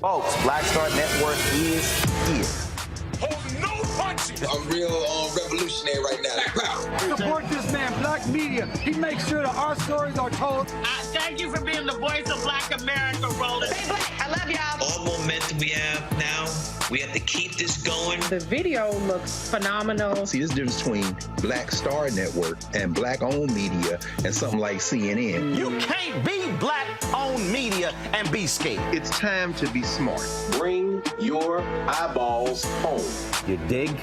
Folks, Black Star Network is here. hold no punches. I'm real revolutionary right now. Black power. Support this man, Black media. He makes sure that our stories are told. Thank you for being the voice of Black America, Roland. Stay black. I love y'all. All momentum we have now, we have to keep this going. The video looks phenomenal. See, this difference between Black Star Network and Black-owned media and something like CNN. You can't be Black-owned media and be scared. It's time to be smart. Bring your eyeballs home. You dig?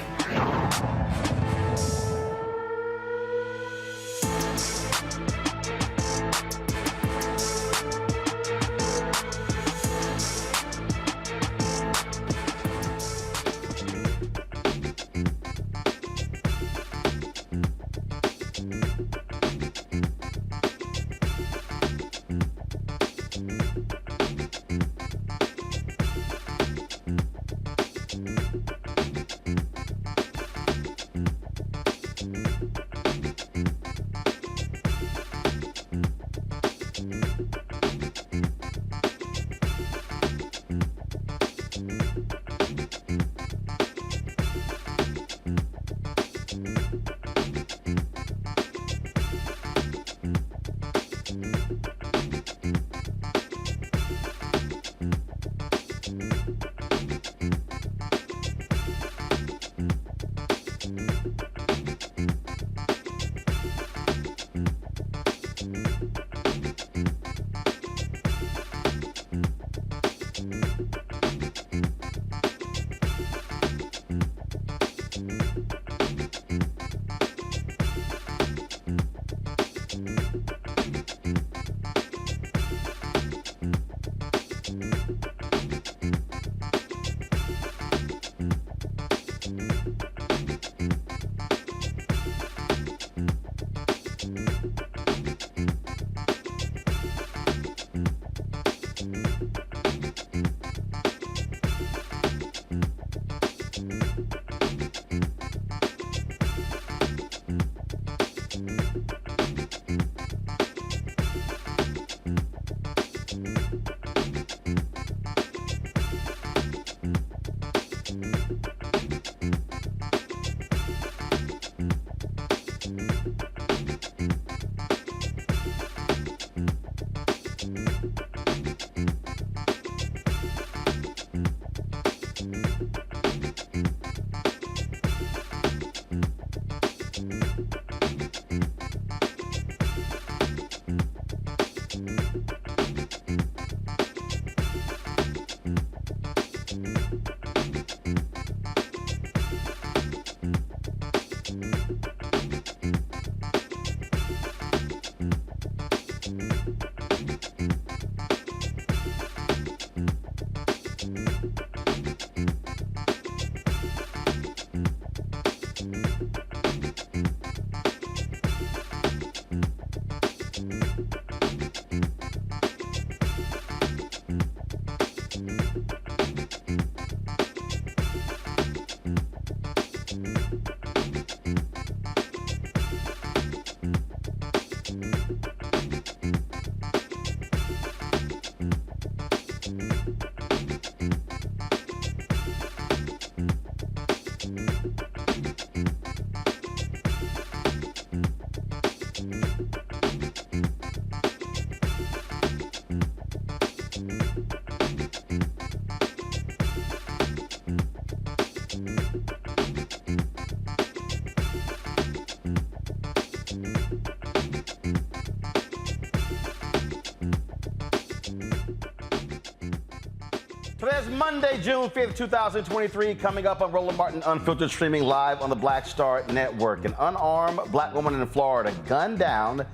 Today's Monday, June 5th, 2023, coming up on Roland Martin Unfiltered, streaming live on the Black Star Network. An unarmed Black woman in Florida gunned down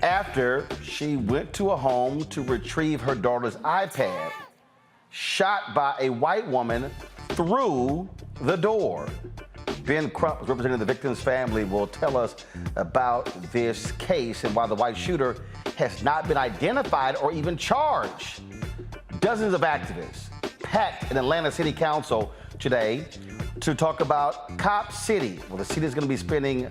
after she went to a home to retrieve her daughter's iPad, shot by a white woman through the door. Ben Crump, representing the victim's family, will tell us about this case and why the white shooter has not been identified or even charged. Dozens of activists packed in Atlanta City Council today to talk about Cop City. Well, the city is going to be spending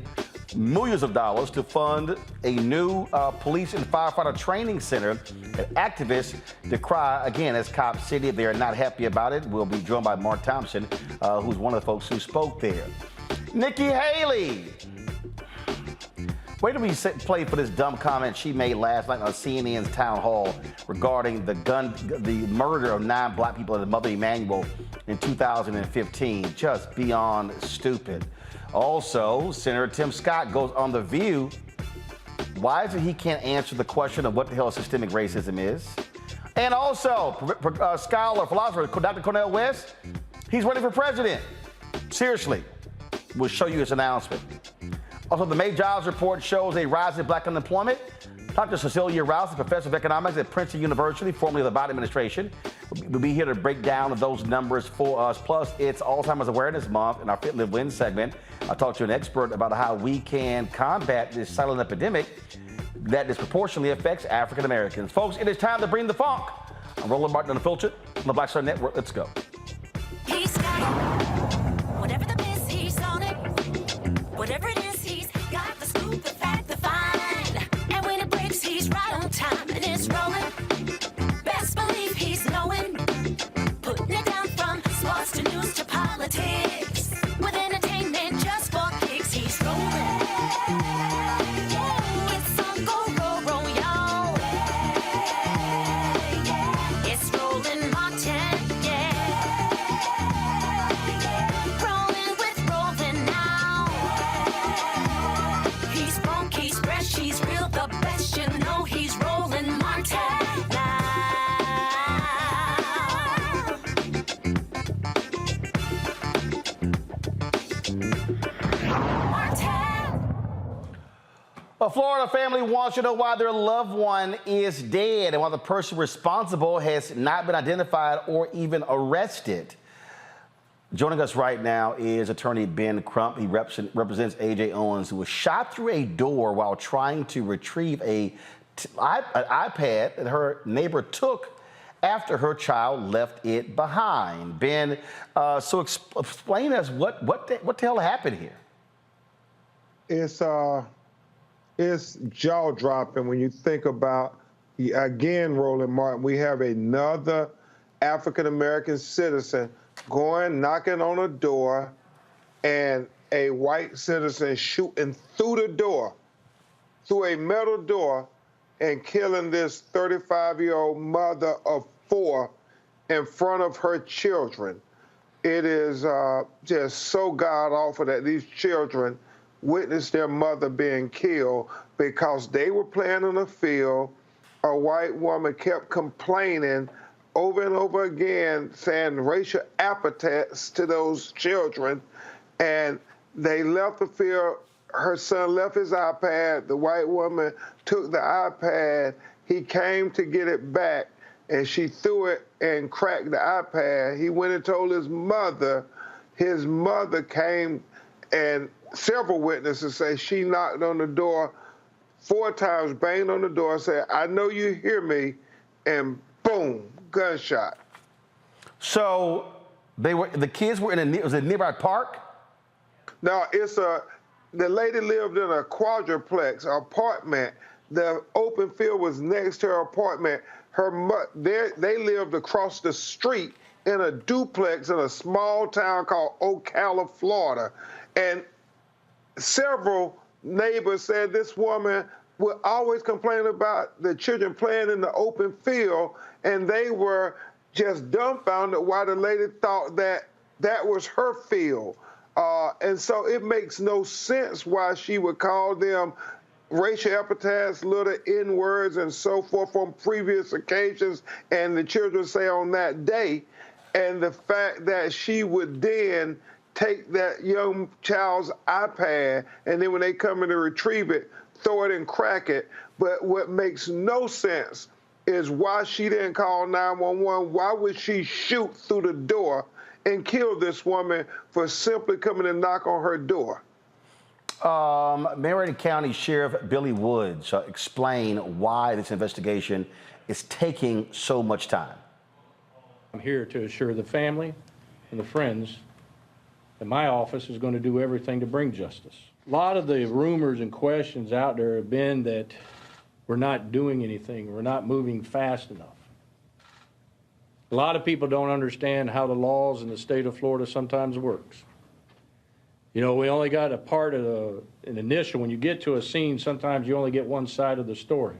millions of dollars to fund a new police and firefighter training center that activists decry, again, as Cop City. They are not happy about it. We'll be joined by Mark Thompson, who's one of the folks who spoke there. Nikki Haley. Wait till we play for this dumb comment she made last night on CNN's town hall regarding the murder of 9 black people at the Mother Emanuel in 2015. Just beyond stupid. Also, Senator Tim Scott goes on The View. Why is it he can't answer the question of what the hell systemic racism is? And also, scholar, philosopher, Dr. Cornel West, he's running for president. Seriously, we'll show you his announcement. Also, the May jobs report shows a rise in black unemployment. Dr. Cecilia Rouse, professor of economics at Princeton University, formerly of the Biden administration, will be here to break down those numbers for us. Plus, it's Alzheimer's Awareness Month in our Fit, Live, Win segment. I'll talk to an expert about how we can combat this silent epidemic that disproportionately affects African Americans. Folks, it is time to bring the funk. I'm Roland Martin Unfiltered on the Black Star Network. Let's go. He's got it. Whatever the miss, he's on it. Whatever it is, he's got the scoop, the fact, the find. And when it breaks, he's right on time and it's rolling. Best believe he's knowing. Putting it down from sports to news to politics. With entertainment just for kicks, he's rolling. It's on go, y'all. It's Roland Martin, yeah. Rolling with Roland now. He's funk, he's fresh, he's real, the best, you know he's Roland Martin now. A Florida family wants to know why their loved one is dead and why the person responsible has not been identified or even arrested. Joining us right now is attorney Ben Crump. He represents A.J. Owens, who was shot through a door while trying to retrieve an iPad that her neighbor took after her child left it behind. Ben, so explain to us what the hell happened here? It's jaw-dropping when you think about, again, Roland Martin, we have another African-American citizen knocking on a door, and a white citizen shooting through the door, through a metal door, and killing this 35-year-old mother of 4 in front of her children. It is just so god-awful that these children witnessed their mother being killed because they were playing in the field. A white woman kept complaining over and over again, saying racial epithets to those children, and they left the field. Her son left his iPad. The white woman took the iPad. He came to get it back, and she threw it and cracked the iPad. He went and told his mother. His mother came, and several witnesses say she knocked on the door 4 times, banged on the door, said, "I know you hear me," and boom, gunshot. So the kids were in was it a nearby park? No, the lady lived in a quadruplex apartment. The open field was next to her apartment. They lived across the street in a duplex in a small town called Ocala, Florida. And several neighbors said this woman would always complain about the children playing in the open field, and they were just dumbfounded why the lady thought that was her field. And so it makes no sense why she would call them racial epithets, little N-words, and so forth from previous occasions, and the children say on that day. And the fact that she would then take that young child's iPad, and then when they come in to retrieve it, throw it and crack it. But what makes no sense is why she didn't call 911. Why would she shoot through the door and kill this woman for simply coming and knock on her door? Marion County Sheriff Billy Woods explain why this investigation is taking so much time. I'm here to assure the family and the friends that my office is going to do everything to bring justice. A lot of the rumors and questions out there have been that we're not doing anything, we're not moving fast enough. A lot of people don't understand how the laws in the state of Florida sometimes works. You know, we only got a part of an initial. When you get to a scene, sometimes you only get one side of the story.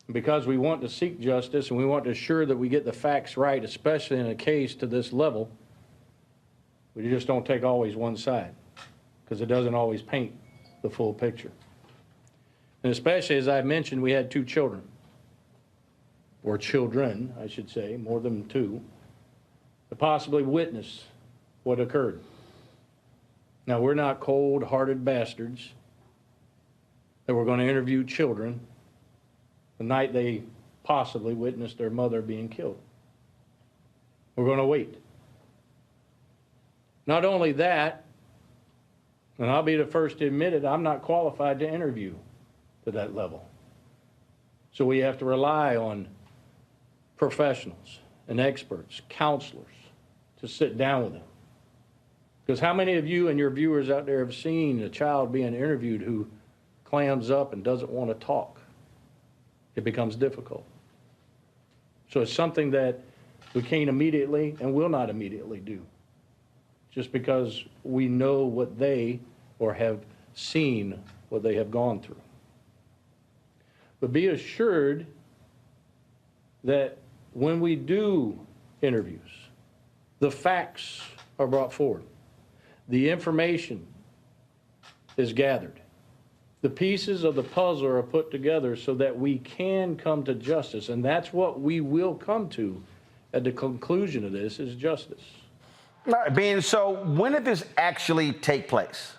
And because we want to seek justice and we want to assure that we get the facts right, especially in a case to this level, we just don't take always one side, because it doesn't always paint the full picture. And especially, as I mentioned, we had 2 children, or children, I should say, more than 2, to possibly witness what occurred. Now, we're not cold-hearted bastards that we're going to interview children the night they possibly witnessed their mother being killed. We're going to wait. Not only that, and I'll be the first to admit it, I'm not qualified to interview to that level. So we have to rely on professionals and experts, counselors, to sit down with them. Because how many of you and your viewers out there have seen a child being interviewed who clams up and doesn't want to talk? It becomes difficult. So it's something that we can't immediately and will not immediately do, just because we know what they or have seen what they have gone through. But be assured that when we do interviews, the facts are brought forward. The information is gathered. The pieces of the puzzle are put together so that we can come to justice. And that's what we will come to at the conclusion of this, is justice. All right, Ben, so when did this actually take place?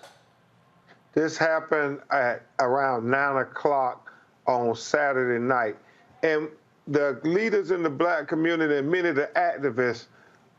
This happened at around 9 o'clock on Saturday night. And the leaders in the black community and many of the activists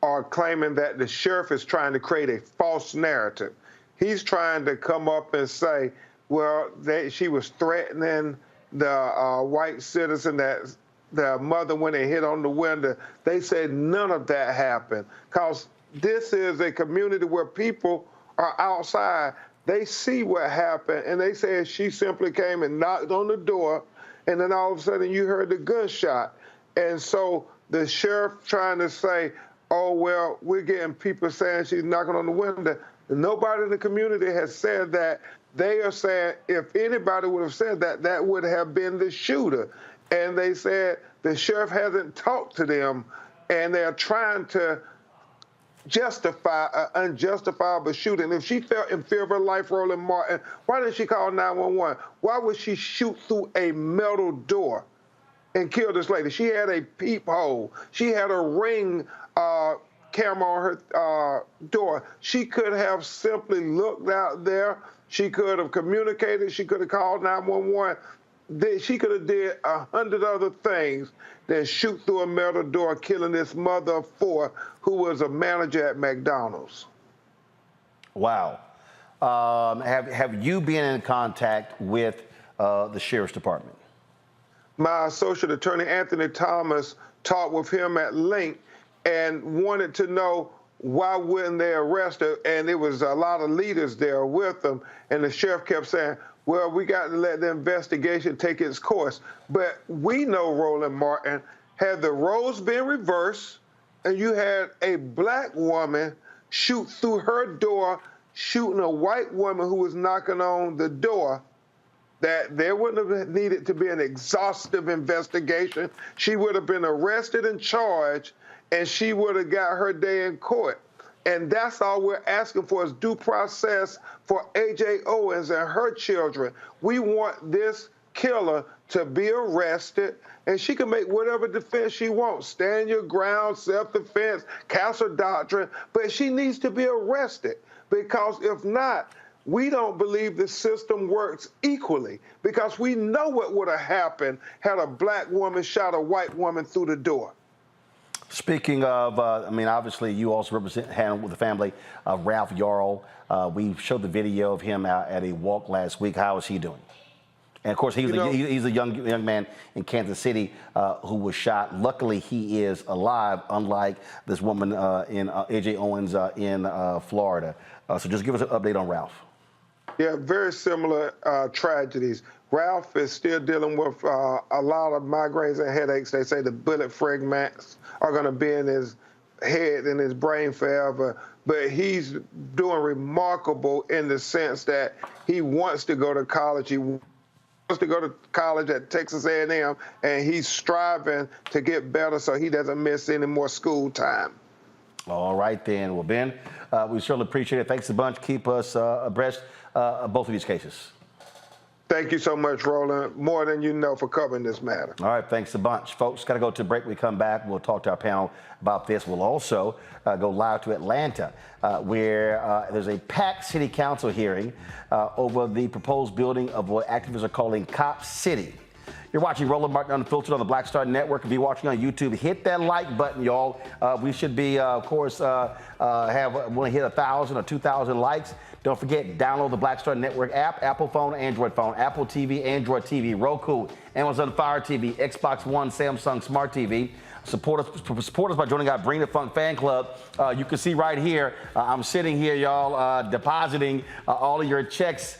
are claiming that the sheriff is trying to create a false narrative. He's trying to come up and say, well, she was threatening the white citizen, that the mother went and hit on the window. They said none of that happened, because this is a community where people are outside. They see what happened, and they said she simply came and knocked on the door, and then all of a sudden you heard the gunshot. And so the sheriff trying to say, oh, well, we're getting people saying she's knocking on the window. Nobody in the community has said that. They are saying if anybody would have said that, that would have been the shooter. And they said the sheriff hasn't talked to them, and they're trying to justify an unjustifiable shooting. If she felt in fear of her life, Roland Martin, why didn't she call 911? Why would she shoot through a metal door and kill this lady? She had a peephole. She had a Ring camera on her door. She could have simply looked out there. She could have communicated. She could have called 911. She could have did 100 other things than shoot through a metal door, killing this mother of 4 who was a manager at McDonald's. Wow. Have you been in contact with the sheriff's department? My associate attorney, Anthony Thomas, talked with him at length and wanted to know why wouldn't they arrest her? And there was a lot of leaders there with them. And the sheriff kept saying, well, we got to let the investigation take its course. But we know, Roland Martin, had the roles been reversed and you had a black woman shoot through her door, shooting a white woman who was knocking on the door, that there wouldn't have needed to be an exhaustive investigation. She would have been arrested and charged, and she would have got her day in court. And that's all we're asking for, is due process for A.J. Owens and her children. We want this killer to be arrested, and she can make whatever defense she wants. Stand your ground, self-defense, castle doctrine, but she needs to be arrested, because if not, we don't believe the system works equally, because we know what would have happened had a black woman shot a white woman through the door. Speaking of, I mean, obviously you also represent with the family of Ralph Yarl. We showed the video of him out at a walk last week. How is he doing? And of course, he's a young man in Kansas City who was shot. Luckily, he is alive, unlike this woman in A.J. Owens in Florida. So just give us an update on Ralph. Yeah, very similar tragedies. Ralph is still dealing with a lot of migraines and headaches. They say the bullet fragments are going to be in his head and his brain forever. But he's doing remarkable in the sense that he wants to go to college. He wants to go to college at Texas A&M, and he's striving to get better so he doesn't miss any more school time. All right, then. Well, Ben, we certainly appreciate it. Thanks a bunch. Keep us abreast of both of these cases. Thank you so much, Roland. More than you know for covering this matter. All right, thanks a bunch. Folks, got to go to a break. We come back. We'll talk to our panel about this. We'll also go live to Atlanta, where there's a packed city council hearing over the proposed building of what activists are calling Cop City. You're watching Roland Martin Unfiltered on the Black Star Network. If you're watching on YouTube, hit that like button, y'all. We should be, of course, want to hit 1,000 or 2,000 likes. Don't forget, download the Black Star Network app, Apple phone, Android phone, Apple TV, Android TV, Roku, Amazon Fire TV, Xbox One, Samsung Smart TV. Support us by joining our Bring the Funk fan club. You can see right here, I'm sitting here, y'all, depositing all of your checks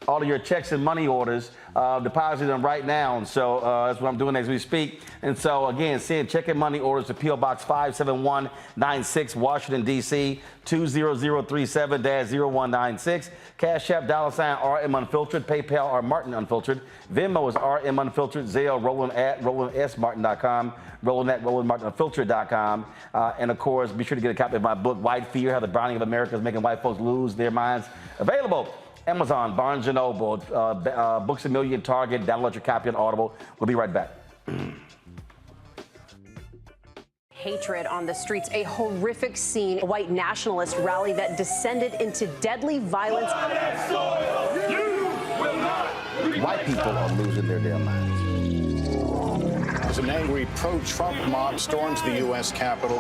and money orders, depositing them right now. And so that's what I'm doing as we speak. And so, again, send check and money orders to P.O. Box 57196, Washington, D.C., 20037-0196. Cash App, $RM Unfiltered. PayPal, R Martin Unfiltered. Venmo is RM Unfiltered. Zelle, Roland at RolandSMartin.com. Roland at RolandMartinUnfiltered.com. And, of course, be sure to get a copy of my book, White Fear, How the Browning of America is Making White Folks Lose Their Minds. Available Amazon, Barnes & Noble, Books A Million, Target. Download your copy on Audible. We'll be right back. Hatred on the streets, a horrific scene, a white nationalist rally that descended into deadly violence. White people are losing their damn minds. As an angry pro-Trump mob storms the U.S. Capitol,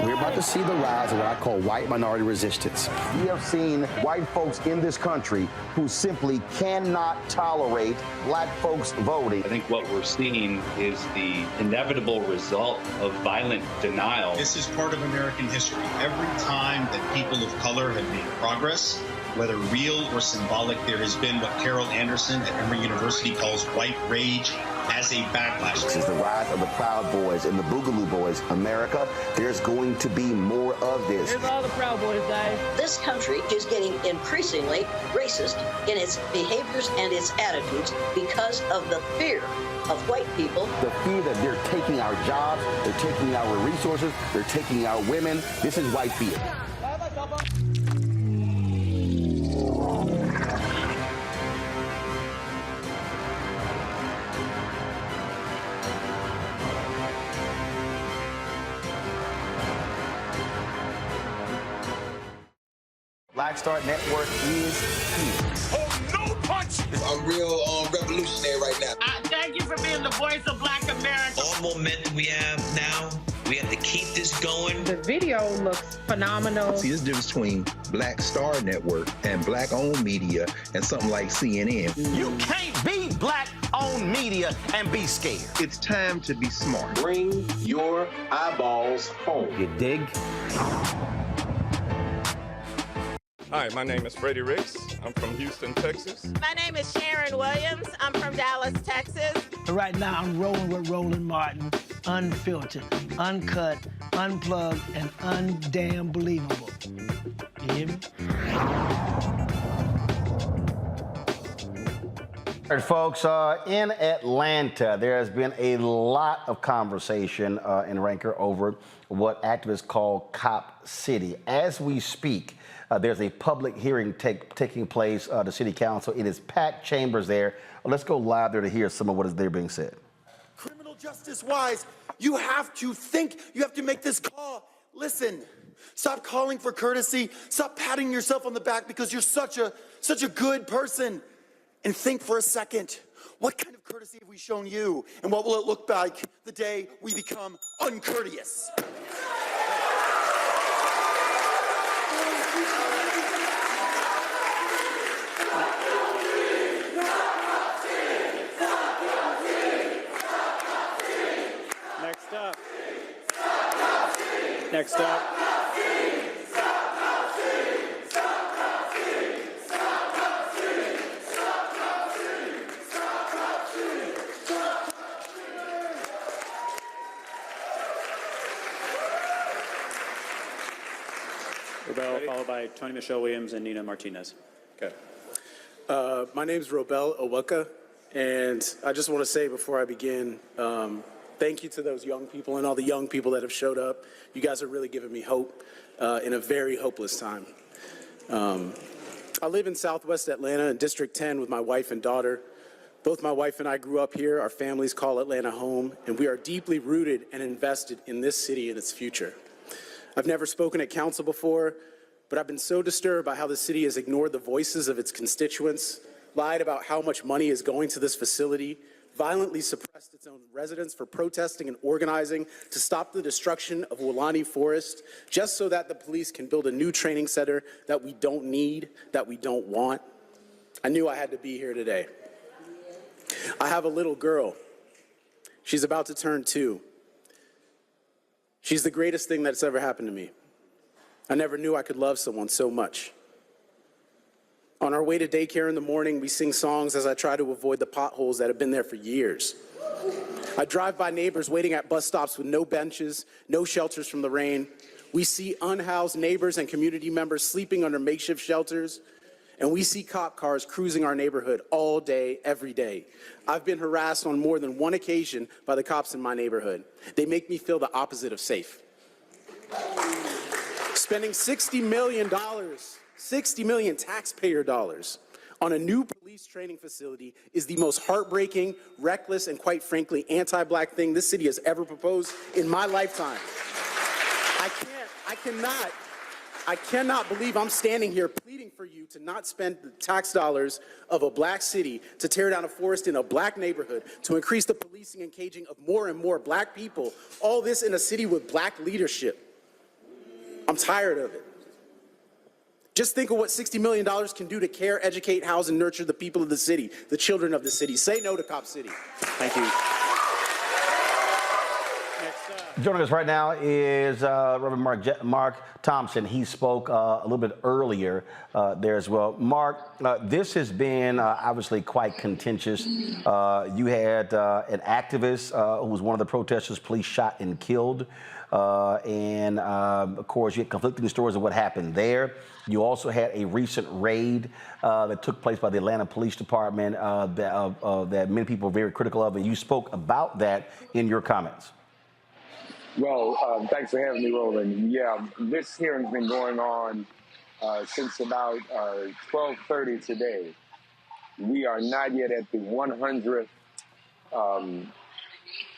we're about to see the rise of what I call white minority resistance. We have seen white folks in this country who simply cannot tolerate black folks voting. I think what we're seeing is the inevitable result of violent denial. This is part of American history. Every time that people of color have made progress, whether real or symbolic, there has been what Carol Anderson at Emory University calls white rage as a backlash. This is the rise of the Proud Boys and the Boogaloo Boys. America, there's going to be more of this. Here's all the Proud Boys, guys. This country is getting increasingly racist in its behaviors and its attitudes because of the fear of white people. The fear that they're taking our jobs, they're taking our resources, they're taking our women. This is white fear. Black Star Network is here. Oh, no punch! I'm real revolutionary right now. Thank you for being the voice of Black America. All momentum we have now, we have to keep this going. The video looks phenomenal. See, there's a difference between Black Star Network and black-owned media and something like CNN. You can't be black-owned media and be scared. It's time to be smart. Bring your eyeballs home. You dig? Hi, my name is Freddie Ricks. I'm from Houston, Texas. My name is Sharon Williams. I'm from Dallas, Texas. Right now, I'm rolling with Roland Martin, unfiltered, uncut, unplugged, and undamn believable. You hear me? All right, folks, in Atlanta, there has been a lot of conversation in Ranker over what activists call Cop City. As we speak, there's a public hearing taking place at the city council. It is packed chambers there. Let's go live there to hear some of what is there being said. Criminal justice wise, you have to think, you have to make this call. Listen, stop calling for courtesy. Stop patting yourself on the back because you're such a good person. And think for a second, what kind of courtesy have we shown you? And what will it look like the day we become uncourteous? Next up. Robel, followed by Tony Michelle Williams and Nina Martinez. Okay. My name's Robel Owuka, and I just want to say before I begin, thank you to those young people and all the young people that have showed up. You guys are really giving me hope in a very hopeless time. I live in Southwest Atlanta in District 10 with my wife and daughter. Both my wife and I grew up here. Our families call Atlanta home, and we are deeply rooted and invested in this city and its future. I've never spoken at council before, but I've been so disturbed by how the city has ignored the voices of its constituents, lied about how much money is going to this facility, violently suppressed its own residents for protesting and organizing to stop the destruction of Woolani Forest, just so that the police can build a new training center that we don't need, that we don't want. I knew I had to be here today. I have a little girl. She's about to turn 2. She's the greatest thing that's ever happened to me. I never knew I could love someone so much. On our way to daycare in the morning, we sing songs as I try to avoid the potholes that have been there for years. I drive by neighbors waiting at bus stops with no benches, no shelters from the rain. We see unhoused neighbors and community members sleeping under makeshift shelters. And we see cop cars cruising our neighborhood all day, every day. I've been harassed on more than one occasion by the cops in my neighborhood. They make me feel the opposite of safe. Spending $60 million taxpayer dollars on a new police training facility is the most heartbreaking, reckless, and quite frankly, anti-black thing this city has ever proposed in my lifetime. I cannot believe I'm standing here pleading for you to not spend the tax dollars of a black city to tear down a forest in a black neighborhood, to increase the policing and caging of more and more black people, all this in a city with black leadership. I'm tired of it. Just think of what $60 million can do to care, educate, house, and nurture the people of the city, the children of the city. Say no to Cop City. Thank you. Joining us right now is Reverend Mark Thompson. He spoke a little bit earlier there as well. Mark, this has been obviously quite contentious. You had an activist who was one of the protesters police shot and killed. And of course, you had conflicting stories of what happened there. You also had a recent raid that took place by the Atlanta Police Department that many people are very critical of, and you spoke about that in your comments. Well, thanks for having me, Roland. Yeah, this hearing's been going on since about 12:30 today. We are not yet at the 100th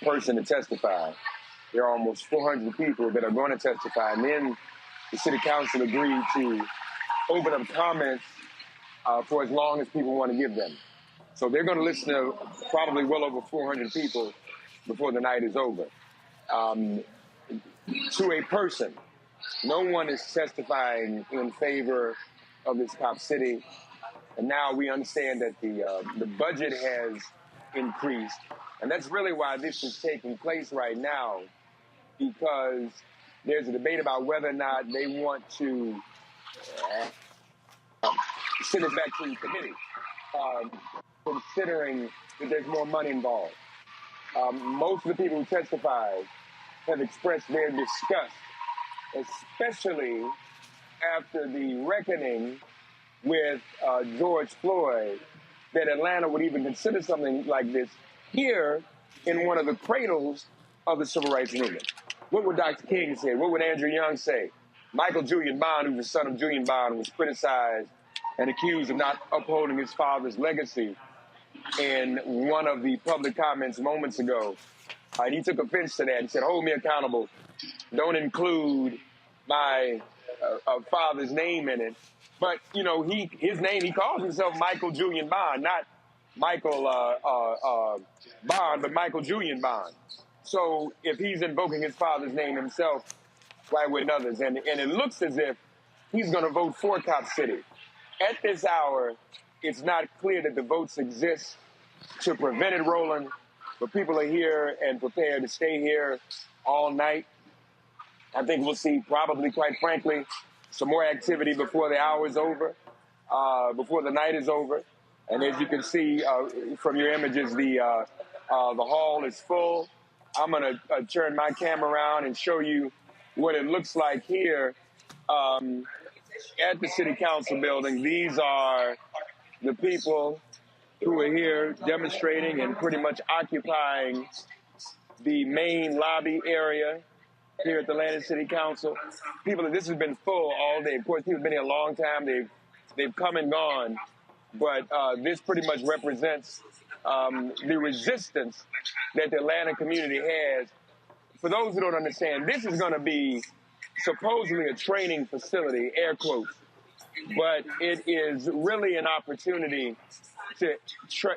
person to testify. There are almost 400 people that are going to testify, and then the city council agreed to open up comments for as long as people want to give them. So they're going to listen to probably well over 400 people before the night is over. To a person, no one is testifying in favor of this Cop City, and now we understand that the budget has increased, and that's really why this is taking place right now, because there's a debate about whether or not they want to send it back to the committee, considering that there's more money involved. Most of the people who testified have expressed their disgust, especially after the reckoning with George Floyd, that Atlanta would even consider something like this here in one of the cradles of the civil rights movement. What would Dr. King say? What would Andrew Young say? Michael Julian Bond, who's the son of Julian Bond, was criticized and accused of not upholding his father's legacy in one of the public comments moments ago. And he took offense to that and said, hold me accountable. Don't include my father's name in it. But, you know, his name, he calls himself Michael Julian Bond, not Michael Bond, but Michael Julian Bond. So if he's invoking his father's name himself, why wouldn't others? And it looks as if he's going to vote for Cop City. At this hour, it's not clear that the votes exist to prevent it, Roland, but people are here and prepared to stay here all night. I think we'll see probably, quite frankly, some more activity before the hour is over, before the night is over. And as you can see from your images, the hall is full. I'm going to turn my camera around and show you what it looks like here at the city council building. These are the people who are here demonstrating and pretty much occupying the main lobby area here at the Atlanta City Council. This has been full all day. Of course, people have been here a long time. They've come and gone, but this pretty much represents the resistance that the Atlanta community has. For those who don't understand, this is going to be supposedly a training facility, air quotes, but it is really an opportunity to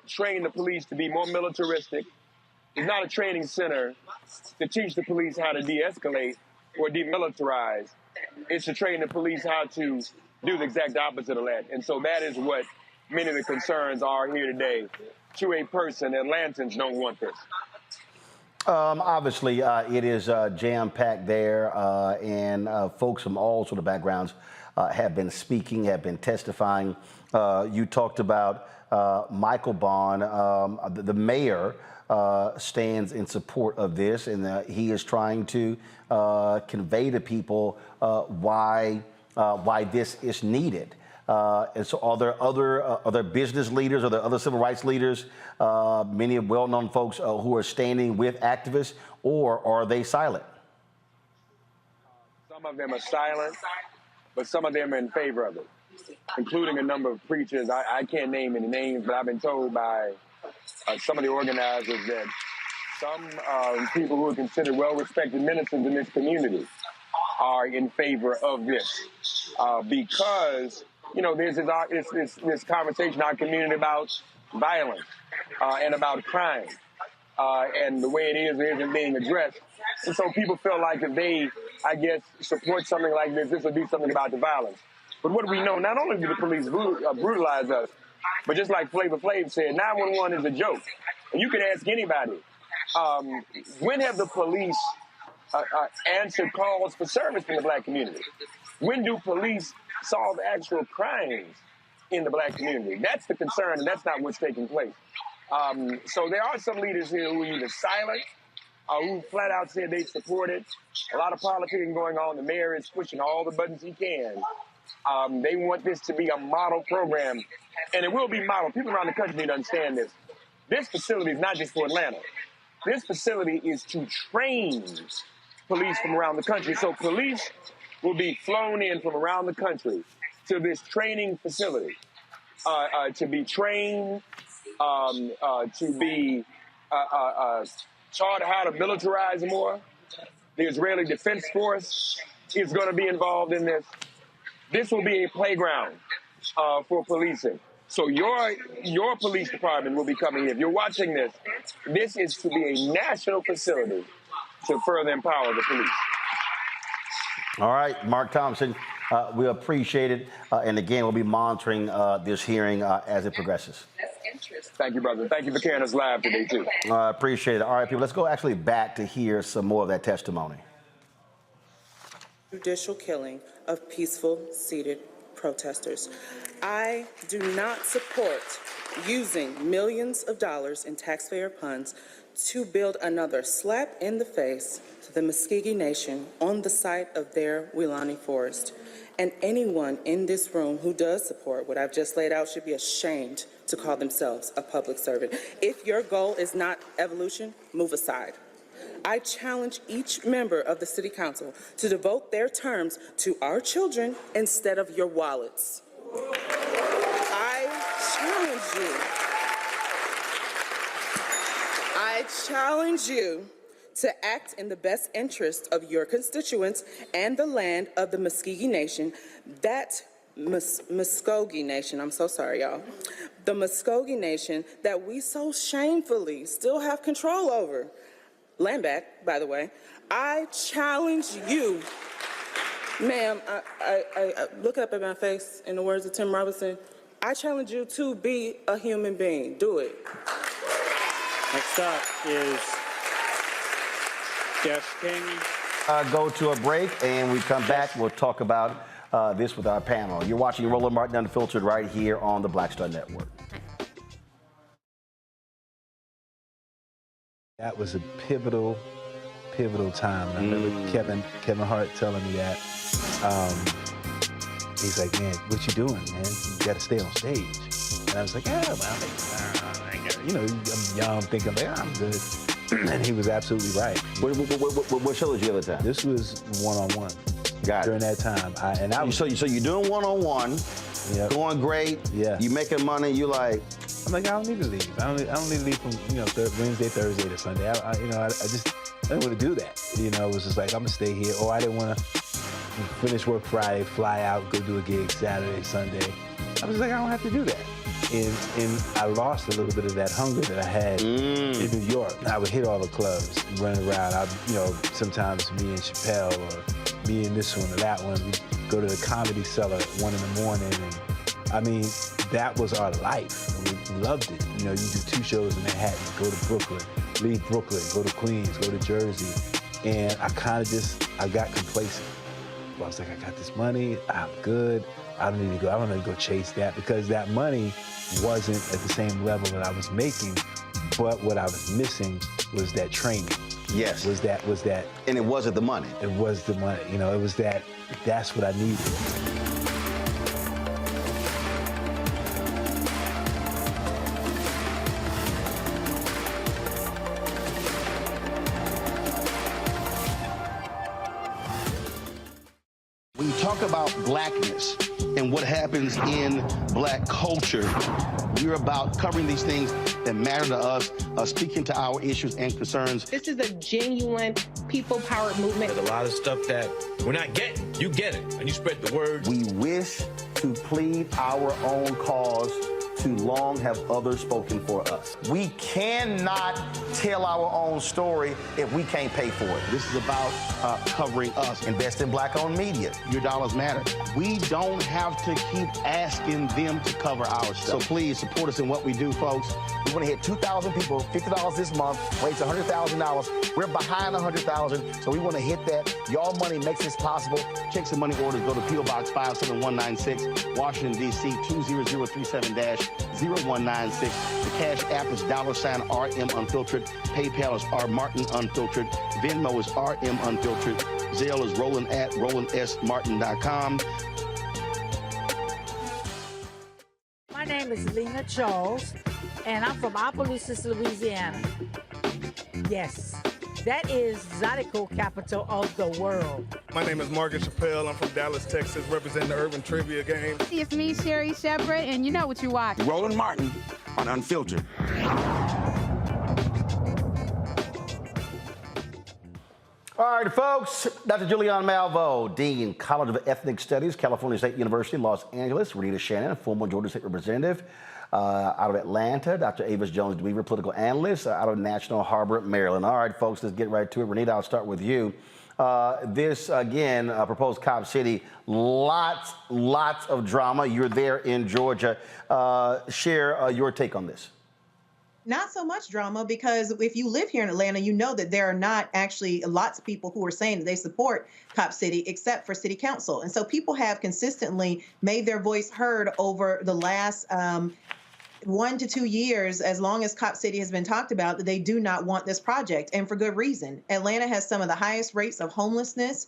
train the police to be more militaristic. It's not a training center to teach the police how to de-escalate or demilitarize. It's to train the police how to do the exact opposite of that. And so that is what many of the concerns are here today. To a person, Atlantans don't want this. Obviously, it is jam-packed there, and folks from all sort of backgrounds have been speaking, have been testifying. You talked about Michael Bond, the mayor, stands in support of this, and he is trying to convey to people why this is needed. And so, are there business leaders, are there other civil rights leaders, many well-known folks who are standing with activists, or are they silent? Some of them are silent, but some of them are in favor of it, including a number of preachers. I can't name any names, but I've been told by some of the organizers that some people who are considered well-respected ministers in this community are in favor of this because, you know, there's this conversation in our community about violence and about crime and the way it isn't being addressed. And so people feel like if they, I guess, support something like this, this will do something about the violence. But what do we know? Not only do the police brutalize us, but just like Flavor Flav said, 911 is a joke. And you can ask anybody, when have the police answered calls for service in the black community? When do police solve actual crimes in the black community? That's the concern, and that's not what's taking place. So there are some leaders here who are either silent, who flat out said they support it. A lot of politicking going on. The mayor is pushing all the buttons he can. They want this to be a model program, and it will be model. People around the country need to understand this. This facility is not just for Atlanta. This facility is to train police from around the country. So police will be flown in from around the country to this training facility to be trained, to be taught how to militarize more. The Israeli Defense Force is going to be involved in this. This will be a playground for policing. So your police department will be coming in. If you're watching this, this is to be a national facility to further empower the police. All right, Mark Thompson, we appreciate it. And again, we'll be monitoring this hearing as it progresses. Thank you, brother. Thank you for carrying us live today, too. I appreciate it. All right, people, let's go actually back to hear some more of that testimony. Judicial killing of peaceful, seated protesters. I do not support using millions of dollars in taxpayer funds to build another slap in the face to the Muskogee Nation on the site of their Weelaunee Forest. And anyone in this room who does support what I've just laid out should be ashamed to call themselves a public servant. If your goal is not evolution, move aside. I challenge each member of the City Council to devote their terms to our children instead of your wallets. I challenge you to act in the best interest of your constituents and the land of the Muskogee Nation, that Muskogee Nation, I'm so sorry, y'all. The Muskogee Nation that we so shamefully still have control over. Land back, by the way. I challenge you, ma'am, I look up at my face in the words of Tim Robinson. I challenge you to be a human being. Do it. Next up is Jeff King. Go to a break, and we come back. We'll talk about this with our panel. You're watching Roland Martin Unfiltered right here on the Black Star Network. That was a pivotal time. I remember Kevin Hart telling me that. He's like, man, what you doing, man? You got to stay on stage. And I was like, yeah, well, you know, I'm young, thinking, like, I'm good. And he was absolutely right. What show did you have at the time? This was one-on-one. Got it. During that time. So you're doing one-on-one, going great. Yeah. You making money. You like. I'm like, I don't need to leave. I don't need to leave from Wednesday, Thursday to Sunday. I didn't want to do that. You know, it was just like I'm gonna stay here. Or I didn't want to finish work Friday, fly out, go do a gig Saturday, Sunday. I was like, I don't have to do that. And I lost a little bit of that hunger that I had in New York. I would hit all the clubs, run around. Sometimes me and Chappelle or me and this one or that one, we'd go to the Comedy Cellar at 1 in the morning. And I mean, that was our life. We loved it. You know, you do 2 shows in Manhattan, go to Brooklyn, leave Brooklyn, go to Queens, go to Jersey. And I got complacent. I was like, I got this money, I'm good. I don't need to go chase that, because that money wasn't at the same level that I was making, but what I was missing was that training. Yes. Was that. And it wasn't the money. It was the money. You know, it was that's what I needed. When you talk about blackness and what happens in black culture, we're about covering these things that matter to us, speaking to our issues and concerns. This is a genuine people-powered movement. There's a lot of stuff that we're not getting. You get it, and you spread the word. We wish to plead our own cause. Too long have others spoken for us. We cannot tell our own story if we can't pay for it. This is about covering us. Invest in black-owned media. Your dollars matter. We don't have to keep asking them to cover our stuff. So please support us in what we do, folks. We want to hit 2,000 people, $50 this month, raise $100,000. We're behind 100,000, so we want to hit that. Y'all money makes this possible. Checks and money orders go to P.O. Box 57196, Washington, D.C. 20037-0196. The Cash App is $RM Unfiltered. PayPal is R Martin Unfiltered. Venmo is RM Unfiltered. Zelle is Roland at RolandSMartin.com. My name is Lena Charles, and I'm from Opelousas, Louisiana. Yes, that is Zydeco capital of the world. My name is Margaret Chappelle. I'm from Dallas, Texas, representing the Urban Trivia Game. It's me, Sherry Shepard, and you know what you watch. Roland Martin on Unfiltered. All right, folks. Dr. Julian Malvo, Dean, College of Ethnic Studies, California State University, Los Angeles. Renita Shannon, former Georgia State Representative out of Atlanta. Dr. Avis Jones-Weaver, political analyst out of National Harbor, Maryland. All right, folks, let's get right to it. Renita, I'll start with you. This, again, proposed Cop City, lots of drama. You're there in Georgia. Share your take on this. Not so much drama, because if you live here in Atlanta, you know that there are not actually lots of people who are saying that they support Cop City, except for City Council. And so people have consistently made their voice heard over the last 1 to 2 years, as long as Cop City has been talked about, that they do not want this project, and for good reason. Atlanta has some of the highest rates of homelessness,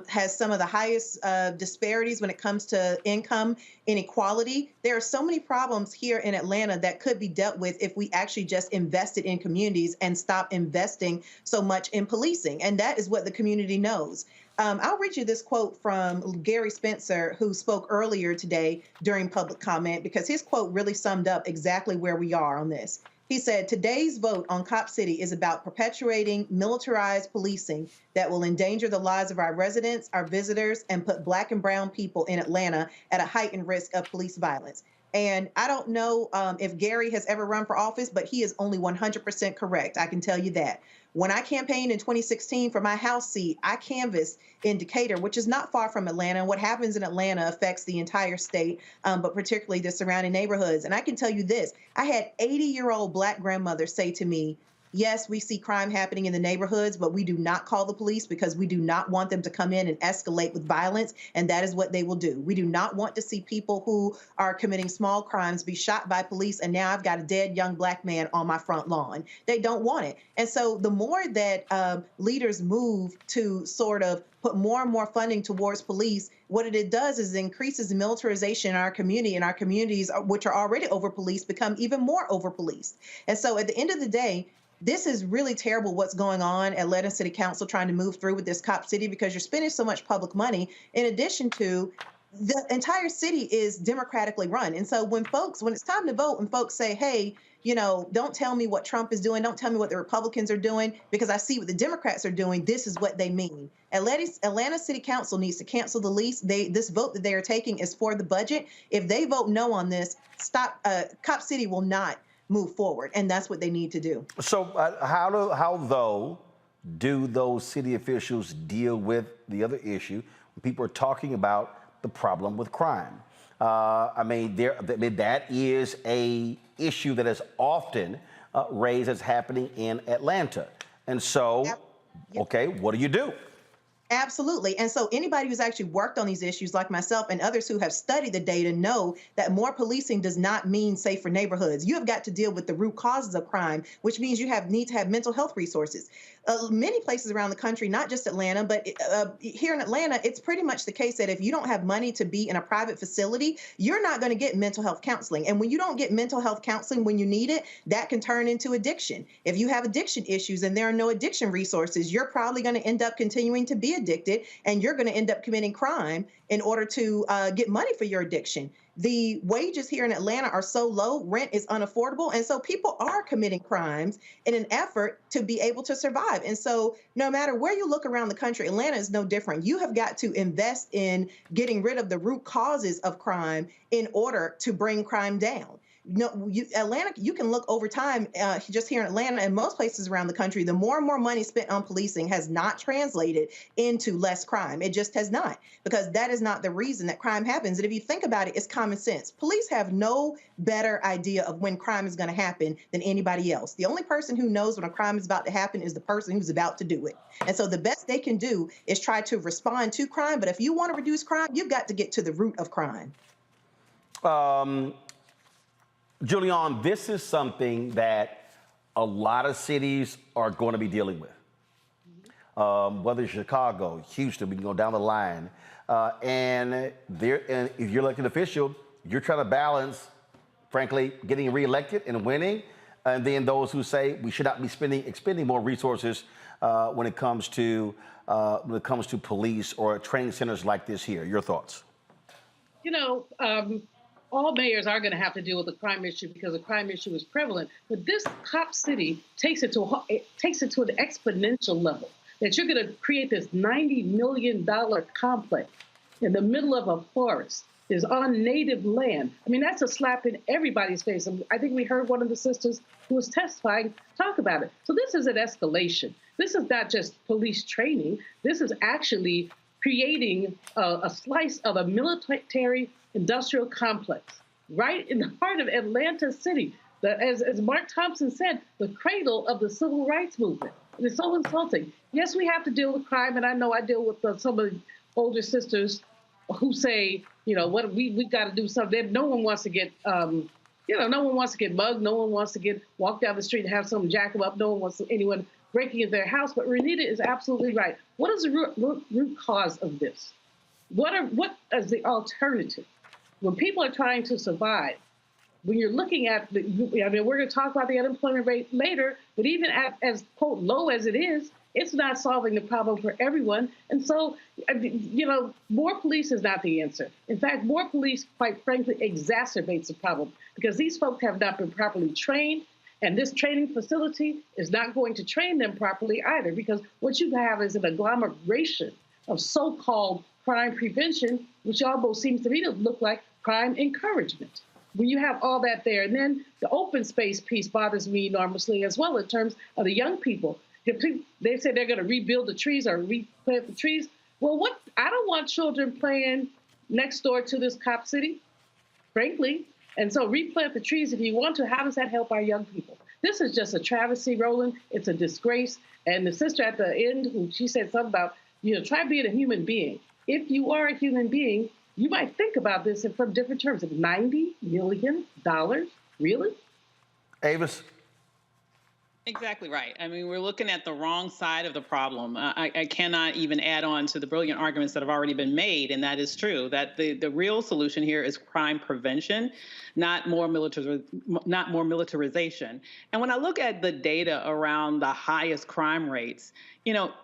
has some of the highest disparities when it comes to income inequality. There are so many problems here in Atlanta that could be dealt with if we actually just invested in communities and stop investing so much in policing, and that is what the community knows. I'll read you this quote from Gary Spencer, who spoke earlier today during public comment, because his quote really summed up exactly where we are on this. He said, "Today's vote on Cop City is about perpetuating militarized policing that will endanger the lives of our residents, our visitors, and put Black and brown people in Atlanta at a heightened risk of police violence." And I don't know if Gary has ever run for office, but he is only 100% correct. I can tell you that. When I campaigned in 2016 for my House seat, I canvassed in Decatur, which is not far from Atlanta. What happens in Atlanta affects the entire state, but particularly the surrounding neighborhoods. And I can tell you this, I had 80-year-old Black grandmothers say to me, yes, we see crime happening in the neighborhoods, but we do not call the police because we do not want them to come in and escalate with violence, and that is what they will do. We do not want to see people who are committing small crimes be shot by police, and now I've got a dead young Black man on my front lawn. They don't want it. And so the more that leaders move to sort of put more and more funding towards police, what it does is it increases the militarization in our community, and our communities, which are already over-policed, become even more over-policed. And so at the end of the day, this is really terrible what's going on at Atlanta City Council trying to move through with this cop city, because you're spending so much public money in addition to the entire city is democratically run. And so when it's time to vote and folks say, hey, you know, don't tell me what Trump is doing, don't tell me what the Republicans are doing, because I see what the Democrats are doing, this is what they mean. Atlanta City Council needs to cancel the lease. This vote that they are taking is for the budget. If they vote no on this, Cop City will not move forward, and that's what they need to do. So how do those city officials deal with the other issue when people are talking about the problem with crime? I mean, that is a issue that is often raised as happening in Atlanta. And so, okay, what do you do? Absolutely. And so anybody who's actually worked on these issues like myself and others who have studied the data know that more policing does not mean safer neighborhoods. You have got to deal with the root causes of crime, which means you need to have mental health resources. Many places around the country, not just Atlanta, but here in Atlanta, it's pretty much the case that if you don't have money to be in a private facility, you're not going to get mental health counseling. And when you don't get mental health counseling when you need it, that can turn into addiction. If you have addiction issues and there are no addiction resources, you're probably going to end up continuing to be addicted, and you're going to end up committing crime in order to get money for your addiction. The wages here in Atlanta are so low, rent is unaffordable, and so people are committing crimes in an effort to be able to survive. And so no matter where you look around the country, Atlanta is no different. You have got to invest in getting rid of the root causes of crime in order to bring crime down. Atlanta, you can look over time, just here in Atlanta and most places around the country, the more and more money spent on policing has not translated into less crime. It just has not, because that is not the reason that crime happens. And if you think about it, it's common sense. Police have no better idea of when crime is going to happen than anybody else. The only person who knows when a crime is about to happen is the person who's about to do it. And so the best they can do is try to respond to crime. But if you want to reduce crime, you've got to get to the root of crime. Julian, this is something that a lot of cities are going to be dealing with. Whether it's Chicago, Houston, we can go down the line. And if you're elected official, you're trying to balance, frankly, getting reelected and winning, and then those who say we should not be expending more resources when it comes to police or training centers like this here. Your thoughts? You know, all mayors are going to have to deal with the crime issue because the crime issue is prevalent. But this cop city takes it to an exponential level. That you're going to create this $90 million complex in the middle of a forest, is on native land. I mean, that's a slap in everybody's face. I think we heard one of the sisters who was testifying talk about it. So this is an escalation. This is not just police training. This is actually creating a slice of a military industrial complex right in the heart of Atlanta City. As Mark Thompson said, the cradle of the civil rights movement. It's so insulting. Yes, we have to deal with crime, and I know I deal with some of the older sisters who say, you know, what we got to do something. No one wants to get, no one wants to get mugged. No one wants to walk down the street and have someone jack them up. No one wants anyone breaking into their house. But Renita is absolutely right. What is the root cause of this? What is the alternative? When people are trying to survive, when you're looking at we're going to talk about the unemployment rate later, but even as, quote, low as it is, it's not solving the problem for everyone. And so, more police is not the answer. In fact, more police, quite frankly, exacerbates the problem because these folks have not been properly trained. And this training facility is not going to train them properly either, because what you have is an agglomeration of so-called crime prevention, which almost seems to me to look like crime encouragement. When you have all that there, and then the open space piece bothers me enormously as well in terms of the young people. They say they're going to rebuild the trees or replant the trees. Well, I don't want children playing next door to this cop city, frankly. And so replant the trees if you want to. How does that help our young people? This is just a travesty, Roland. It's a disgrace. And the sister at the end, who she said something about, try being a human being. If you are a human being, you might think about this from different terms. Of $90 million, really? Avis? Exactly right. I mean, we're looking at the wrong side of the problem. I cannot even add on to the brilliant arguments that have already been made, and that is true, that the real solution here is crime prevention, not more militarization. And when I look at the data around the highest crime rates,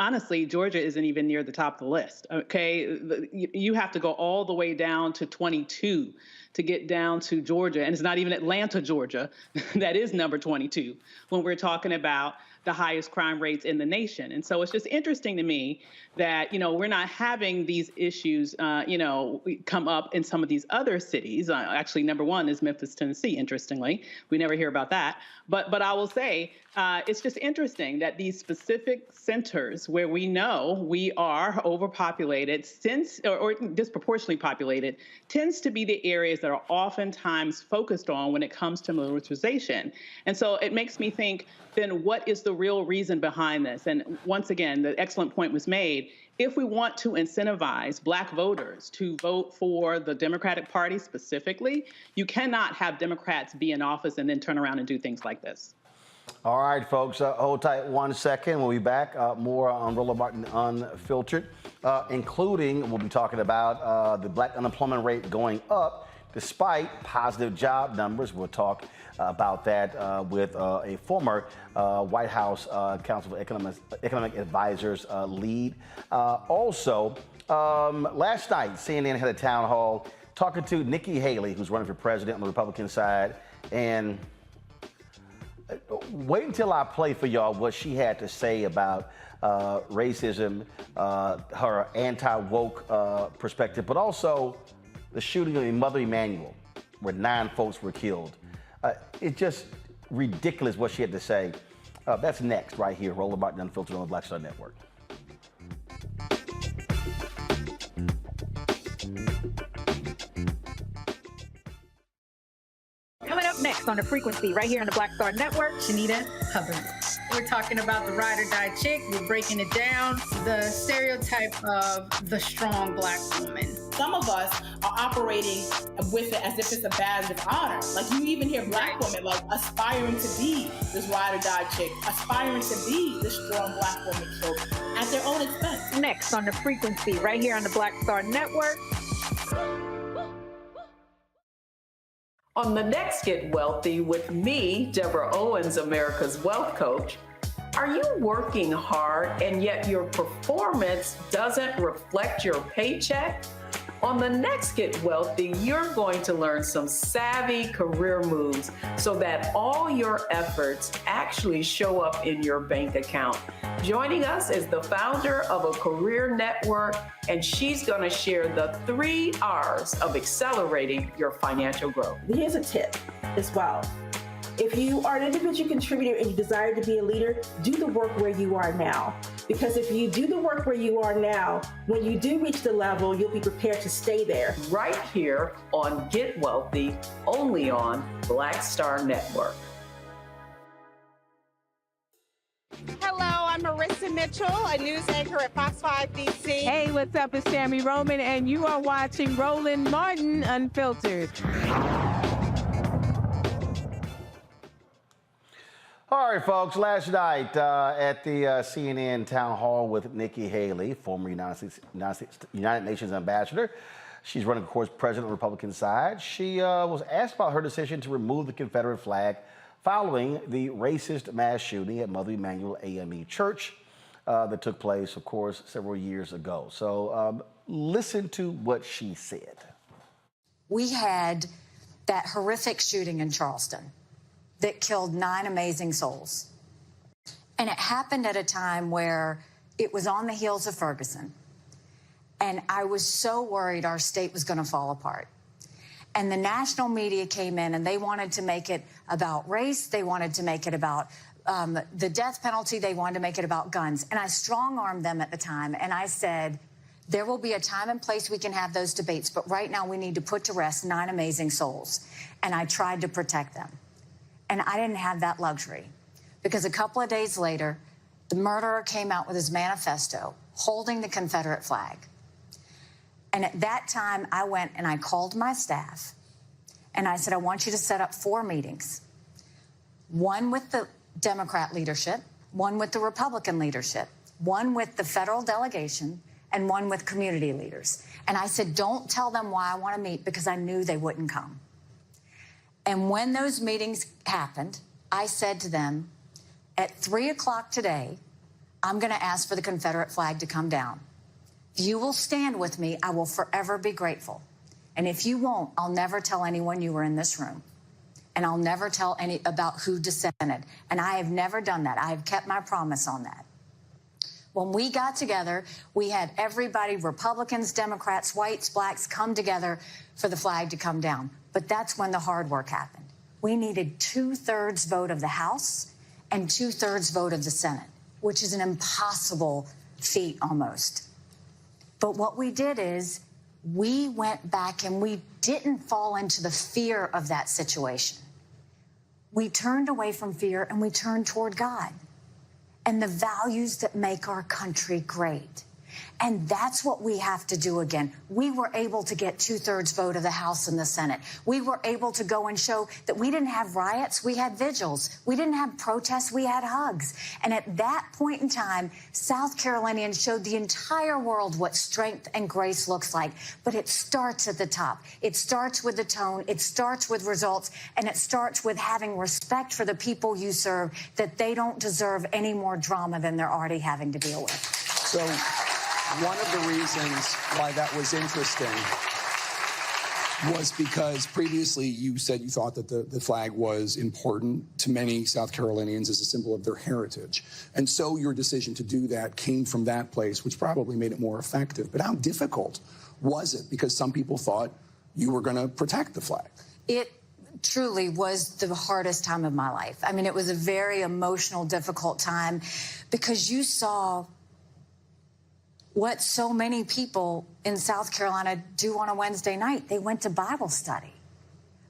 honestly, Georgia isn't even near the top of the list, okay? You have to go all the way down to 22 to get down to Georgia, and it's not even Atlanta, Georgia, that is number 22 when we're talking about the highest crime rates in the nation. And so it's just interesting to me that, we're not having these issues, come up in some of these other cities. Actually, number one is Memphis, Tennessee, interestingly. We never hear about that. But I will say, it's just interesting that these specific centers where we know we are overpopulated, or disproportionately populated, tends to be the areas that are oftentimes focused on when it comes to militarization. And so it makes me think, then what is the real reason behind this? And once again, the excellent point was made. If we want to incentivize Black voters to vote for the Democratic Party specifically, you cannot have Democrats be in office and then turn around and do things like this. All right, folks, hold tight 1 second. We'll be back. More on Roland Martin Unfiltered, including we'll be talking about the Black unemployment rate going up despite positive job numbers. We'll talk about that with a former White House Council of Economic Advisors lead. Also, last night, CNN had a town hall talking to Nikki Haley, who's running for president on the Republican side. And wait until I play for y'all what she had to say about racism, her anti-woke perspective, but also the shooting of Mother Emanuel, where 9 folks were killed. It's just ridiculous what she had to say. That's next, right here. Roland Martin Unfiltered on the Black Star Network. Coming up next on The Frequency, right here on the Black Star Network, Shanita Hubbard. We're talking about the ride or die chick. We're breaking it down. The stereotype of the strong Black woman. Some of us are operating with it as if it's a badge of honor. Like, you even hear Black women like aspiring to be this ride or die chick, aspiring to be this strong Black woman trope at their own expense. Next on The Frequency, right here on the Black Star Network. On the next Get Wealthy with me, Deborah Owens, America's Wealth Coach, are you working hard and yet your performance doesn't reflect your paycheck? On the next Get Wealthy, you're going to learn some savvy career moves so that all your efforts actually show up in your bank account. Joining us is the founder of a career network, and she's going to share the 3 R's of accelerating your financial growth. Here's a tip as well. If you are an individual contributor and you desire to be a leader, do the work where you are now. Because if you do the work where you are now, when you do reach the level, you'll be prepared to stay there. Right here on Get Wealthy, only on Black Star Network. Hello, I'm Marissa Mitchell, a news anchor at Fox 5 DC. Hey, what's up? It's Tammy Roman, and you are watching Roland Martin Unfiltered. All right, folks, last night at the CNN town hall with Nikki Haley, former United Nations ambassador. She's running, of course, president on the Republican side. She was asked about her decision to remove the Confederate flag following the racist mass shooting at Mother Emanuel Church that took place, of course, several years ago. So listen to what she said. We had that horrific shooting in Charleston that killed 9 amazing souls. And it happened at a time where it was on the heels of Ferguson. And I was so worried our state was going to fall apart. And the national media came in and they wanted to make it about race. They wanted to make it about the death penalty. They wanted to make it about guns. And I strong-armed them at the time. And I said, there will be a time and place we can have those debates. But right now we need to put to rest 9 amazing souls. And I tried to protect them. And I didn't have that luxury because a couple of days later, the murderer came out with his manifesto holding the Confederate flag. And at that time, I went and I called my staff and I said, I want you to set up 4 meetings. One with the Democrat leadership, one with the Republican leadership, one with the federal delegation, and one with community leaders. And I said, don't tell them why I want to meet because I knew they wouldn't come. And when those meetings happened, I said to them, at 3 o'clock today, I'm going to ask for the Confederate flag to come down. If you will stand with me, I will forever be grateful. And if you won't, I'll never tell anyone you were in this room. And I'll never tell any about who dissented. And I have never done that. I have kept my promise on that. When we got together, we had everybody, Republicans, Democrats, whites, blacks, come together for the flag to come down. But that's when the hard work happened. We needed 2/3 vote of the House and 2/3 vote of the Senate, which is an impossible feat almost. But what we did is we went back and we didn't fall into the fear of that situation. We turned away from fear and we turned toward God and the values that make our country great. And that's what we have to do again. We were able to get 2/3 vote of the House and the Senate. We were able to go and show that we didn't have riots, we had vigils. We didn't have protests, we had hugs. And at that point in time, South Carolinians showed the entire world what strength and grace looks like. But it starts at the top. It starts with the tone, it starts with results, and it starts with having respect for the people you serve, that they don't deserve any more drama than they're already having to deal with. So one of the reasons why that was interesting was because previously you said you thought that the flag was important to many South Carolinians as a symbol of their heritage. And so your decision to do that came from that place, which probably made it more effective. But how difficult was it? Because some people thought you were going to protect the flag. It truly was the hardest time of my life. I mean, it was a very emotional, difficult time because you saw what so many people in South Carolina do on a Wednesday night. They went to Bible study.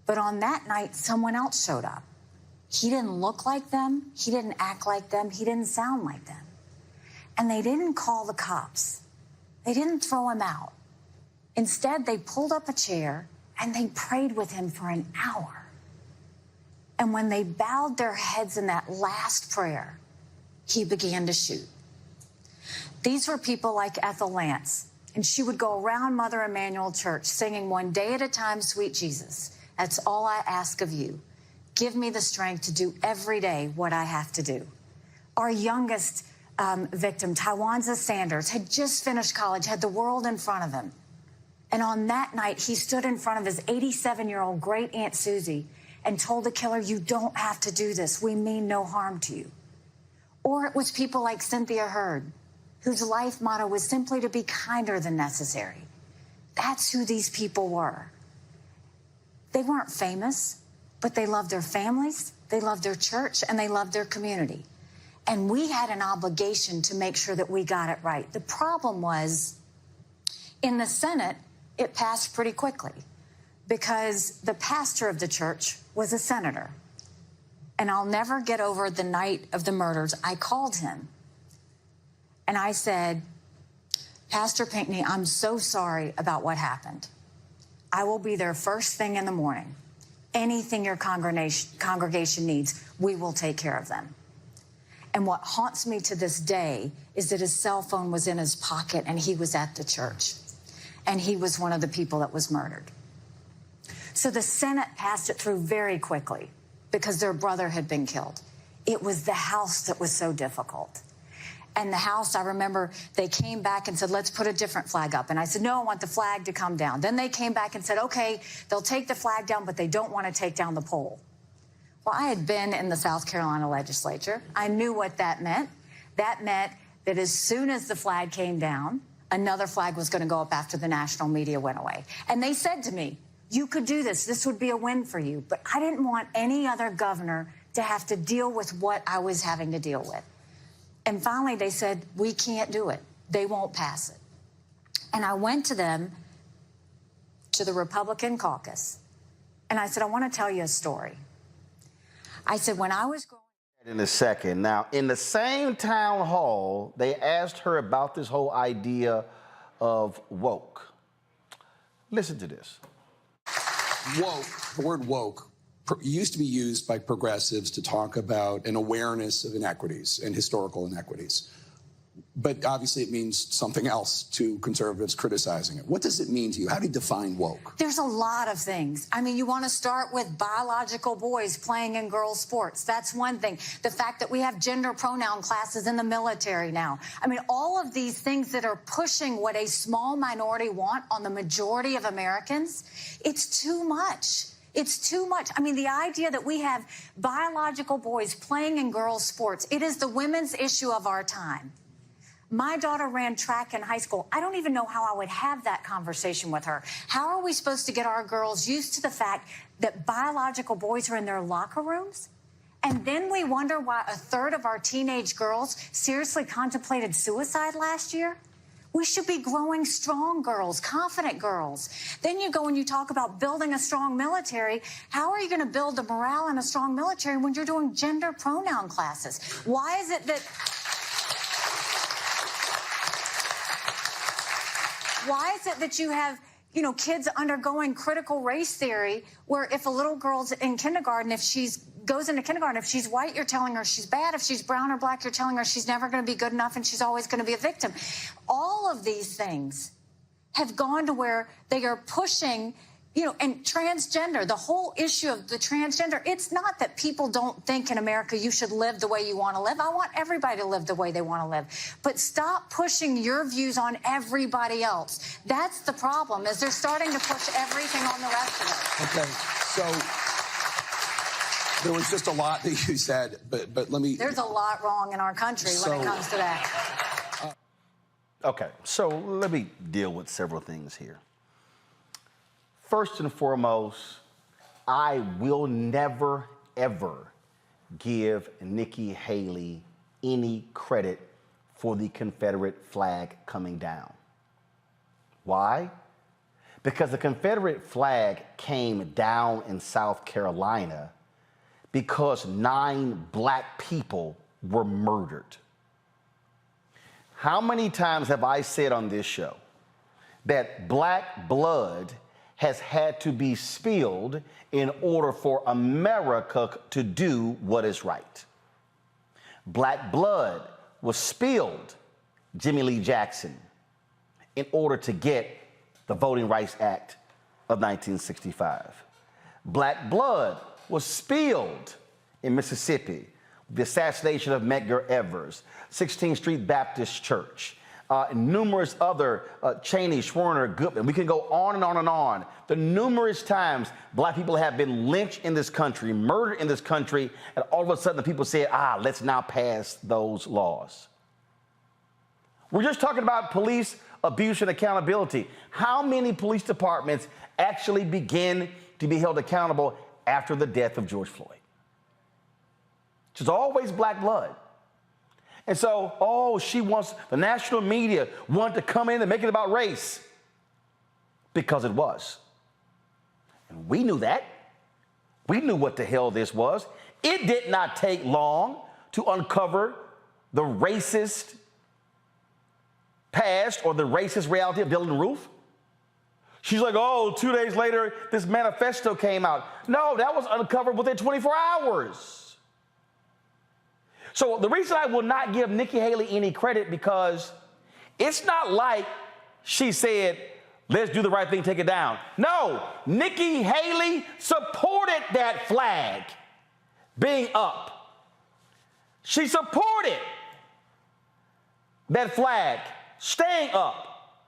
But on that night, someone else showed up. He didn't look like them. He didn't act like them. He didn't sound like them. And they didn't call the cops. They didn't throw him out. Instead, they pulled up a chair and they prayed with him for an hour. And when they bowed their heads in that last prayer, he began to shoot. These were people like Ethel Lance, and she would go around Mother Emanuel Church singing "One day at a time, sweet Jesus. That's all I ask of you. Give me the strength to do every day what I have to do." Our youngest victim, Tywanza Sanders, had just finished college, had the world in front of him. And on that night, he stood in front of his 87-year-old great Aunt Susie and told the killer, "You don't have to do this. We mean no harm to you." Or it was people like Cynthia Hurd, whose life motto was simply to be kinder than necessary. That's who these people were. They weren't famous, but they loved their families, they loved their church, and they loved their community. And we had an obligation to make sure that we got it right. The problem was, in the Senate, it passed pretty quickly because the pastor of the church was a senator. And I'll never get over the night of the murders. I called him and I said, "Pastor Pinckney, I'm so sorry about what happened. I will be there first thing in the morning. Anything your congregation needs, we will take care of them." And what haunts me to this day is that his cell phone was in his pocket and he was at the church. And he was one of the people that was murdered. So the Senate passed it through very quickly because their brother had been killed. It was the House that was so difficult. And the House, I remember, they came back and said, "Let's put a different flag up." And I said, "No, I want the flag to come down." Then they came back and said, "Okay, they'll take the flag down, but they don't want to take down the pole." Well, I had been in the South Carolina legislature. I knew what that meant. That meant that as soon as the flag came down, another flag was going to go up after the national media went away. And they said to me, "You could do this. This would be a win for you." But I didn't want any other governor to have to deal with what I was having to deal with. And finally, they said, "We can't do it. They won't pass it." And I went to them, to the Republican caucus, and I said, "I want to tell you a story. I said, when I was growing in a second. Now, in the same town hall, they asked her about this whole idea of woke. Listen to this. Woke, the word woke, used to be used by progressives to talk about an awareness of inequities and historical inequities. But obviously it means something else to conservatives criticizing it. What does it mean to you? How do you define woke? There's a lot of things. I mean, you want to start with biological boys playing in girls' sports. That's one thing. The fact that we have gender pronoun classes in the military now. I mean, all of these things that are pushing what a small minority want on the majority of Americans, it's too much. It's too much. I mean, the idea that we have biological boys playing in girls' sports, it is the women's issue of our time. My daughter ran track in high school. I don't even know how I would have that conversation with her. How are we supposed to get our girls used to the fact that biological boys are in their locker rooms? And then we wonder why a third of our teenage girls seriously contemplated suicide last year? We should be growing strong girls, confident girls. Then you go and you talk about building a strong military. How are you going to build the morale in a strong military when you're doing gender pronoun classes? Why is it that... Why is it that you have, you know, kids undergoing critical race theory where if a little girl's in kindergarten, if goes into kindergarten, if she's white, you're telling her she's bad. If she's brown or black, you're telling her she's never going to be good enough and she's always going to be a victim. All of these things have gone to where they are pushing, you know, and transgender, the whole issue of the transgender, it's not that people don't think in America you should live the way you want to live. I want everybody to live the way they want to live. But stop pushing your views on everybody else. That's the problem, is they're starting to push everything on the rest of us. Okay, so there was just a lot that you said, but let me... There's a lot wrong in our country when it comes to that. Okay, so let me deal with several things here. First and foremost, I will never, ever give Nikki Haley any credit for the Confederate flag coming down. Why? Because the Confederate flag came down in South Carolina because 9 black people were murdered. How many times have I said on this show that black blood has had to be spilled in order for America to do what is right? Black blood was spilled, Jimmy Lee Jackson, in order to get the Voting Rights Act of 1965. Black blood was spilled in Mississippi, the assassination of Medgar Evers, 16th Street Baptist Church, numerous other Cheney, Schwerner, Goodman. We can go on and on and on. The numerous times black people have been lynched in this country, murdered in this country, and all of a sudden the people said, let's now pass those laws. We're just talking about police abuse and accountability. How many police departments actually begin to be held accountable after the death of George Floyd? It's always black blood. And so, the national media wanted to come in and make it about race because it was. And we knew that. We knew what the hell this was. It did not take long to uncover the racist past or the racist reality of Dylann Roof. She's like, 2 days later, this manifesto came out. No, that was uncovered within 24 hours. So the reason I will not give Nikki Haley any credit, because it's not like she said, let's do the right thing, take it down. No, Nikki Haley supported that flag being up. She supported that flag staying up.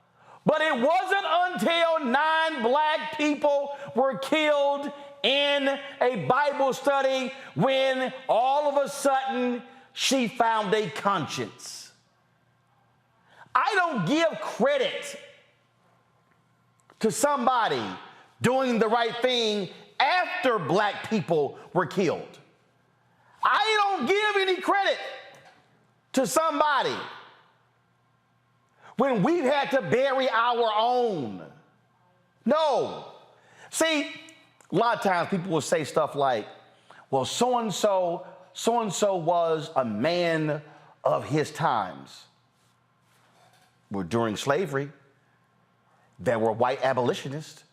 But it wasn't until 9 black people were killed in a Bible study when all of a sudden she found a conscience. I don't give credit to somebody doing the right thing after black people were killed. I don't give any credit to somebody when we've had to bury our own. No. See, a lot of times people will say stuff like, well, so-and-so was a man of his times. Well, during slavery, there were white abolitionists.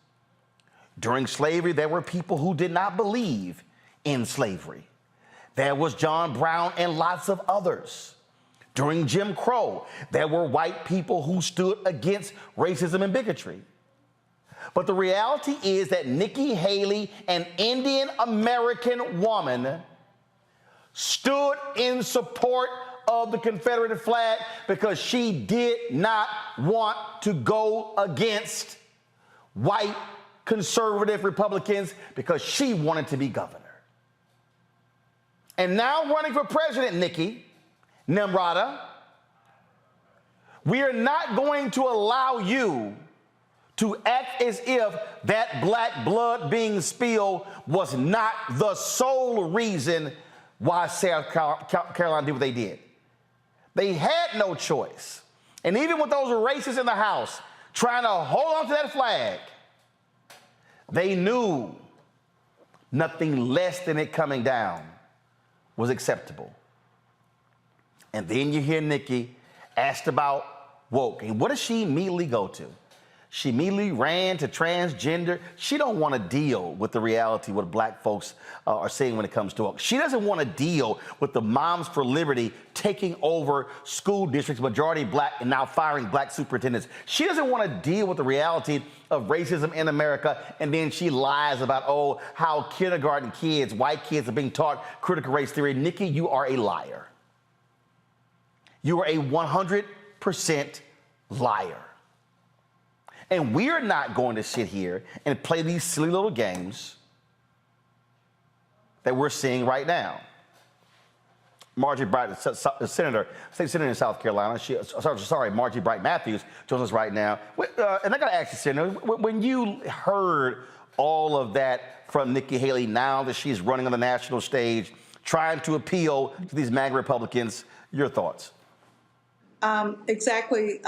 During slavery, there were people who did not believe in slavery. There was John Brown and lots of others. During Jim Crow, there were white people who stood against racism and bigotry. But the reality is that Nikki Haley, an Indian American woman, stood in support of the Confederate flag because she did not want to go against white conservative Republicans because she wanted to be governor. And now running for president, Nikki Nimrata, we are not going to allow you to act as if that black blood being spilled was not the sole reason why South Carolina did what they did. They had no choice. And even with those racists in the House trying to hold on to that flag, they knew nothing less than it coming down was acceptable. And then you hear Nikki asked about woke. And what does she immediately go to? She immediately ran to transgender. She don't want to deal with the reality what black folks are saying when it comes to woke. She doesn't want to deal with the Moms for Liberty taking over school districts, majority black, and now firing black superintendents. She doesn't want to deal with the reality of racism in America, and then she lies about, oh, how kindergarten kids, white kids, are being taught critical race theory. Nikki, you are a liar. You are a 100% liar. And we're not going to sit here and play these silly little games that we're seeing right now. Margie Bright, state senator in South Carolina, Margie Bright Matthews joins us right now. And I got to ask you, Senator, when you heard all of that from Nikki Haley now that she's running on the national stage, trying to appeal to these MAGA Republicans, your thoughts? Exactly.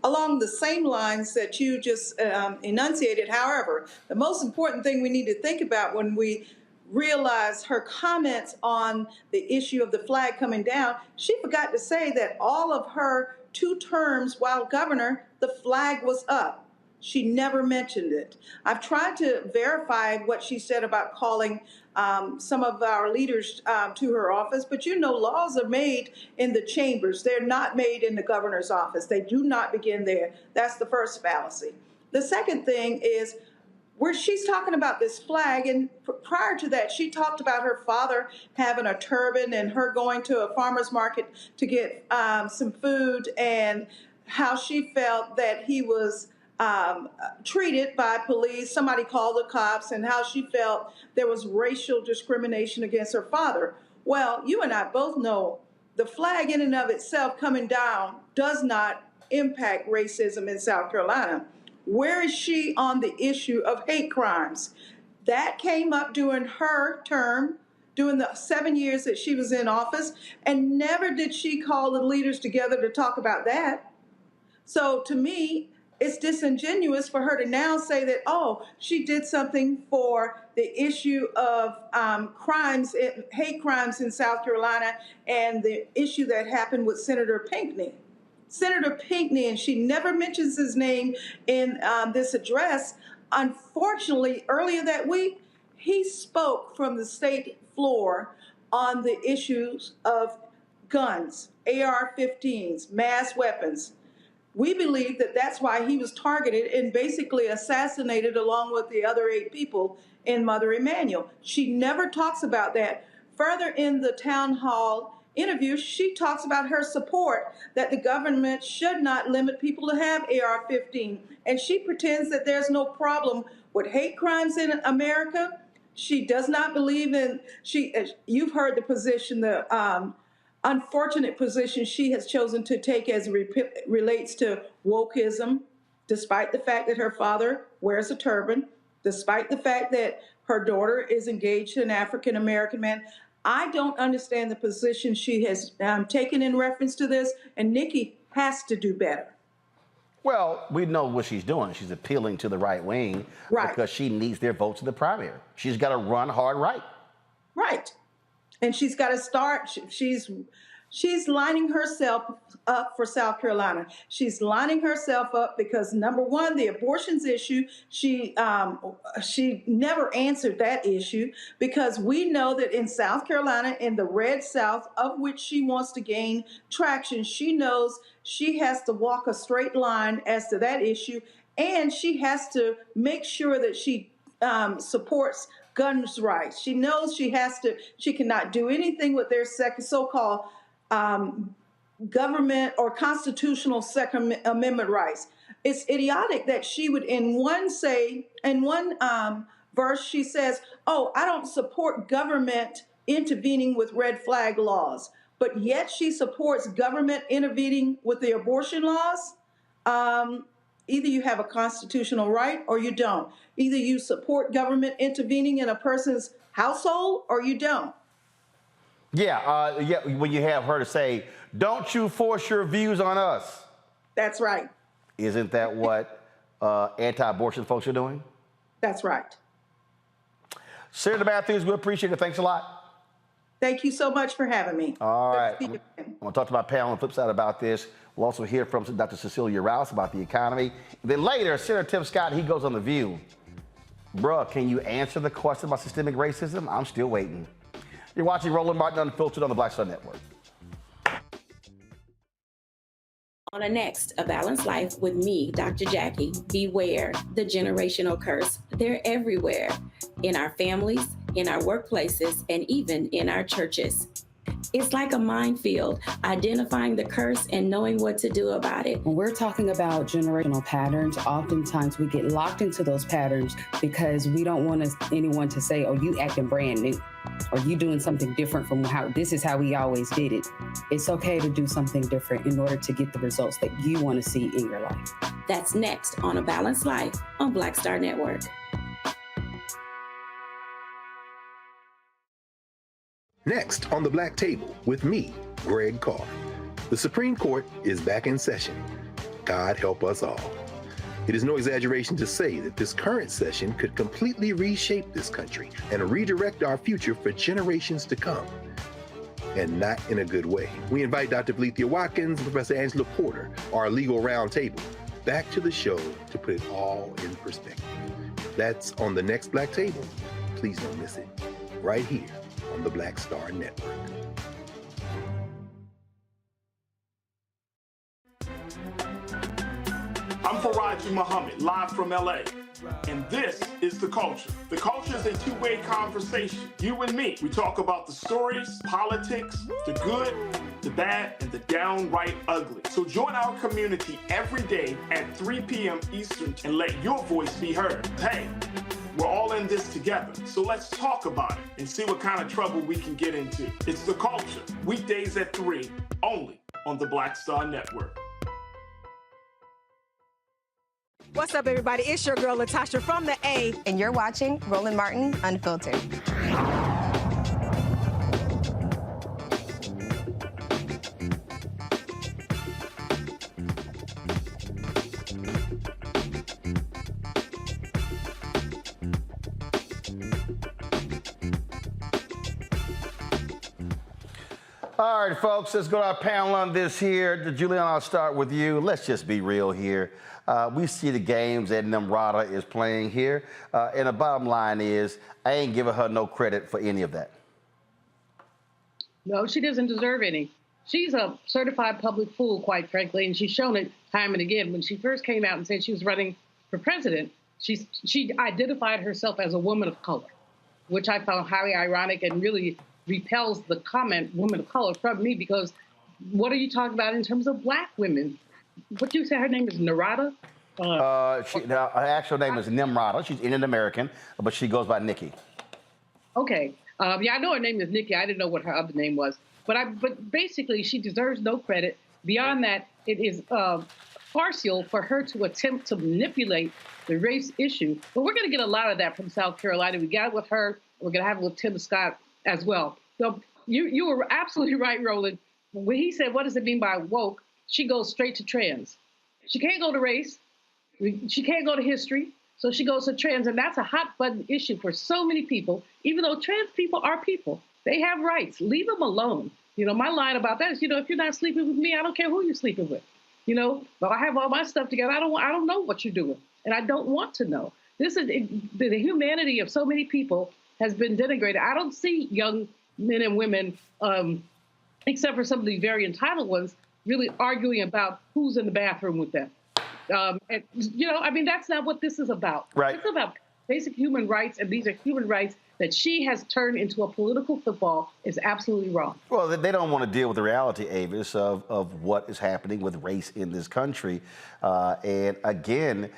Along the same lines that you just enunciated. However, the most important thing we need to think about when we realize her comments on the issue of the flag coming down, she forgot to say that all of her 2 terms while governor, the flag was up. She never mentioned it. I've tried to verify what she said about calling some of our leaders to her office, but you know, laws are made in the chambers. They're not made in the governor's office. They do not begin there. That's the first fallacy. The second thing is where she's talking about this flag, and prior to that, she talked about her father having a turban and her going to a farmer's market to get some food, and how she felt that he was treated by police. Somebody called the cops, and how she felt there was racial discrimination against her father. Well, you and I both know the flag in and of itself coming down does not impact racism in South Carolina. Where is she on the issue of hate crimes? That came up during her term, during the 7 years that she was in office, and never did she call the leaders together to talk about that. So to me, it's disingenuous for her to now say that, oh, she did something for the issue of crimes, hate crimes in South Carolina, and the issue that happened with Senator Pinckney. Senator Pinckney, and she never mentions his name in this address. Unfortunately, earlier that week, he spoke from the state floor on the issues of guns, AR-15s, mass weapons. We believe that that's why he was targeted and basically assassinated along with the other 8 people in Mother Emanuel. She never talks about that. Further in the town hall interview, she talks about her support that the government should not limit people to have AR-15. And she pretends that there's no problem with hate crimes in America. She does not believe in, you've heard the position, the unfortunate position she has chosen to take as it relates to wokeism, despite the fact that her father wears a turban, despite the fact that her daughter is engaged to an African-American man. I don't understand the position she has taken in reference to this, and Nikki has to do better. Well, we know what she's doing. She's appealing to the right wing because she needs their votes in the primary. She's got to run hard right. Right. And she's got to start. She's lining herself up for South Carolina. She's lining herself up because, number one, the abortions issue, she never answered that issue, because we know that in South Carolina, in the red South, of which she wants to gain traction, she knows she has to walk a straight line as to that issue, and she has to make sure that she supports guns rights. She knows she cannot do anything with their so-called government or constitutional Second Amendment rights. It's idiotic that she would in one verse, she says, oh, I don't support government intervening with red flag laws, but yet she supports government intervening with the abortion laws. Either you have a constitutional right or you don't. Either you support government intervening in a person's household or you don't. Yeah, when you have her to say, don't you force your views on us. That's right. Isn't that what anti-abortion folks are doing? That's right. Senator Matthews, we appreciate it. Thanks a lot. Thank you so much for having me. All right. I'm going to talk to my panel on the flip side about this. We'll also hear from Dr. Cecilia Rouse about the economy. Then later, Senator Tim Scott, he goes on The View. Bruh, can you answer the question about systemic racism? I'm still waiting. You're watching Roland Martin Unfiltered on the Black Star Network. On a next, A Balanced Life with me, Dr. Jackie. Beware the generational curse. They're everywhere, in our families, in our workplaces, and even in our churches. It's like a minefield, identifying the curse and knowing what to do about it. When we're talking about generational patterns, oftentimes we get locked into those patterns because we don't want anyone to say, oh, you acting brand new, or you doing something different from how this is how we always did it. It's okay to do something different in order to get the results that you want to see in your life. That's next on A Balanced Life on Black Star Network. Next on the Black Table with me, Greg Carr. The Supreme Court is back in session. God help us all. It is no exaggeration to say that this current session could completely reshape this country and redirect our future for generations to come. And not in a good way. We invite Dr. Valeethia Watkins and Professor Angela Porter, our legal roundtable, back to the show to put it all in perspective. That's on the next Black Table. Please don't miss it. Right here on the Black Star Network. I'm Faraji Muhammad, live from LA. And this is The Culture. The Culture is a two-way conversation. You and me. We talk about the stories, politics, the good, the bad, and the downright ugly. So join our community every day at 3 p.m. Eastern and let your voice be heard. Hey, we're all in this together. So let's talk about it and see what kind of trouble we can get into. It's The Culture, weekdays at 3, only on the Black Star Network. What's up, everybody? It's your girl, Latasha from the A. And you're watching Roland Martin Unfiltered. All right, folks, let's go to our panel on this here. Julian, I'll start with you. Let's just be real here. We see the games that Nimrata is playing here. And the bottom line is, I ain't giving her no credit for any of that. No, she doesn't deserve any. She's a certified public fool, quite frankly, and she's shown it time and again. When she first came out and said she was running for president, she identified herself as a woman of color, which I found highly ironic and really repels the comment woman of color from me, because what are you talking about in terms of black women? What do you say her name is, Narada? Her actual name is Nimrata. She's Indian American, but she goes by Nikki. Okay. Yeah, I know her name is Nikki. I didn't know what her other name was. But basically, she deserves no credit. Beyond that, it is farcical for her to attempt to manipulate the race issue. But we're going to get a lot of that from South Carolina. We got it with her. We're going to have it with Tim Scott as well. So you were absolutely right, Roland. When he said, what does it mean by woke? She goes straight to trans. She can't go to race. She can't go to history. So she goes to trans, and that's a hot button issue for so many people, even though trans people are people. They have rights. Leave them alone. My line about that is, if you're not sleeping with me, I don't care who you're sleeping with. But I have all my stuff together. I don't know what you're doing, and I don't want to know. This is the humanity of so many people has been denigrated. I don't see young men and women, except for some of these very entitled ones, really arguing about who's in the bathroom with them. That's not what this is about. Right. It's about basic human rights, and these are human rights that she has turned into a political football is absolutely wrong. Well, they don't want to deal with the reality, Avis, of what is happening with race in this country. And again,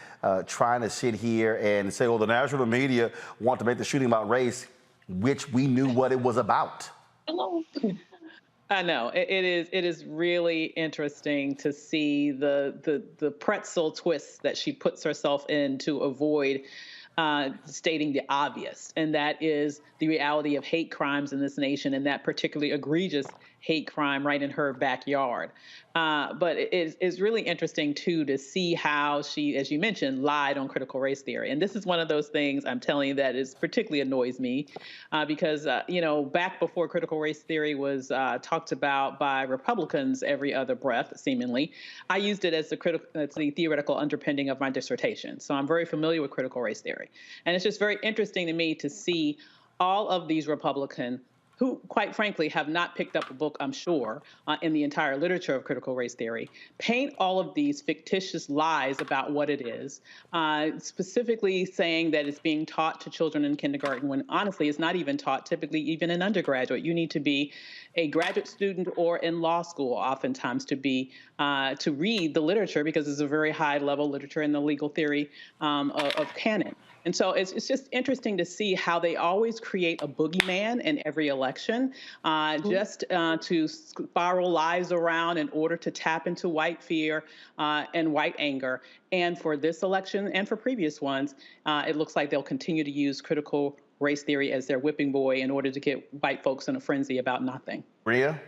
trying to sit here and say, the national media want to make the shooting about race, which we knew what it was about. Hello. I know it is really interesting to see the pretzel twist that she puts herself in to avoid stating the obvious, and that is the reality of hate crimes in this nation, and that particularly egregious hate crime right in her backyard. But it's really interesting, too, to see how she, as you mentioned, lied on critical race theory. And this is one of those things, I'm telling you, that is particularly annoys me because, back before critical race theory was talked about by Republicans every other breath, seemingly, I used it as the theoretical underpinning of my dissertation. So I'm very familiar with critical race theory. And it's just very interesting to me to see all of these Republicans who, quite frankly, have not picked up a book, I'm sure, in the entire literature of critical race theory, paint all of these fictitious lies about what it is, specifically saying that it's being taught to children in kindergarten when, honestly, it's not even taught, typically even in undergraduate. You need to be a graduate student or in law school, oftentimes, to read the literature, because it's a very high-level literature in the legal theory of canon. And so it's just interesting to see how they always create a boogeyman in every election, just to spiral lies around in order to tap into white fear and white anger. And for this election and for previous ones, it looks like they'll continue to use critical race theory as their whipping boy in order to get white folks in a frenzy about nothing. Rhea?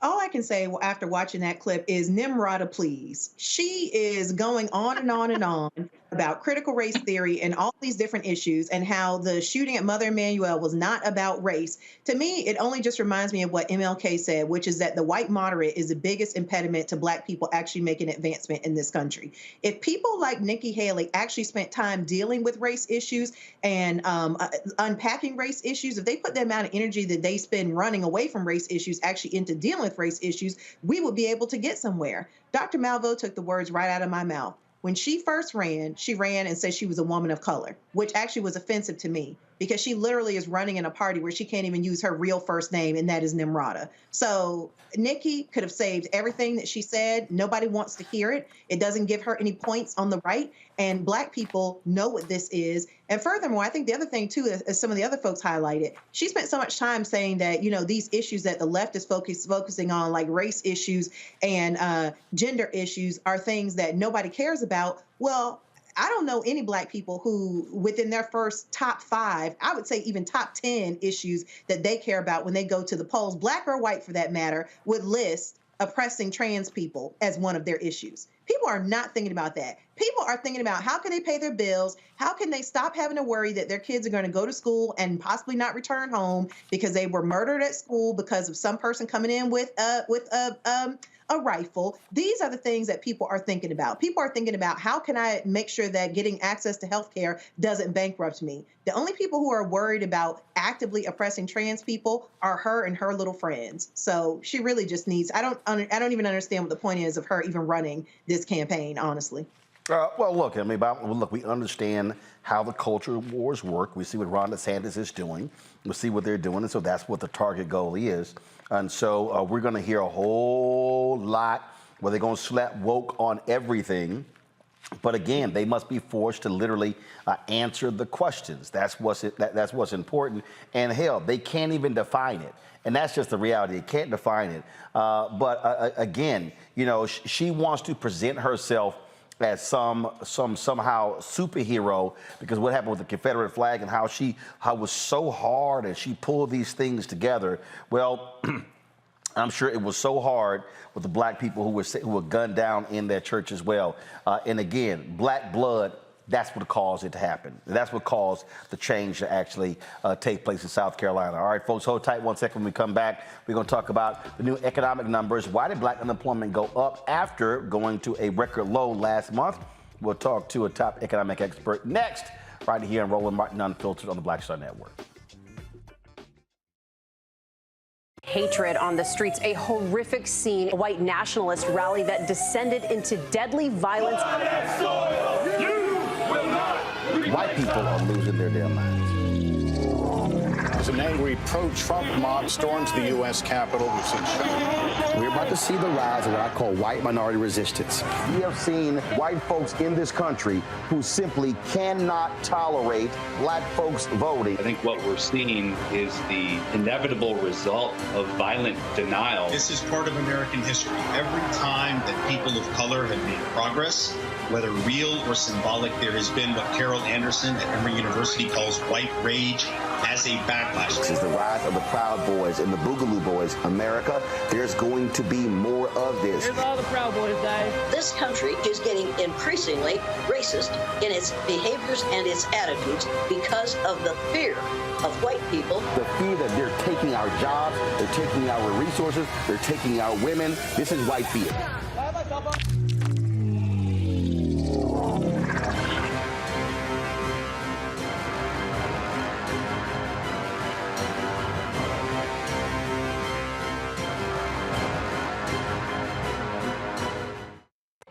All I can say after watching that clip is Nimrata, please. She is going on and on and on about critical race theory and all these different issues and how the shooting at Mother Emanuel was not about race. To me, it only just reminds me of what MLK said, which is that the white moderate is the biggest impediment to Black people actually making advancement in this country. If people like Nikki Haley actually spent time dealing with race issues and unpacking race issues, if they put the amount of energy that they spend running away from race issues actually into dealing with race issues, we would be able to get somewhere. Dr. Malveaux took the words right out of my mouth. When she first ran, she ran and said she was a woman of color, which actually was offensive to me because she literally is running in a party where she can't even use her real first name, and that is Nimrata. So Nikki could have saved everything that she said. Nobody wants to hear it. It doesn't give her any points on the right, and Black people know what this is. And furthermore, I think the other thing, too, as some of the other folks highlighted, she spent so much time saying that, these issues that the left is focusing on, like race issues and gender issues, are things that nobody cares about. Well, I don't know any Black people who, within their first top 5, I would say even top 10 issues that they care about when they go to the polls, Black or white for that matter, would list oppressing trans people as one of their issues. People are not thinking about that. People are thinking about how can they pay their bills? How can they stop having to worry that their kids are going to go to school and possibly not return home because they were murdered at school because of some person coming in with a rifle? These are the things that people are thinking about. People are thinking about how can I make sure that getting access to health care doesn't bankrupt me? The only people who are worried about actively oppressing trans people are her and her little friends. So she really just needs, I don't even understand what the point is of her even running this campaign, honestly. Well, look, we understand how the culture wars work. We see what Ron DeSantis is doing. We see what they're doing, and so that's what the target goal is. And so we're going to hear a whole lot where they're going to slap woke on everything. But again, they must be forced to literally answer the questions. That's what's important. And hell, they can't even define it. And that's just the reality. They can't define it. But again, she wants to present herself as somehow superhero, because what happened with the Confederate flag and how it was so hard and she pulled these things together. Well, I'm sure it was so hard with the Black people who were gunned down in that church as well. And again, Black blood that's what caused it to happen. That's what caused the change to actually take place in South Carolina. All right, folks, hold tight 1 second. When we come back, we're going to talk about the new economic numbers. Why did black unemployment go up after going to a record low last month? We'll talk to a top economic expert next, right here on Roland Martin Unfiltered on the Black Star Network. Hatred on the streets, a horrific scene, a white nationalist rally that descended into deadly violence. White people are losing their damn minds. As an angry pro-Trump mob storms the U.S. Capitol, we're about to see the rise of what I call white minority resistance. We have seen white folks in this country who simply cannot tolerate black folks voting. I think what we're seeing is the inevitable result of violent denial. This is part of American history. Every time that people of color have made progress, whether real or symbolic, there has been what Carol Anderson at Emory University calls white rage as a backlash. This is the rise of the Proud Boys and the Boogaloo Boys. America, there's going to be more of this. Here's all the Proud Boys, guys. This country is getting increasingly racist in its behaviors and its attitudes because of the fear of white people. The fear that they're taking our jobs, they're taking our resources, they're taking our women. This is white fear.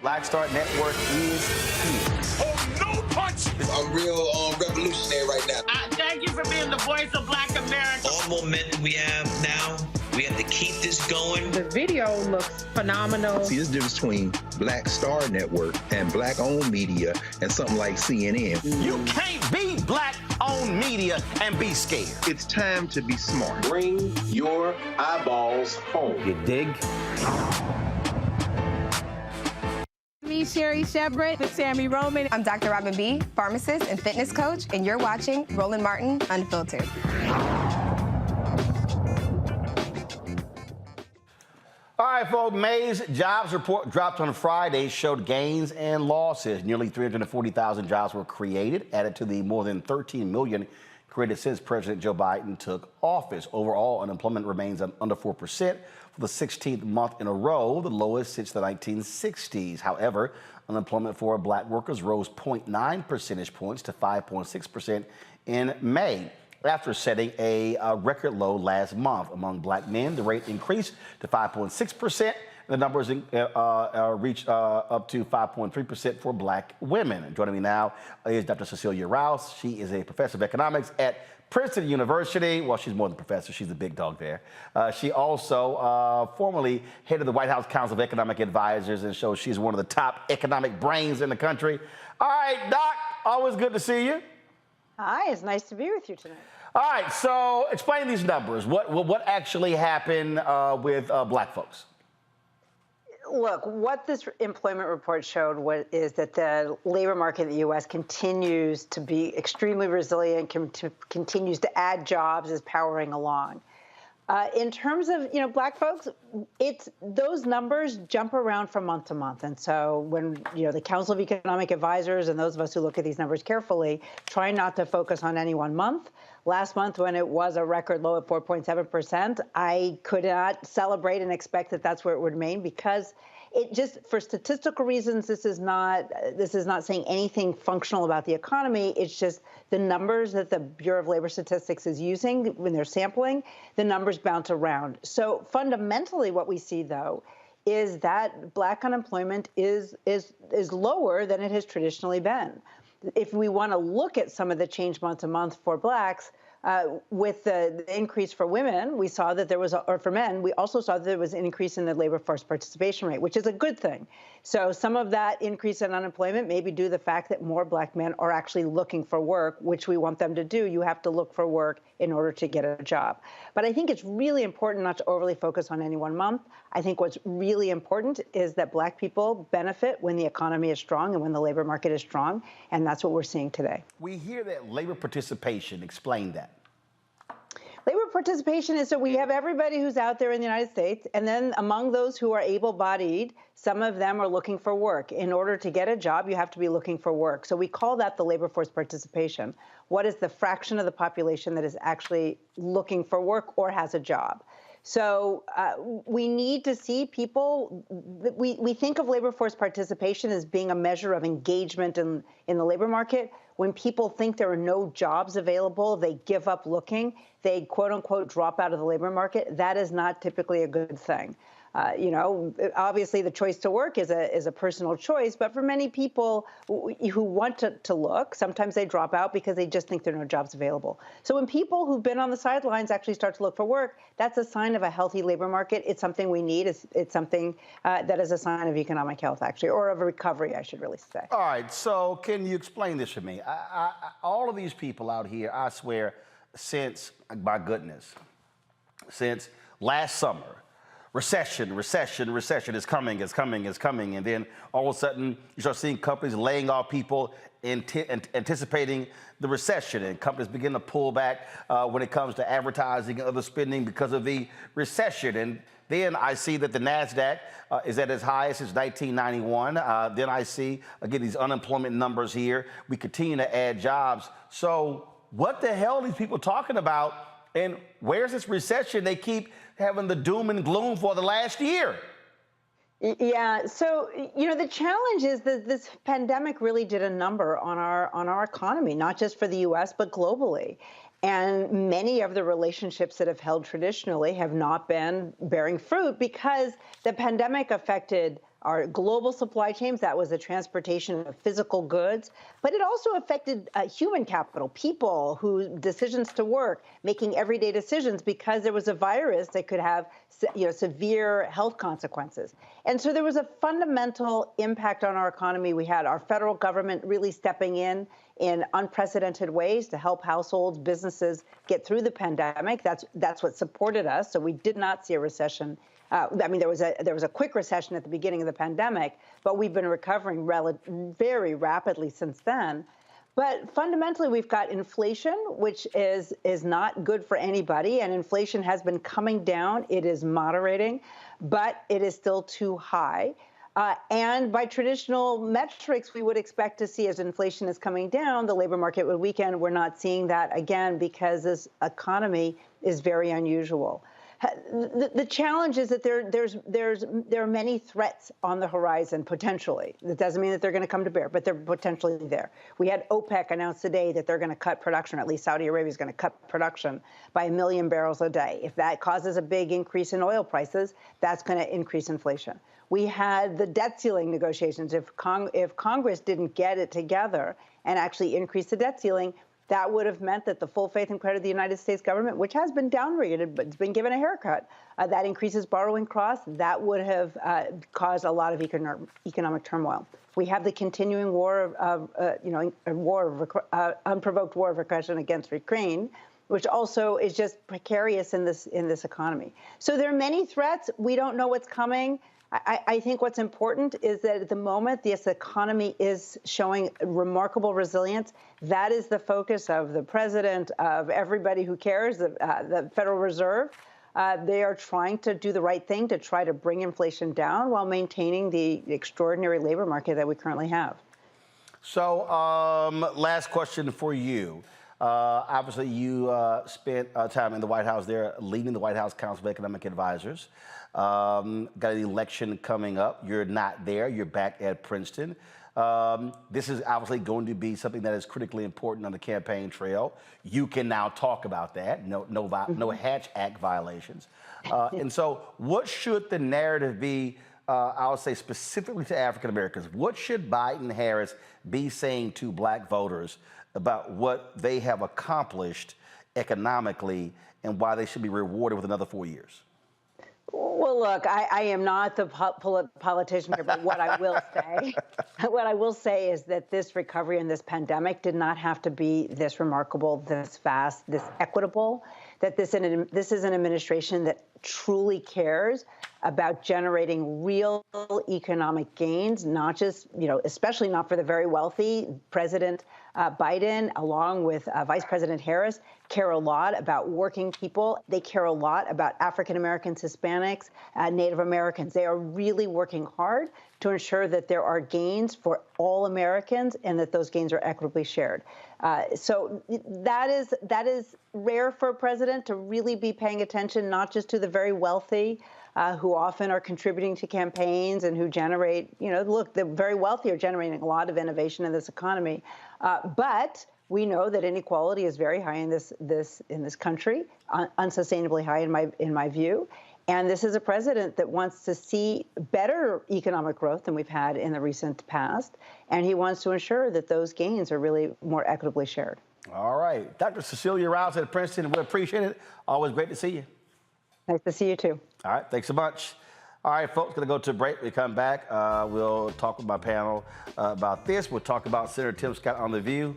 Black Star Network is here. Oh, no punch! I'm real revolutionary right now. Thank you for being the voice of Black America. All momentum we have now, we have to keep this going. The video looks phenomenal. See, there's a difference between Black Star Network and black-owned media and something like CNN. You can't be black-owned media and be scared. It's time to be smart. Bring your eyeballs home. You dig? Me, Sherry Shepard, with Sammy Roman. I'm Dr. Robin B., pharmacist and fitness coach, and you're watching Roland Martin Unfiltered. All right, folks, May's jobs report dropped on Friday, showed gains and losses. Nearly 340,000 jobs were created, added to the more than 13 million created since President Joe Biden took office. Overall, unemployment remains under 4%. For the 16th month in a row, the lowest since the 1960s. However, unemployment for black workers rose 0.9 percentage points to 5.6% in May, after setting a record low last month. Among black men, the rate increased to 5.6%. The numbers reached up to 5.3% for black women. Joining me now is Dr. Cecilia Rouse. She is a professor of economics at Princeton University. Well, she's more than a professor. She's a big dog there. She also formerly headed the White House Council of Economic Advisors, and so she's one of the top economic brains in the country. All right, Doc, always good to see you. Hi, it's nice to be with you tonight. All right, so explain these numbers. What actually happened with black folks? Look, what this employment report showed is that the labor market in the U.S. continues to be extremely resilient, continues to add jobs, is powering along. In terms of, black folks, those numbers jump around from month to month. And so when, the Council of Economic Advisors and those of us who look at these numbers carefully try not to focus on any one month. Last month, when it was a record low at 4.7%, I could not celebrate and expect that that's where it would remain, because it just, for statistical reasons, this is not saying anything functional about the economy. It's just the numbers that the Bureau of Labor Statistics is using when they're sampling, the numbers bounce around. So fundamentally what we see, though, is that black unemployment is lower than it has traditionally been. If we want to look at some of the change month to month for blacks, with the increase for women, we saw that there was, or for men, we also saw that there was an increase in the labor force participation rate, which is a good thing. So some of that increase in unemployment may be due to the fact that more black men are actually looking for work, which we want them to do. You have to look for work in order to get a job. But I think it's really important not to overly focus on any one month. I think what's really important is that black people benefit when the economy is strong and when the labor market is strong, and that's what we're seeing today. We hear that labor participation. Explain that. Labor participation is so we have everybody who's out there in the United States, and then among those who are able-bodied, some of them are looking for work. In order to get a job, you have to be looking for work. So we call that the labor force participation. What is the fraction of the population that is actually looking for work or has a job? So we need to see people, we think of labor force participation as being a measure of engagement in the labor market. When people think there are no jobs available, they give up looking, they quote unquote drop out of the labor market. That is not typically a good thing. Obviously the choice to work is a personal choice, but for many people who want to look, sometimes they drop out because they just think there are no jobs available. So when people who've been on the sidelines actually start to look for work, that's a sign of a healthy labor market. It's something we need. It's something that is a sign of economic health, actually, or of a recovery, I should really say. All right, so can you explain this to me? All of these people out here, I swear, since, my goodness, since last summer, recession is coming. And then all of a sudden, you start seeing companies laying off people anticipating the recession. And companies begin to pull back when it comes to advertising and other spending because of the recession. And then I see that the NASDAQ is at its highest since 1991. Then I see, again, these unemployment numbers here. We continue to add jobs. So what the hell are these people talking about? And where's this recession they keep having the doom and gloom for the last year? Yeah, so, the challenge is that this pandemic really did a number on our economy, not just for the U.S., but globally. And many of the relationships that have held traditionally have not been bearing fruit because the pandemic affected our global supply chains. That was the transportation of physical goods, but it also affected human capital, people whose decisions to work, making everyday decisions because there was a virus that could have severe health consequences. And so there was a fundamental impact on our economy. We had our federal government really stepping in unprecedented ways to help households, businesses get through the pandemic. That's what supported us. So we did not see a recession. There was a quick recession at the beginning of the pandemic, but we've been recovering very rapidly since then. But fundamentally, we've got inflation, which is not good for anybody, and inflation has been coming down. It is moderating, but it is still too high. And by traditional metrics, we would expect to see as inflation is coming down, the labor market would weaken. We're not seeing that again because this economy is very unusual. The challenge is that there are many threats on the horizon potentially. That doesn't mean that they're going to come to bear, but they're potentially there. We had OPEC announce today that they're going to cut production, at least Saudi Arabia is going to cut production by 1 million barrels a day. If that causes a big increase in oil prices, that's going to increase inflation. We had the debt ceiling negotiations. If Congress didn't get it together and actually increase the debt ceiling, that would have meant that the full faith and credit of the United States government, which has been downgraded, but it's been given a haircut, that increases borrowing costs. That would have caused a lot of economic turmoil. We have the continuing war of, unprovoked war of aggression against Ukraine, which also is just precarious in this economy. So there are many threats. We don't know what's coming. I think what's important is that at the moment, this economy is showing remarkable resilience. That is the focus of the president, of everybody who cares, the Federal Reserve. They are trying to do the right thing to try to bring inflation down while maintaining the extraordinary labor market that we currently have. So last question for you. Obviously, you spent time in the White House there, leading the White House Council of Economic Advisors. Got an election coming up. You're not there. You're back at Princeton. This is obviously going to be something that is critically important on the campaign trail. You can now talk about that. No Hatch Act violations. And so what should the narrative be, I'll say specifically to African Americans? What should Biden-Harris be saying to black voters about what they have accomplished economically and why they should be rewarded with another 4 years? Well, look, I am not the politician here, but what I will say is that this recovery and this pandemic did not have to be this remarkable, this fast, this equitable, that this is an administration that truly cares about generating real economic gains, not just, especially not for the very wealthy. President Biden, along with Vice President Harris, care a lot about working people. They care a lot about African Americans, Hispanics, Native Americans. They are really working hard to ensure that there are gains for all Americans and that those gains are equitably shared. So that is rare for a president to really be paying attention, not just to the very wealthy, who often are contributing to campaigns and who generate, look, the very wealthy are generating a lot of innovation in this economy. But we know that inequality is very high in this country, unsustainably high in my view. And this is a president that wants to see better economic growth than we've had in the recent past. And he wants to ensure that those gains are really more equitably shared. All right. Dr. Cecilia Rouse at Princeton, we appreciate it. Always great to see you. Nice to see you, too. All right. Thanks so much. All right, folks, going to go to a break. We come back. We'll talk with my panel about this. We'll talk about Senator Tim Scott on The View.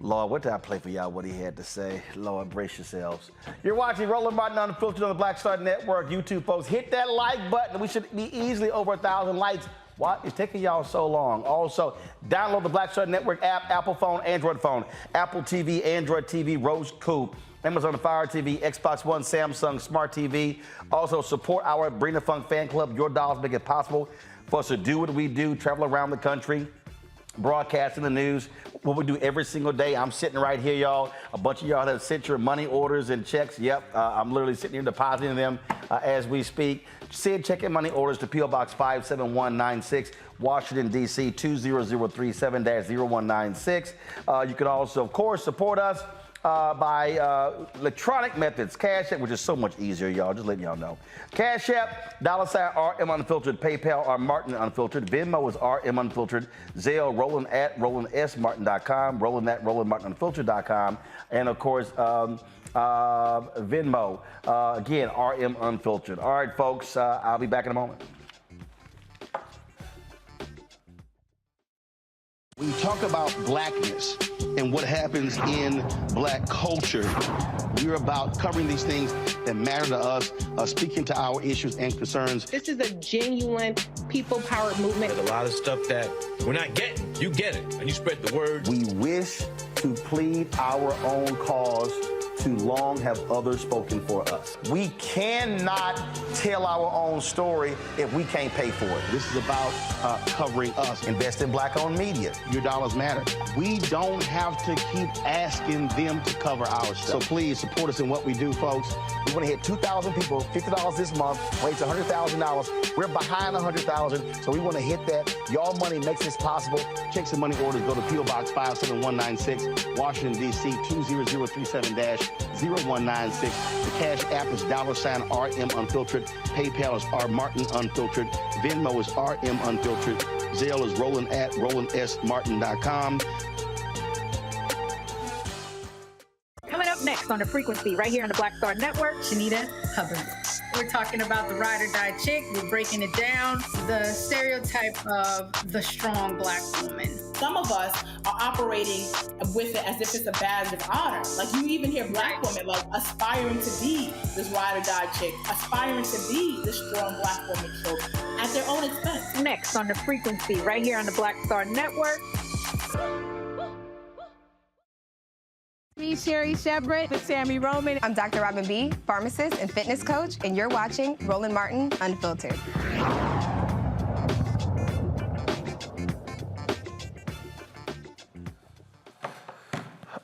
Lord, what did I play for y'all, what he had to say? Lord, brace yourselves. You're watching Roland Martin Unfiltered on the Black Star Network. YouTube, folks, hit that like button. We should be easily over 1,000 likes. What is taking y'all so long? Also, download the Black Star Network app, Apple phone, Android phone, Apple TV, Android TV, Roku, Amazon Fire TV, Xbox One, Samsung Smart TV. Also, support our Bring the Funk fan club. Your dollars make it possible for us to do what we do, travel around the country, broadcasting the news, what we do every single day. I'm sitting right here, y'all. A bunch of y'all have sent your money orders and checks. Yep, I'm literally sitting here depositing them as we speak. Send check and money orders to P.O. Box 57196, Washington, D.C. 20037-0196. You can also, of course, support us by electronic methods. Cash App, which is so much easier, y'all. Just letting y'all know. Cash App, $RM Unfiltered. PayPal, R Martin Unfiltered. Venmo is RM Unfiltered. Zelle, Roland at RolandSMartin.com. Roland at RolandMartinUnfiltered.com. And of course, Venmo, again, RM Unfiltered. All right, folks, I'll be back in a moment. When you talk about blackness and what happens in black culture, we're about covering these things that matter to us, speaking to our issues and concerns. This is a genuine people-powered movement. There's a lot of stuff that we're not getting. You get it, and you spread the word. We wish to plead our own cause. Too long have others spoken for us. We cannot tell our own story if we can't pay for it. This is about covering us. Invest in black-owned media. Your dollars matter. We don't have to keep asking them to cover our stuff. So please support us in what we do, folks. We want to hit 2,000 people, $50 this month, raise $100,000. We're behind 100,000, so we want to hit that. Y'all money makes this possible. Checks and money orders go to P.O. Box 57196, Washington, D.C. 20037-0196. The Cash App is $RM Unfiltered. PayPal is R Martin Unfiltered. Venmo is RM Unfiltered. Zelle is Roland at RolandSMartin.com. Coming up next on The Frequency, right here on the Black Star Network, Shanita Hubbard. We're talking about the ride or die chick. We're breaking it down. The stereotype of the strong black woman. Some of us are operating with it as if it's a badge of honor. Like you even hear black women like aspiring to be this ride or die chick, aspiring to be this strong black woman trope at their own expense. Next on The Frequency, right here on the Black Star Network. Me, Sherry Shepard, with Sammy Roman. I'm Dr. Robin B., pharmacist and fitness coach, and you're watching Roland Martin Unfiltered.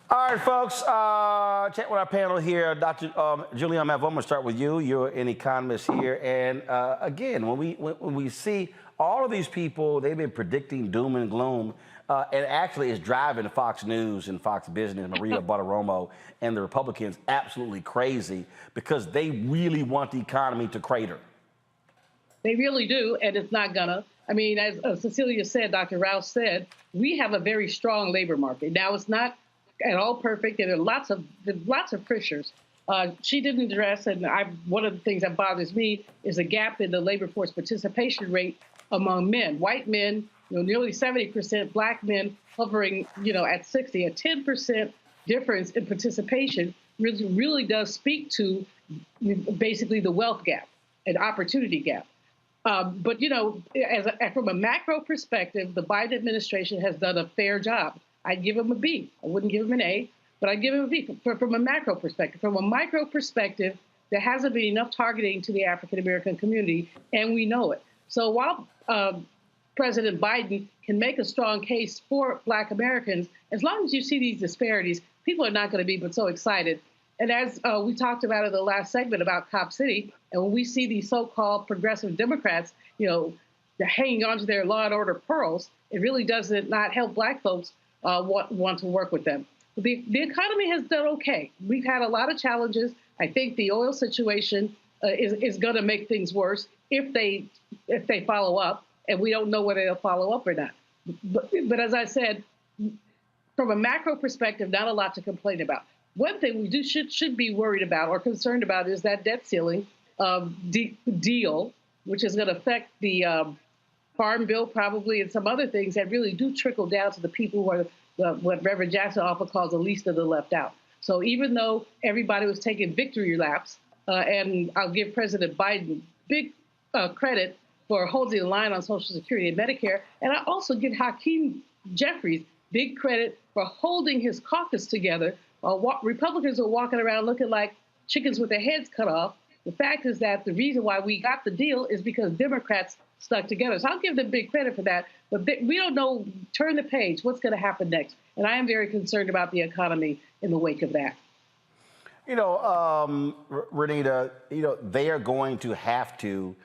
All right, folks, chat with our panel here. Dr. Julian Mavon, I'm going to start with you. You're an economist here. And again, when we see all of these people, they've been predicting doom and gloom. And actually it's driving Fox News and Fox Business, Maria Bartiromo, and the Republicans absolutely crazy because they really want the economy to crater. They really do, and it's not gonna. I mean, as Cecilia said, Dr. Rouse said, we have a very strong labor market. Now, it's not at all perfect, and there are lots of pressures. She didn't address, and one of the things that bothers me is the gap in the labor force participation rate among men. White men, nearly 70%, black men hovering, at 60, a 10% difference in participation really does speak to basically the wealth gap and opportunity gap. But, you know, from a macro perspective, the Biden administration has done a fair job. I'd give him a B. I wouldn't give him an A, but I'd give him a B from a macro perspective. From a micro perspective, there hasn't been enough targeting to the African-American community, and we know it. So while President Biden can make a strong case for Black Americans, as long as you see these disparities, people are not going to be but so excited. And as we talked about in the last segment about Cop City, and when we see these so-called progressive Democrats, you know, they're hanging on to their law and order pearls, it really doesn't not help Black folks want to work with them. The economy has done okay. We've had a lot of challenges. I think the oil situation is going to make things worse if they follow up, and we don't know whether they'll follow up or not. But as I said, from a macro perspective, not a lot to complain about. One thing we should be worried about or concerned about is that debt ceiling deal, which is going to affect the Farm Bill probably and some other things that really do trickle down to the people who are what Reverend Jackson often calls the least of the left out. So even though everybody was taking victory laps, and I'll give President Biden big credit for holding the line on Social Security and Medicare, and I also give Hakeem Jeffries big credit for holding his caucus together. Republicans are walking around looking like chickens with their heads cut off. The fact is that the reason why we got the deal is because Democrats stuck together. So I'll give them big credit for that. But we don't know, turn the page, what's going to happen next. And I am very concerned about the economy in the wake of that. You know, Renita, you know, they are going to have to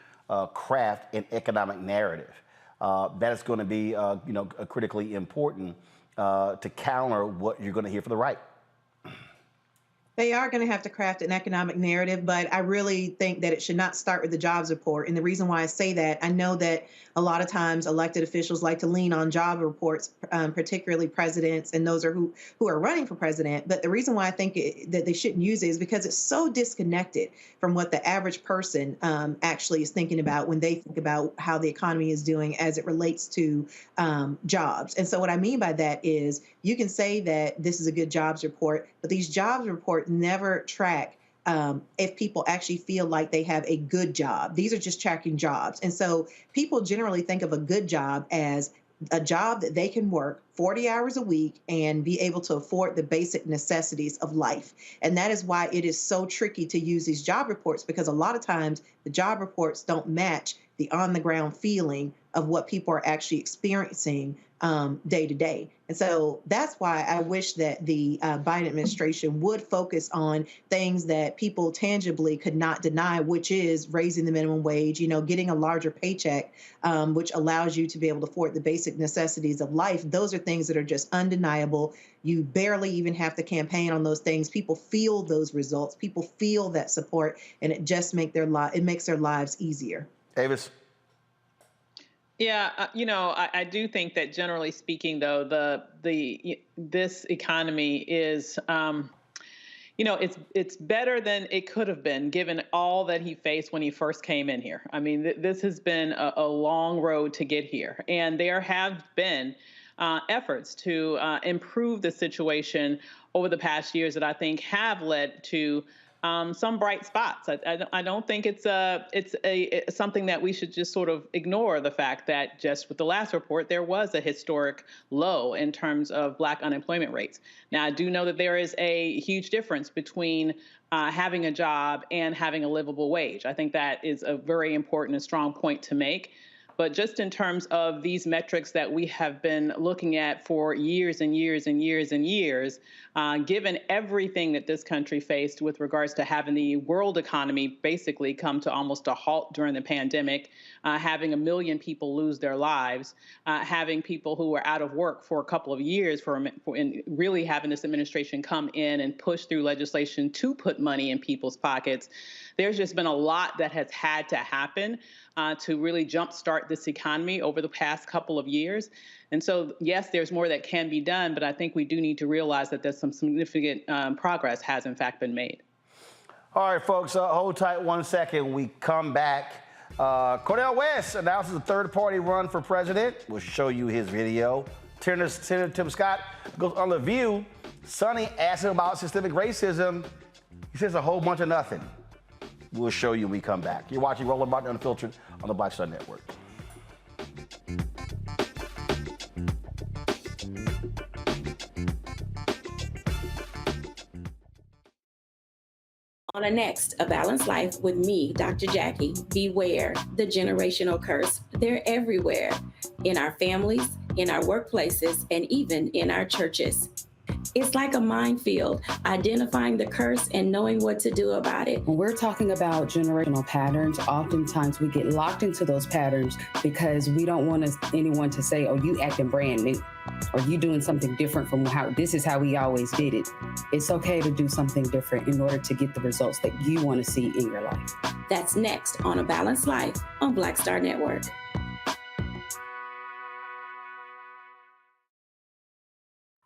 craft an economic narrative that is going to be, you know, critically important to counter what you're going to hear from the right. They are going to have to craft an economic narrative, but I really think that it should not start with the jobs report. And the reason why I say that, I know that a lot of times elected officials like to lean on job reports, particularly presidents and those who are running for president. But the reason why I think that they shouldn't use it is because it's so disconnected from what the average person actually is thinking about when they think about how the economy is doing as it relates to jobs. And so what I mean by that is you can say that this is a good jobs report, but these jobs reports never track if people actually feel like they have a good job. These are just tracking jobs. And so people generally think of a good job as a job that they can work 40 hours a week and be able to afford the basic necessities of life. And that is why it is so tricky to use these job reports, because a lot of times the job reports don't match the on-the-ground feeling of what people are actually experiencing day to day. And so that's why I wish that the Biden administration would focus on things that people tangibly could not deny, which is raising the minimum wage, you know, getting a larger paycheck, which allows you to be able to afford the basic necessities of life. Those are things that are just undeniable. You barely even have to campaign on those things. People feel those results. People feel that support, and it just makes their lives easier. Avis. Yeah, you know, I do think that generally speaking, though, this economy is, you know, it's better than it could have been given all that he faced when he first came in here. I mean, this has been a long road to get here, and there have been efforts to improve the situation over the past years that I think have led to some bright spots. I don't think it's something that we should just sort of ignore, the fact that just with the last report, there was a historic low in terms of Black unemployment rates. Now, I do know that there is a huge difference between having a job and having a livable wage. I think that is a very important and strong point to make. But just in terms of these metrics that we have been looking at for years and years and years and years, given everything that this country faced with regards to having the world economy basically come to almost a halt during the pandemic, having 1 million people lose their lives, having people who were out of work for a couple of years, and really having this administration come in and push through legislation to put money in people's pockets, there's just been a lot that has had to happen to really jumpstart this economy over the past couple of years. And so, yes, there's more that can be done, but I think we do need to realize that there's some significant progress has, in fact, been made. All right, folks, hold tight 1 second. We come back. Cornel West announces a third-party run for president. We'll show you his video. Senator Tim Scott goes on The View Sonny asked him about systemic racism. He says a whole bunch of nothing. We'll show you when we come back. You're watching Roland Martin Unfiltered on the Black Star Network. On the next, A Balanced Life with me, Dr. Jackie, beware the generational curse. They're everywhere, in our families, in our workplaces, and even in our churches. It's like a minefield, identifying the curse and knowing what to do about it. When we're talking about generational patterns, oftentimes we get locked into those patterns because we don't want anyone to say, oh, you acting brand new, or you doing something different from how this is how we always did it. It's okay to do something different in order to get the results that you want to see in your life. That's next on A Balanced Life on Black Star Network.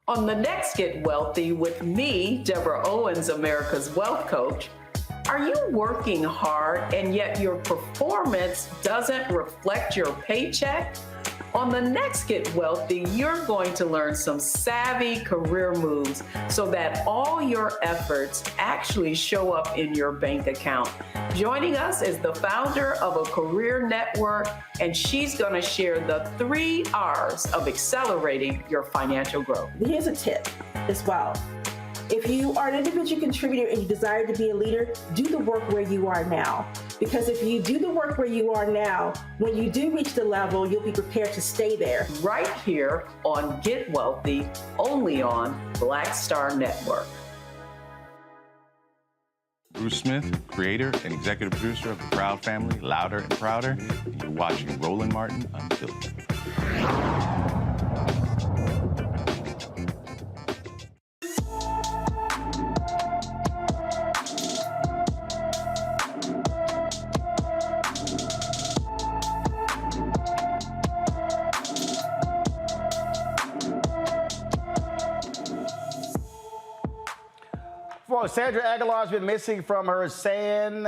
On the next Get Wealthy with me, Deborah Owens, America's Wealth Coach, are you working hard and yet your performance doesn't reflect your paycheck? On the next Get Wealthy, you're going to learn some savvy career moves so that all your efforts actually show up in your bank account. Joining us is the founder of a career network, and she's going to share the 3 R's of accelerating your financial growth. Here's a tip as well. If you are an individual contributor and you desire to be a leader, do the work where you are now. Because if you do the work where you are now, when you do reach the level, you'll be prepared to stay there. Right here on Get Wealthy, only on Black Star Network. Bruce Smith, creator and executive producer of The Proud Family, Louder and Prouder, and you're watching Roland Martin Unfiltered. Sandra Aguilar has been missing from her San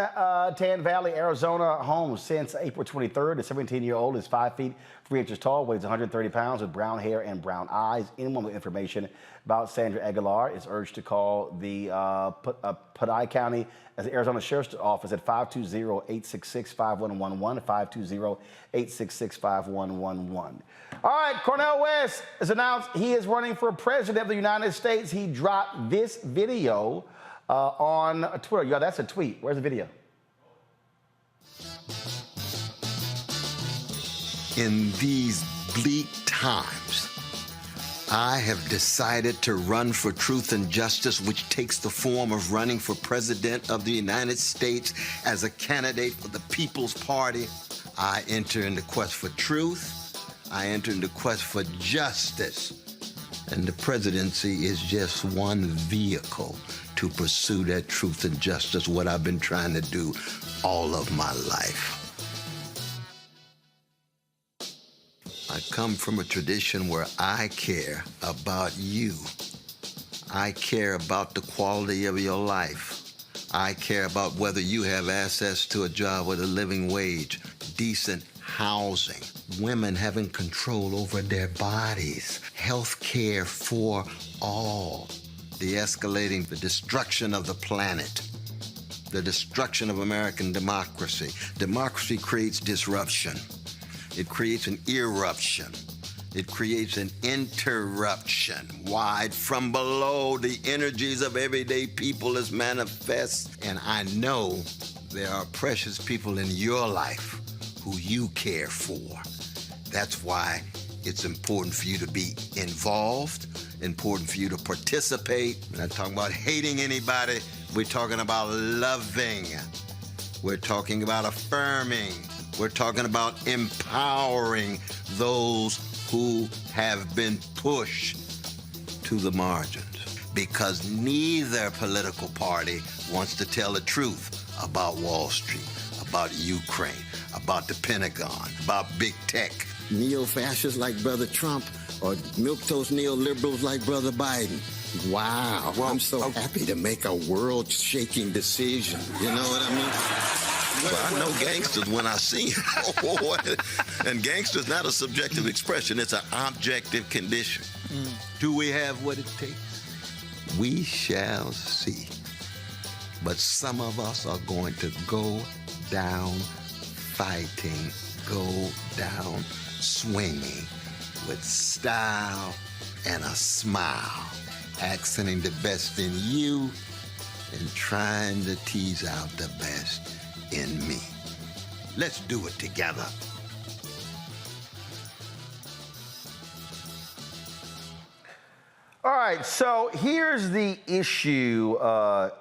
Tan Valley, Arizona home since April 23rd. The 17-year-old is 5 feet 3 inches tall, weighs 130 pounds, with brown hair and brown eyes. Anyone with information about Sandra Aguilar is urged to call the Padai County Arizona Sheriff's Office at 520-866-5111, 520-866-5111. All right, Cornel West has announced he is running for president of the United States. He dropped this video on Twitter. Yeah, that's a tweet. Where's the video? In these bleak times, I have decided to run for truth and justice, which takes the form of running for president of the United States as a candidate for the People's Party. I enter into quest for truth. I enter into quest for justice. And the presidency is just one vehicle to pursue that truth and justice, what I've been trying to do all of my life. I come from a tradition where I care about you. I care about the quality of your life. I care about whether you have access to a job with a living wage, decent housing, women having control over their bodies, health care for all, de-escalating the destruction of the planet, the destruction of American democracy. Democracy creates disruption. It creates an eruption. It creates an interruption. Wide from below, the energies of everyday people is manifest. And I know there are precious people in your life who you care for. That's why it's important for you to be involved, important for you to participate. We're not talking about hating anybody. We're talking about loving. We're talking about affirming. We're talking about empowering those who have been pushed to the margins. Because neither political party wants to tell the truth about Wall Street, about Ukraine, about the Pentagon, about big tech. Neo-fascists like Brother Trump or milquetoast neoliberals like Brother Biden. Wow, I'm so happy to make a world-shaking decision. You know what I mean? Well, I know gangsters when I see them. And gangster's not a subjective expression. It's an objective condition. Do we have what it takes? We shall see. But some of us are going to go down fighting, go down swinging with style and a smile, accenting the best in you and trying to tease out the best in me. Let's do it together. All right, so here's the issue,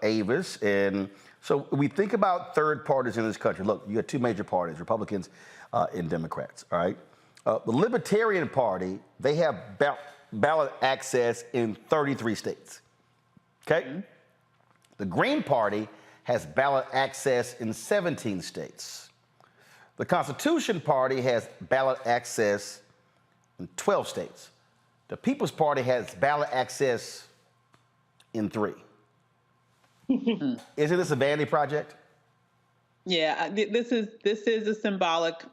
Avis. And so we think about third parties in this country. Look, you got two major parties, Republicans and Democrats, all right? The Libertarian Party, they have ballot access in 33 states, okay? Mm-hmm. The Green Party has ballot access in 17 states. The Constitution Party has ballot access in 12 states. The People's Party has ballot access in 3. Isn't this a vanity project? Yeah, this is a symbolic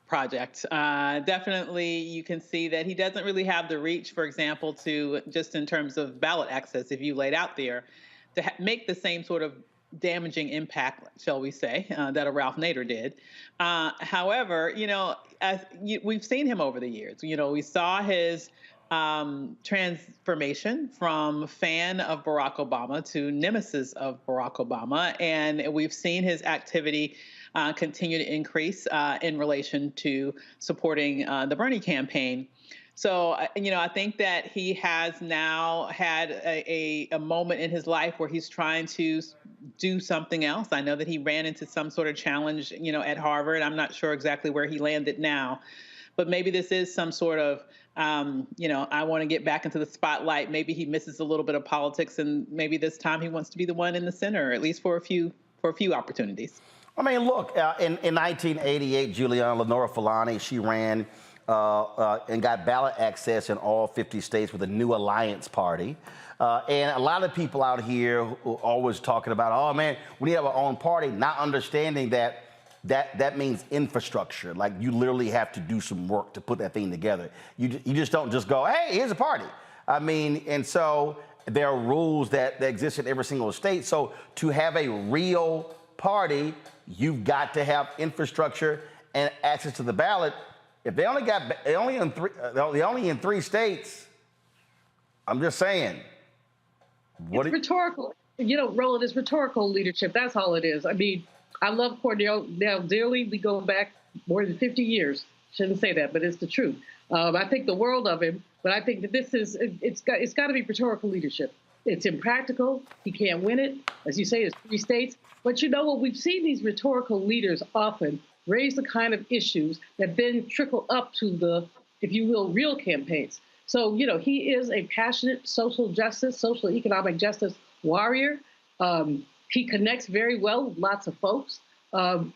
project. Definitely, you can see that he doesn't really have the reach, for example, to just in terms of ballot access, if you laid out there, to make the same sort of damaging impact, shall we say, that a Ralph Nader did. However, we've seen him over the years. We saw his transformation from fan of Barack Obama to nemesis of Barack Obama. And we've seen his activity continue to increase in relation to supporting the Bernie campaign. So, I think that he has now had a moment in his life where he's trying to do something else. I know that he ran into some sort of challenge, at Harvard. I'm not sure exactly where he landed now, but maybe this is some sort of I want to get back into the spotlight. Maybe he misses a little bit of politics, and maybe this time he wants to be the one in the center, at least for a few opportunities. I mean, look, in 1988, Lenora Fulani, she ran and got ballot access in all 50 states with the New Alliance Party. And a lot of people out here who are always talking about, oh man, we need to have our own party, not understanding that means infrastructure. Like, you literally have to do some work to put that thing together. You just don't just go, hey, here's a party. I mean, and so there are rules that exist in every single state. So to have a real party, you've got to have infrastructure and access to the ballot. If they're only in 3 states, I'm just saying. It's rhetorical. Roland, it's rhetorical leadership. That's all it is. I mean, I love Cornel dearly. We go back more than 50 years. Shouldn't say that, but it's the truth. I think the world of him, but I think that it's got to be rhetorical leadership. It's impractical. He can't win it. As you say, it's 3 states. But you know what? We've seen these rhetorical leaders often raise the kind of issues that then trickle up to the, if you will, real campaigns. So, he is a passionate social economic justice warrior. He connects very well with lots of folks and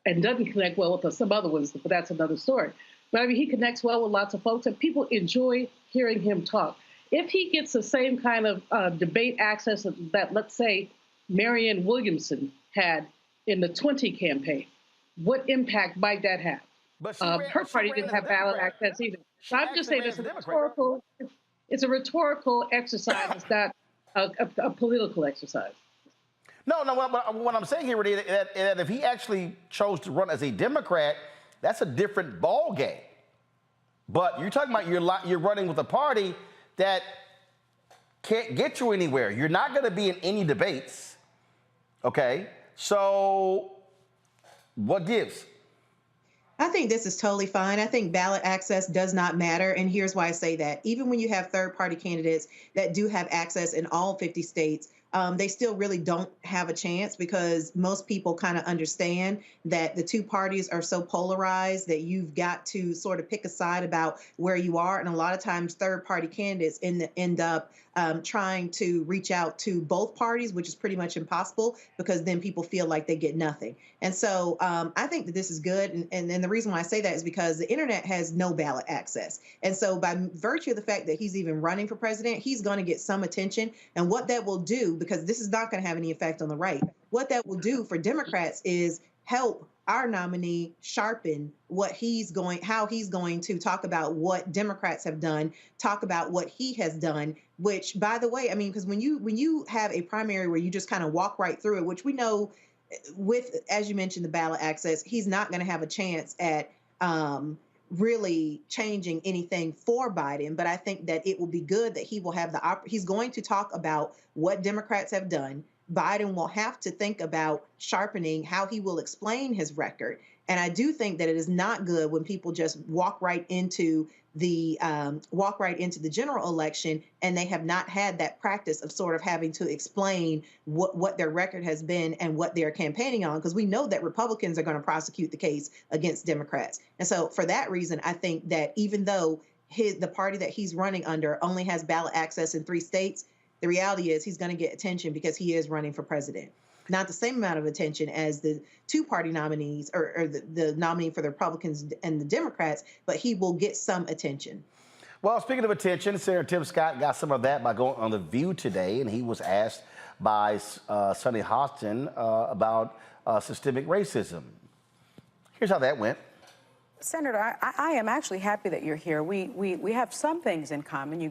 doesn't connect well with some other ones, but that's another story. But I mean, he connects well with lots of folks and people enjoy hearing him talk. If he gets the same kind of debate access that, let's say, Marianne Williamson had in the 20 campaign, what impact might that have? But her party didn't have ballot access either. So I'm just saying it's a rhetorical exercise. It's not a political exercise. No, what I'm saying here, Rudy, that if he actually chose to run as a Democrat, that's a different ball game. But you're talking about you're running with a party that can't get you anywhere. You're not going to be in any debates, okay? So what gives? I think this is totally fine. I think ballot access does not matter. And here's why I say that. Even when you have third-party candidates that do have access in all 50 states, they still really don't have a chance because most people kind of understand that the two parties are so polarized that you've got to sort of pick a side about where you are. And a lot of times third-party candidates end up trying to reach out to both parties, which is pretty much impossible because then people feel like they get nothing. And so I think that this is good. And the reason why I say that is because the internet has no ballot access. And so by virtue of the fact that he's even running for president, he's going to get some attention. And what that will do, because this is not going to have any effect on the right, what that will do for Democrats is help our nominee sharpen how he's going to talk about what Democrats have done, talk about what he has done, which, by the way, I mean, because when you have a primary where you just kind of walk right through it, which we know with, as you mentioned, the ballot access, he's not going to have a chance at really changing anything for Biden. But I think that it will be good that he will have he's going to talk about what Democrats have done. Biden will have to think about sharpening how he will explain his record. And I do think that it is not good when people just walk right into the general election and they have not had that practice of sort of having to explain what their record has been and what they're campaigning on, because we know that Republicans are going to prosecute the case against Democrats. And so for that reason, I think that even though the party that he's running under only has ballot access in 3 states, the reality is he's going to get attention because he is running for president. Not the same amount of attention as the 2-party nominees or the nominee for the Republicans and the Democrats, but he will get some attention. Well, speaking of attention, Senator Tim Scott got some of that by going on The View today, and he was asked by Sunny Hostin about systemic racism. Here's how that went. Senator, I am actually happy that you're here. We have some things in common. You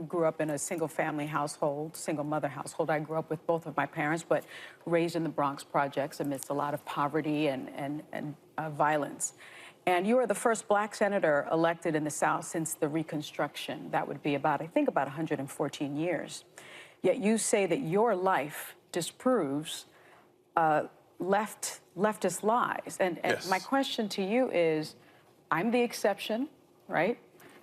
grew up in a single-family household, single-mother household. I grew up with both of my parents, but raised in the Bronx projects amidst a lot of poverty and violence. And you are the first Black senator elected in the South since the Reconstruction. That would be about, I think, about 114 years. Yet you say that your life disproves leftist lies. And Yes. My question to you is, I'm the exception, right?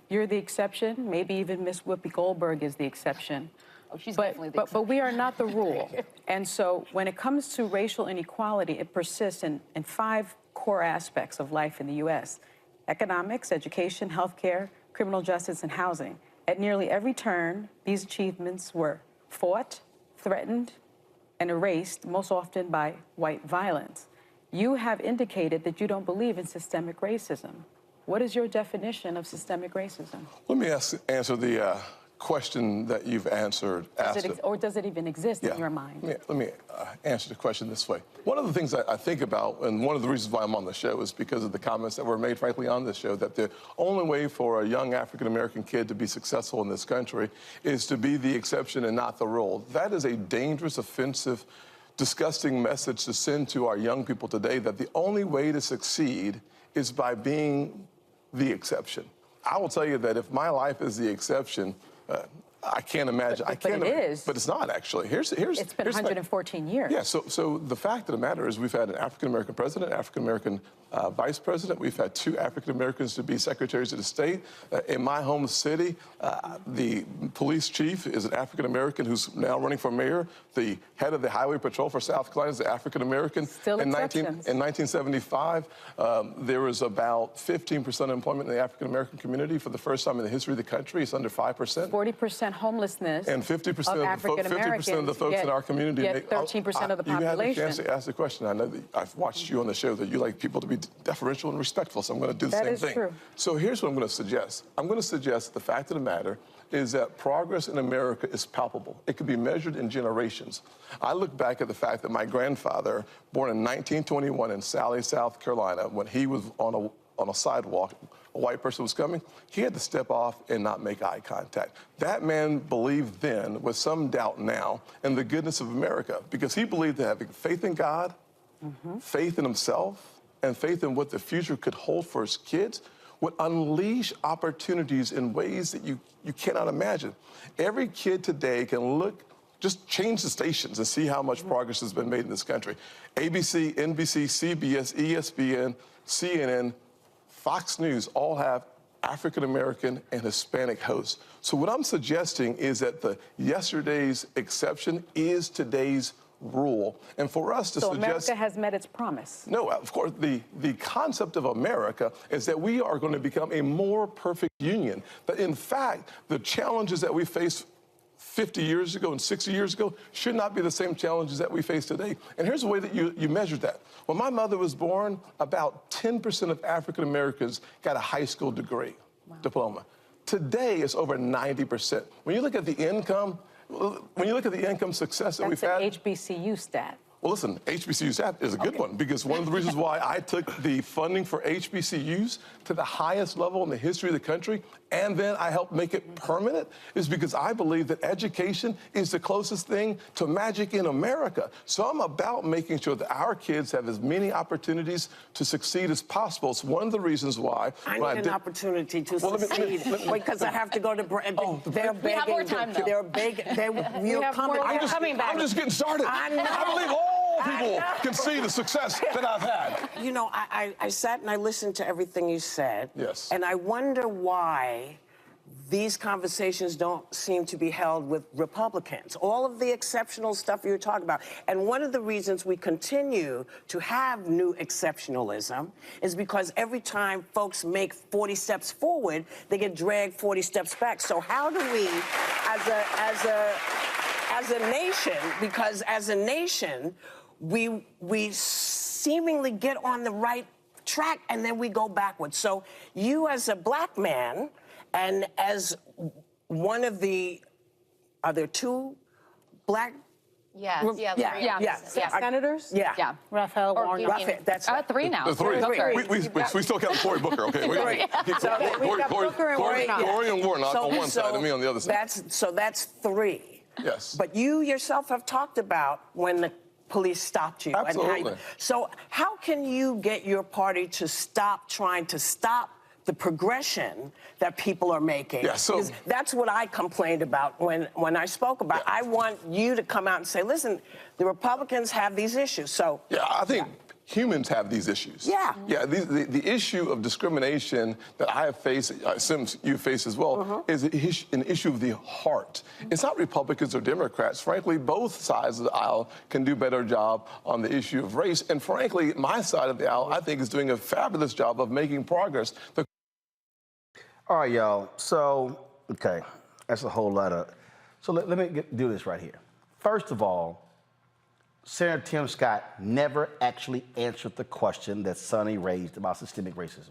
You're the exception. Maybe even Miss Whoopi Goldberg is the exception. Oh, she's definitely the exception. But we are not the rule. And so when it comes to racial inequality, it persists in 5 core aspects of life in the U.S. Economics, education, healthcare, criminal justice, and housing. At nearly every turn, these achievements were fought, threatened, and erased, most often by white violence. You have indicated that you don't believe in systemic racism. What is your definition of systemic racism? Let me answer the question that you've answered. Or does it even exist in your mind? Let me answer the question this way. One of the things I think about, and one of the reasons why I'm on the show, is because of the comments that were made, frankly, on this show, that the only way for a young African-American kid to be successful in this country is to be the exception and not the rule. That is a dangerous, offensive, disgusting message to send to our young people today, that the only way to succeed is by being the exception. I will tell you that if my life is the exception, I can't imagine. But it is. But it's not, actually. It's been 114 years. Yeah, so the fact of the matter is we've had an African-American president, African-American vice president. We've had 2 African-Americans to be secretaries of the state. In my home city, the police chief is an African-American who's now running for mayor. The head of the highway patrol for South Carolina is an African-American. Still exceptions. In 1975, there was about 15% employment in the African-American community. For the first time in the history of the country, it's under 5%. 40% homelessness. And 50% of the folks in our community get 13% of the population. You had the chance to ask the question. I know that I've watched you on the show, that you like people to be deferential and respectful, so I'm going to do the same thing. That is true. So here's what I'm going to suggest. I'm going to suggest the fact of the matter is that progress in America is palpable. It can be measured in generations. I look back at the fact that my grandfather, born in 1921 in Sally, South Carolina, when he was on a sidewalk, a white person was coming, he had to step off and not make eye contact. That man believed then, with some doubt now, in the goodness of America, because he believed that having faith in God, faith in himself, and faith in what the future could hold for his kids would unleash opportunities in ways that you cannot imagine. Every kid today can look, just change the stations and see how much progress has been made in this country. ABC, NBC, CBS, ESPN, CNN, Fox News all have African-American and Hispanic hosts. So what I'm suggesting is that the yesterday's exception is today's rule. And for us to suggest... So America has met its promise. No, of course, the concept of America is that we are going to become a more perfect union. But in fact, the challenges that we face 50 years ago and 60 years ago should not be the same challenges that we face today. And here's the way that you measure that. When my mother was born, about 10% of African Americans got a high school degree, diploma. Today, it's over 90%. When you look at the income, success that we've had... That's an HBCU stat. Well, listen, HBCUs is a good one, because one of the reasons why I took the funding for HBCUs to the highest level in the history of the country, and then I helped make it permanent, is because I believe that education is the closest thing to magic in America. So I'm about making sure that our kids have as many opportunities to succeed as possible. It's one of the reasons why I need an opportunity to succeed because I have to go to. They're begging. We have more time, though. They're begging. You're coming. I'm just getting started. I know. I believe all people can see the success that I've had. You know, I sat and I listened to everything you said. Yes. And I wonder why these conversations don't seem to be held with Republicans. All of the exceptional stuff you're talking about. And one of the reasons we continue to have new exceptionalism is because every time folks make 40 steps forward, they get dragged 40 steps back. So how do we, as a nation, because as a nation, we seemingly get on the right track and then we go backwards. So you as a black man, and as one of the, are there two black? Yeah. Senators? Yeah. Raphael Warnock. That's three now. Three. We still count Cory Booker, okay? Cory and Warnock on one side and me on the other side. That's three. Yes. But you yourself have talked about when the police stopped you. Absolutely. So how can you get your party to stop trying to stop the progression that people are making? Yeah, so that's what I complained about when I spoke about. I want you to come out and say, listen, the Republicans have these issues. So I think humans have these issues. Yeah. The issue of discrimination that I have faced, Sims, you face as well, is an issue of the heart. It's not Republicans or Democrats. Frankly, both sides of the aisle can do a better job on the issue of race. And frankly, my side of the aisle, I think, is doing a fabulous job of making progress. All right, y'all. So, okay, that's a whole lot of. So let me do this right here. First of all, Senator Tim Scott never actually answered the question that Sonny raised about systemic racism.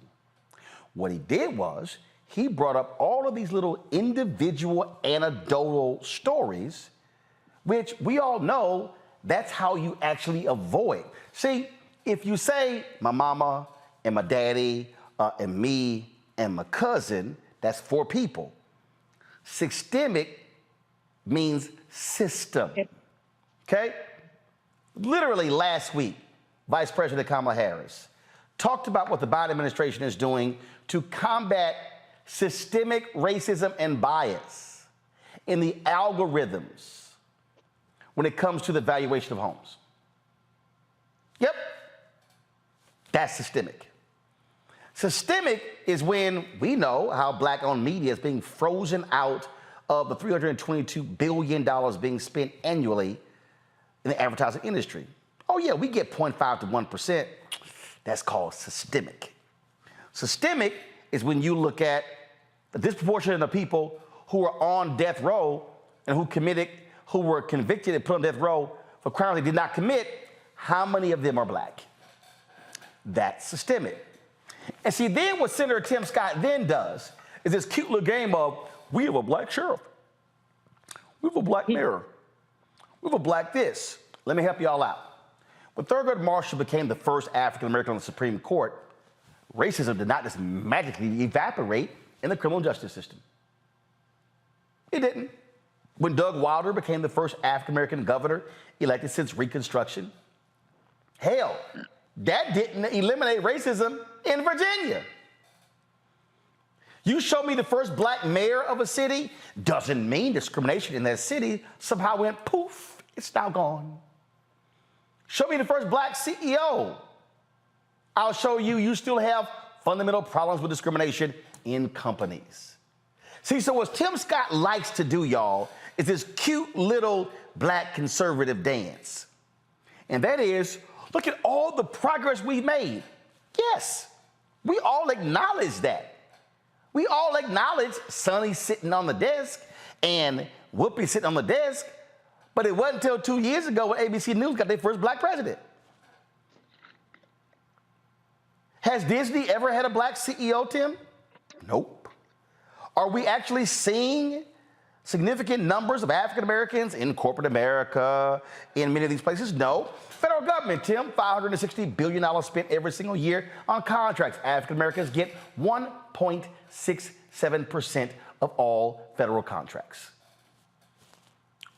What he did was he brought up all of these little individual anecdotal stories, which we all know that's how you actually avoid. See, if you say my mama and my daddy and me and my cousin, that's 4 people. Systemic means system, okay? Literally last week, Vice President Kamala Harris talked about what the Biden administration is doing to combat systemic racism and bias in the algorithms when it comes to the valuation of homes. Yep, that's systemic. Systemic is when we know how black-owned media is being frozen out of the $322 billion being spent annually in the advertising industry. Oh yeah, we get 0.5 to 1%. That's called systemic. Systemic is when you look at the disproportionate of people who are on death row and who were convicted and put on death row for crimes they did not commit. How many of them are black? That's systemic. And see, then what Senator Tim Scott then does is this cute little game of, we have a black sheriff, we have a black mayor, we have a black this. Let me help you all out. When Thurgood Marshall became the first African-American on the Supreme Court, racism did not just magically evaporate in the criminal justice system. It didn't. When Doug Wilder became the first African-American governor elected since Reconstruction, hell, that didn't eliminate racism in Virginia. You show me the first black mayor of a city, doesn't mean discrimination in that city somehow went poof, it's now gone. Show me the first black CEO. I'll show you still have fundamental problems with discrimination in companies. See, so what Tim Scott likes to do, y'all, is this cute little black conservative dance. And that is, look at all the progress we've made. Yes, we all acknowledge that. We all acknowledge Sonny sitting on the desk and Whoopi sitting on the desk, but it wasn't until 2 years ago when ABC News got their first black president. Has Disney ever had a black CEO, Tim? Nope. Are we actually seeing significant numbers of African Americans in corporate America, in many of these places? No. Federal government, Tim, $560 billion spent every single year on contracts. African Americans get 1.67% of all federal contracts.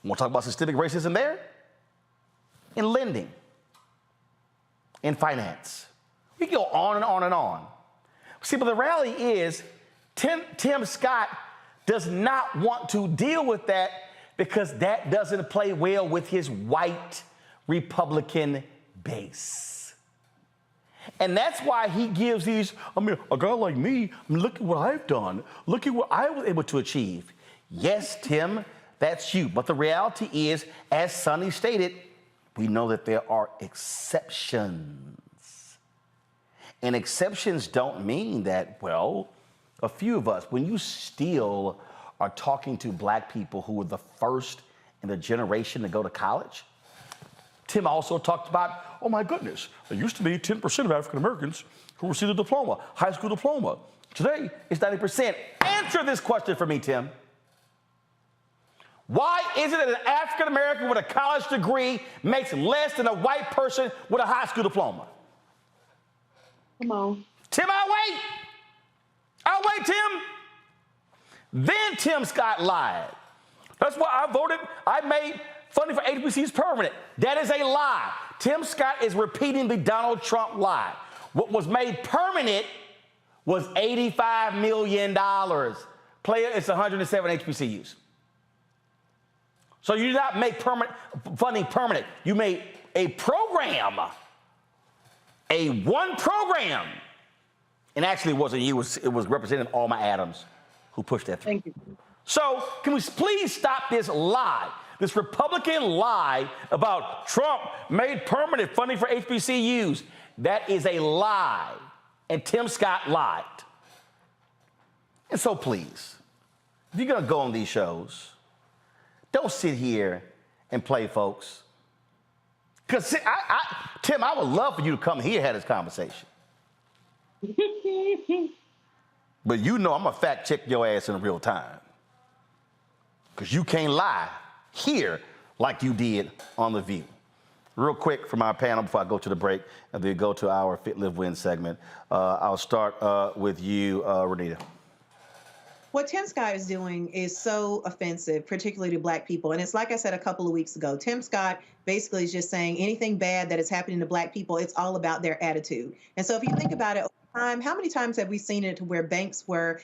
Want to talk about systemic racism there? In lending, in finance. We can go on and on and on. See, but the reality is Tim Scott does not want to deal with that because that doesn't play well with his white Republican base. And that's why he gives these, a guy like me, look at what I've done. Look at what I was able to achieve. Yes, Tim, that's you. But the reality is, as Sonny stated, we know that there are exceptions. And exceptions don't mean that, well, a few of us, when you still are talking to black people who were the first in the generation to go to college, Tim also talked about, oh my goodness, there used to be 10% of African Americans who received a diploma, high school diploma. Today, it's 90%. Answer this question for me, Tim. Why is it that an African American with a college degree makes less than a white person with a high school diploma? Come on. Tim, I'll wait. I'll wait, Tim. Then Tim Scott lied. That's why I voted. I made funding for HBCUs permanent. That is a lie. Tim Scott is repeating the Donald Trump lie. What was made permanent was $85 million. Player, it's 107 HBCUs. So you did not make funding permanent. You made a program, one program. And actually it wasn't you, it was Representative Alma Adams who pushed that through. Thank you. So can we please stop this lie, this Republican lie about Trump made permanent funding for HBCUs? That is a lie, and Tim Scott lied. And so please, if you're gonna go on these shows, don't sit here and play folks. Because Tim, I would love for you to come here and have this conversation. But you know I'm gonna fact check your ass in real time. Because you can't lie here like you did on The View. Real quick from our panel before I go to the break and then go to our Fit, Live, Win segment. I'll start with you, Renita. What Tim Scott is doing is so offensive, particularly to black people. And it's like I said a couple of weeks ago, Tim Scott basically is just saying anything bad that is happening to black people, it's all about their attitude. And so if you think about it over time, how many times have we seen it where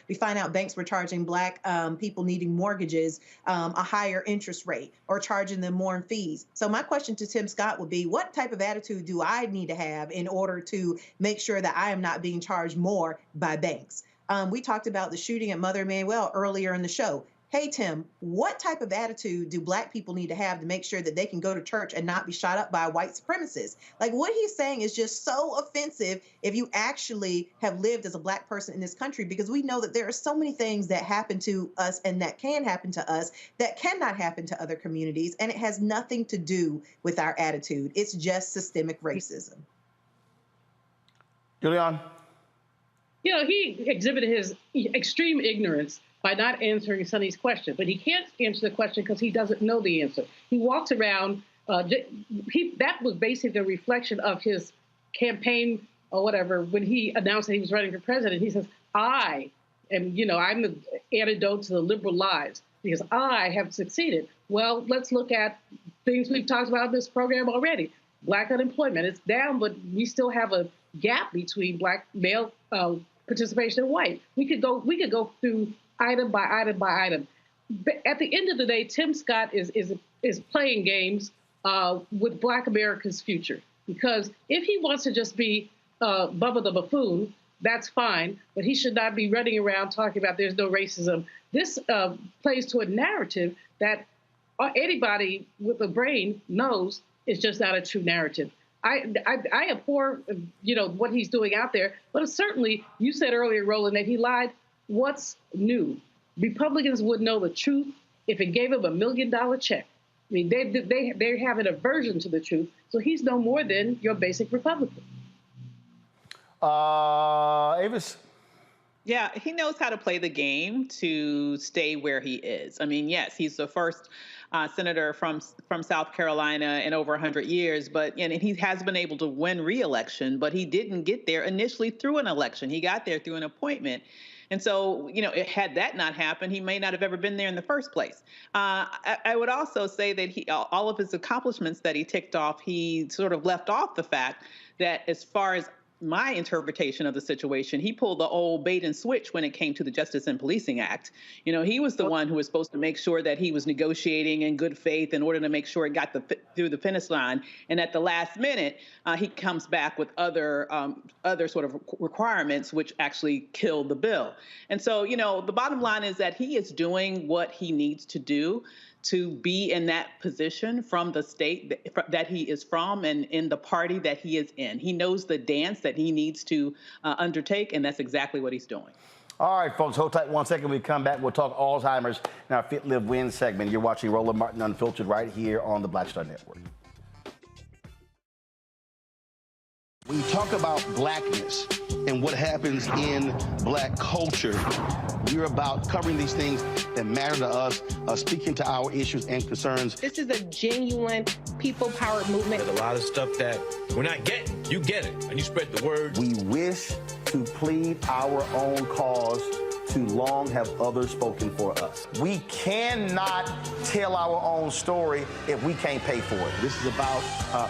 we find out banks were charging black people needing mortgages a higher interest rate or charging them more in fees? So my question to Tim Scott would be, what type of attitude do I need to have in order to make sure that I am not being charged more by banks? We talked about the shooting at Mother Emanuel earlier in the show. Hey, Tim, what type of attitude do black people need to have to make sure that they can go to church and not be shot up by a white supremacist? Like, what he's saying is just so offensive if you actually have lived as a black person in this country, because we know that there are so many things that happen to us and that can happen to us that cannot happen to other communities. And it has nothing to do with our attitude. It's just systemic racism. Julian? You know, he exhibited his extreme ignorance by not answering Sonny's question. But he can't answer the question because he doesn't know the answer. He walks around. That was basically a reflection of his campaign or whatever. When he announced that he was running for president, he says, I'm the antidote to the liberal lies because I have succeeded. Well, let's look at things we've talked about in this program already. Black unemployment, it's down, but we still have a gap between black male participation and white. We could go through item by item by item. But at the end of the day, Tim Scott is playing games with Black America's future. Because if he wants to just be Bubba the buffoon, that's fine. But he should not be running around talking about there's no racism. This plays to a narrative that anybody with a brain knows is just not a true narrative. I abhor, what he's doing out there. But certainly, you said earlier, Roland, that he lied. What's new? Republicans would know the truth if it gave him $1 million check. I mean, they have an aversion to the truth. So he's no more than your basic Republican. Avis? Yeah, he knows how to play the game to stay where he is. I mean, yes, he's the first senator from South Carolina in over 100 years, but and he has been able to win re-election, but he didn't get there initially through an election. He got there through an appointment. And so, had that not happened, he may not have ever been there in the first place. I would also say that all of his accomplishments that he ticked off, he sort of left off the fact that as far as my interpretation of the situation, he pulled the old bait and switch when it came to the Justice and Policing Act. He was the one who was supposed to make sure that he was negotiating in good faith in order to make sure it got through the finish line. And at the last minute, he comes back with other sort of requirements, which actually killed the bill. And so, the bottom line is that he is doing what he needs to do to be in that position from the state that he is from and in the party that he is in. He knows the dance that he needs to undertake, and that's exactly what he's doing. All right, folks, hold tight 1 second. We come back, we'll talk Alzheimer's in our Fit, Live, Win segment. You're watching Roland Martin Unfiltered right here on the Black Star Network. When you talk about blackness and what happens in black culture, we're about covering these things that matter to us, speaking to our issues and concerns. This is a genuine people-powered movement. There's a lot of stuff that we're not getting. You get it, and you spread the word. We wish to plead our own cause. Too long have others spoken for us. We cannot tell our own story if we can't pay for it. This is about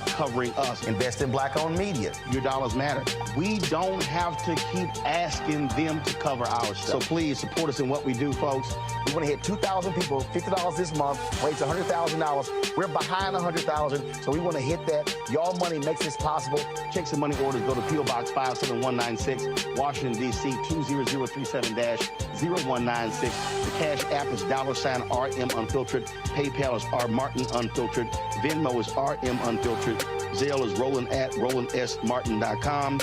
covering us. Invest in black-owned media. Your dollars matter. We don't have to keep asking them to cover our stuff. So please support us in what we do, folks. We want to hit 2,000 people, $50 this month, raise $100,000. We're behind 100,000, so we want to hit that. Y'all money makes this possible. Checks and money orders go to P.O. Box 57196, Washington, D.C. 20037-0196. The Cash App is $RM Unfiltered. PayPal is R Martin Unfiltered. Venmo is RM Unfiltered. Zelle is Roland at RolandSMartin.com.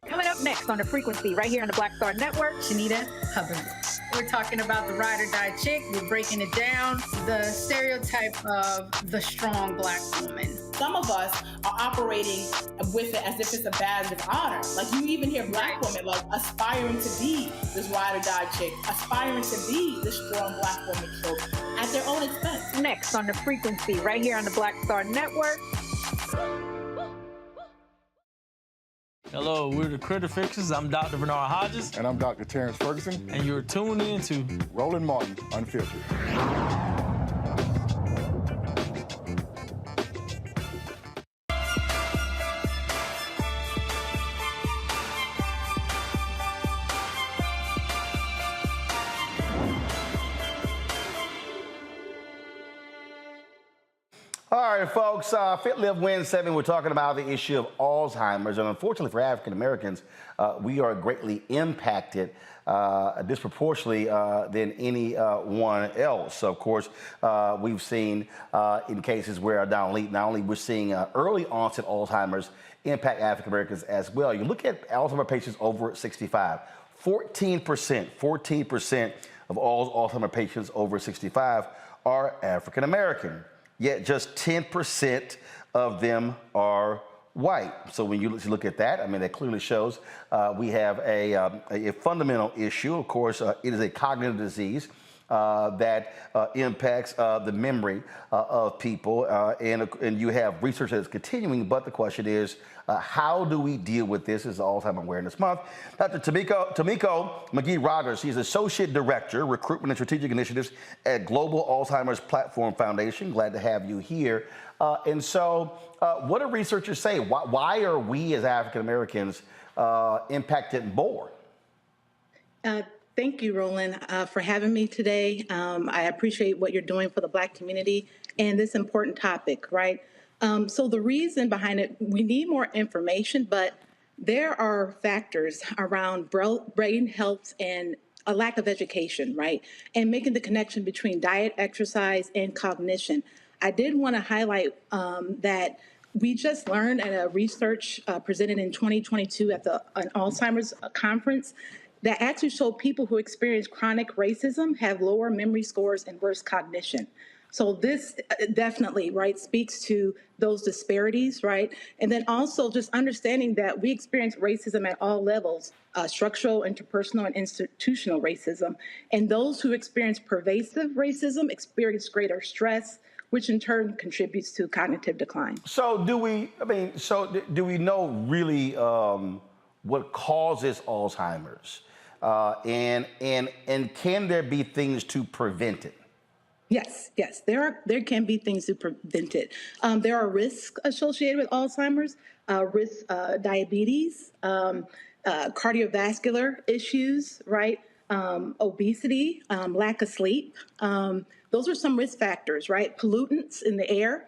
Coming up next on The Frequency, right here on the Black Star Network, Shanita Hubbard. We're talking about the ride or die chick. We're breaking it down. The stereotype of the strong black woman. Some of us are operating with it as if it's a badge of honor. Like you even hear black women like aspiring to be this ride or die chick, aspiring to be the strong black woman trope at their own expense. Next on The Frequency, right here on the Black Star Network. Hello, we're the Critter Fixers. I'm Dr. Bernard Hodges. And I'm Dr. Terrence Ferguson. And you're tuned in to Roland Martin Unfiltered. All right, folks, Fit, Live, Win 7, we're talking about the issue of Alzheimer's. And unfortunately for African Americans, we are greatly impacted disproportionately than anyone else. Of course, we've seen in cases where not only we're seeing early onset Alzheimer's impact African Americans as well. You look at Alzheimer's patients over 65, 14% of all Alzheimer's patients over 65 are African American. Yet just 10% of them are white. So when you look at that, I mean, that clearly shows we have a fundamental issue. Of course, it is a cognitive disease that impacts the memory of people. And you have research that is continuing, but the question is, how do we deal with this? This is Alzheimer's Awareness Month. Dr. Tamiko McGee-Rogers, she's Associate Director, Recruitment and Strategic Initiatives at Global Alzheimer's Platform Foundation. Glad to have you here. And so what do researchers say? Why are we as African Americans impacted more? Thank you, Roland, for having me today. I appreciate what you're doing for the Black community and this important topic, right? So the reason behind it, we need more information, but there are factors around brain health and a lack of education, right? And making the connection between diet, exercise, and cognition. I did want to highlight that we just learned at a research presented in 2022 at an Alzheimer's conference that actually showed people who experience chronic racism have lower memory scores and worse cognition. So this definitely, right, speaks to those disparities, right? And then also just understanding that we experience racism at all levels, structural, interpersonal, and institutional racism. And those who experience pervasive racism experience greater stress, which in turn contributes to cognitive decline. So do we know really what causes Alzheimer's? And can there be things to prevent it? Yes, there can be things to prevent it. There are risks associated with Alzheimer's, diabetes, cardiovascular issues, right? Obesity, lack of sleep. Those are some risk factors, right? Pollutants in the air.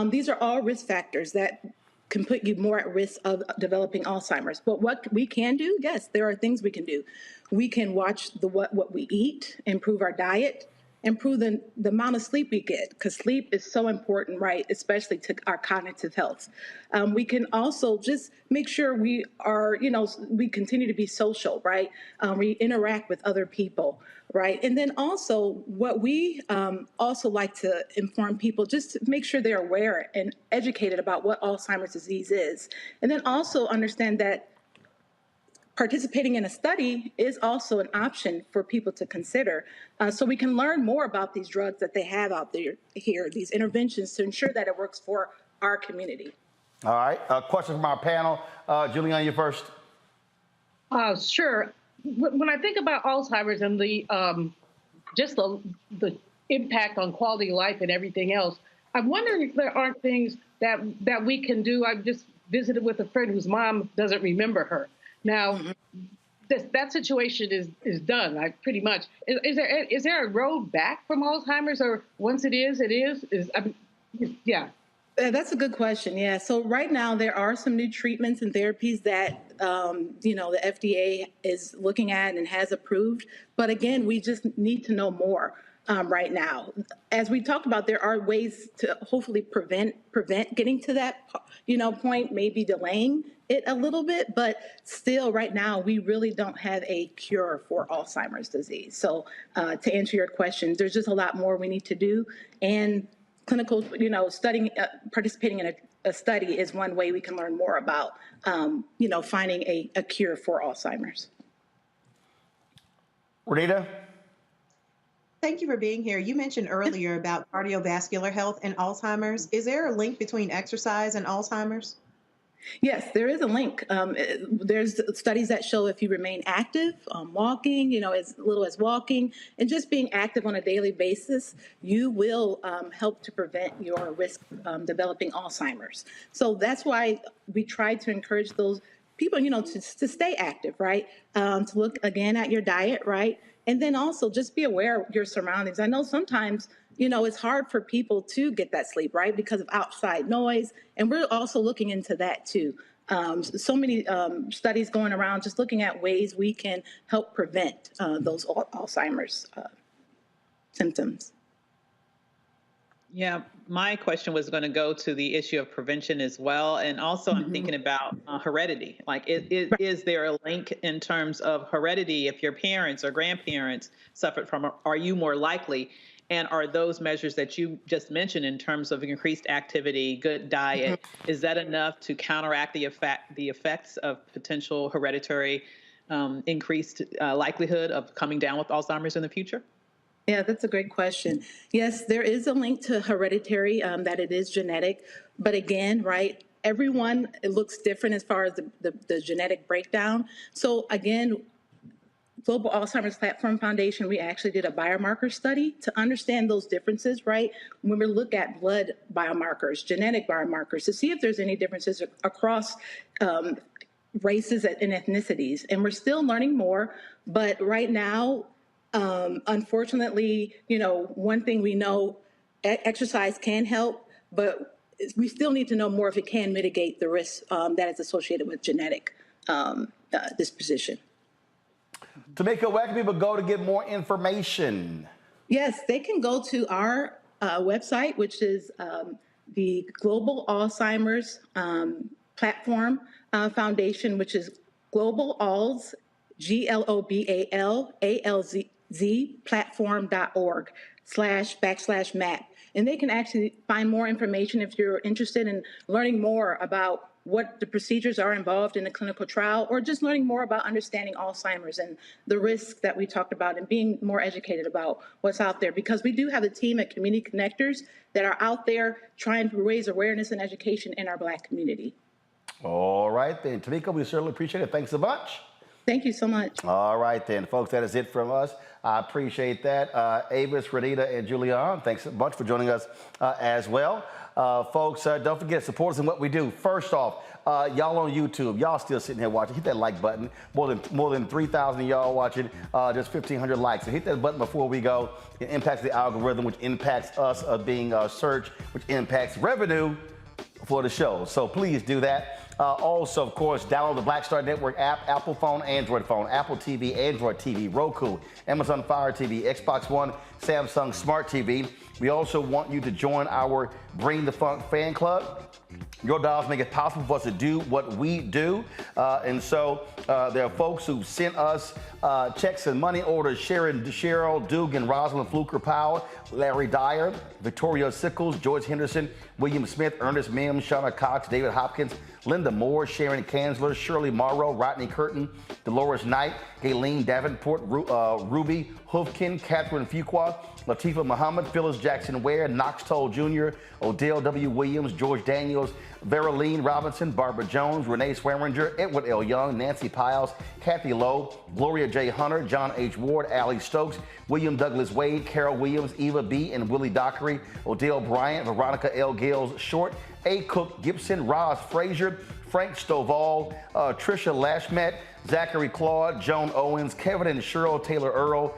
These are all risk factors that can put you more at risk of developing Alzheimer's. But what we can do, yes, there are things we can do. We can watch what we eat, improve our diet, improve the amount of sleep we get, because sleep is so important, right, especially to our cognitive health. We can also just make sure we are, we continue to be social, right? We interact with other people, right? And then also what we also like to inform people, just to make sure they're aware and educated about what Alzheimer's disease is. And then also understand that participating in a study is also an option for people to consider, so we can learn more about these drugs that they have out there here, these interventions, to ensure that it works for our community. All right, a question from our panel. Julian, you first. Sure. When I think about Alzheimer's and the impact on quality of life and everything else, I'm wondering if there aren't things that we can do. I've just visited with a friend whose mom doesn't remember her. Now, that situation is done. Pretty much. Is there a road back from Alzheimer's, or once it is? Yeah. That's a good question. Yeah. So right now there are some new treatments and therapies that the FDA is looking at and has approved. But again, we just need to know more right now. As we talked about, there are ways to hopefully prevent getting to that point, maybe delaying it a little bit, but still right now we really don't have a cure for Alzheimer's disease. So to answer your question, there's just a lot more we need to do, and clinical, studying, participating in a study is one way we can learn more about, finding a cure for Alzheimer's. Renita? Thank you for being here. You mentioned earlier about cardiovascular health and Alzheimer's. Is there a link between exercise and Alzheimer's? Yes, there is a link. There's studies that show if you remain active, walking, as little as walking, and just being active on a daily basis, you will help to prevent your risk developing Alzheimer's. So that's why we try to encourage those people, to stay active, right? To look again at your diet, right? And then also just be aware of your surroundings. I know sometimes, it's hard for people to get that sleep, right? Because of outside noise. And we're also looking into that too. So many studies going around just looking at ways we can help prevent those Alzheimer's symptoms. Yeah, my question was going to go to the issue of prevention as well. And also I'm thinking about heredity. Like, is there a link in terms of heredity? If your parents or grandparents suffered from, are you more likely? And are those measures that you just mentioned in terms of increased activity, good diet, is that enough to counteract the effects of potential hereditary increased likelihood of coming down with Alzheimer's in the future? Yeah, that's a great question. Yes, there is a link to hereditary, that it is genetic. But again, right, everyone, it looks different as far as the genetic breakdown. So again, Global Alzheimer's Platform Foundation, we actually did a biomarker study to understand those differences, right? When we look at blood biomarkers, genetic biomarkers, to see if there's any differences across races and ethnicities. And we're still learning more, but right now, unfortunately, one thing we know, exercise can help, but we still need to know more if it can mitigate the risk that is associated with genetic disposition. Tamika, where can people go to get more information? Yes, they can go to our website, which is the Global Alzheimer's Platform Foundation, which is Global Alz, GLOBALALZ platform.org. //map. And they can actually find more information if you're interested in learning more about what the procedures are involved in a clinical trial, or just learning more about understanding Alzheimer's and the risks that we talked about, and being more educated about what's out there. Because we do have a team at Community Connectors that are out there trying to raise awareness and education in our Black community. All right, then. Tamika, we certainly appreciate it. Thanks a bunch. Thank you so much. All right, then, folks, that is it from us. I appreciate that. Avis, Renita, and Julian, thanks a bunch for joining us as well. Folks, don't forget, support us in what we do. First off, y'all on YouTube, y'all still sitting here watching. Hit that like button. More than 3,000 of y'all watching, just 1,500 likes. So hit that button before we go. It impacts the algorithm, which impacts us being searched, which impacts revenue for the show. So please do that. Also, of course, download the Black Star Network app, Apple phone, Android phone, Apple TV, Android TV, Roku, Amazon Fire TV, Xbox One, Samsung Smart TV. We also want you to join our Bring the Funk fan club. Your dollars make it possible for us to do what we do. And so there are folks who sent us checks and money orders: Cheryl Dugan, Rosalind Fluker Powell, Larry Dyer, Victoria Sickles, George Henderson, William Smith, Ernest Mims, Shauna Cox, David Hopkins, Linda Moore, Sharon Kanzler, Shirley Morrow, Rodney Curtin, Dolores Knight, Gayleen Davenport, Ruby Hoofkin, Catherine Fuqua, Latifa Muhammad, Phyllis Jackson Ware, Knox Toll Jr., Odell W. Williams, George Daniels, Veroline Robinson, Barbara Jones, Renee Swearinger, Edward L. Young, Nancy Piles, Kathy Lowe, Gloria J. Hunter, John H. Ward, Allie Stokes, William Douglas Wade, Carol Williams, Eva B. and Willie Dockery, Odell Bryant, Veronica L. Gales Short, A. Cook Gibson, Roz Frazier, Frank Stovall, Trisha Lashmet, Zachary Claude, Joan Owens, Kevin and Cheryl Taylor Earl,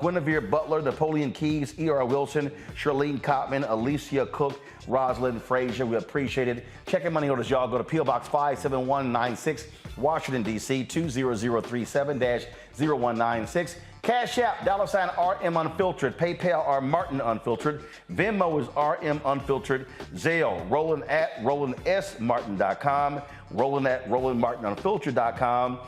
Guinevere Butler, Napoleon Keys, E.R. Wilson, Charlene Cotman, Alicia Cook, Rosalind Frazier. We appreciate it. Check your money orders, y'all. Go to P.O. Box 57196, Washington, D.C., 20037-0196. Cash App, $RM Unfiltered. PayPal, R Martin Unfiltered. Venmo is RM Unfiltered. Zelle, Roland at RolandSMartin.com. Roland at RolandMartinUnfiltered.com.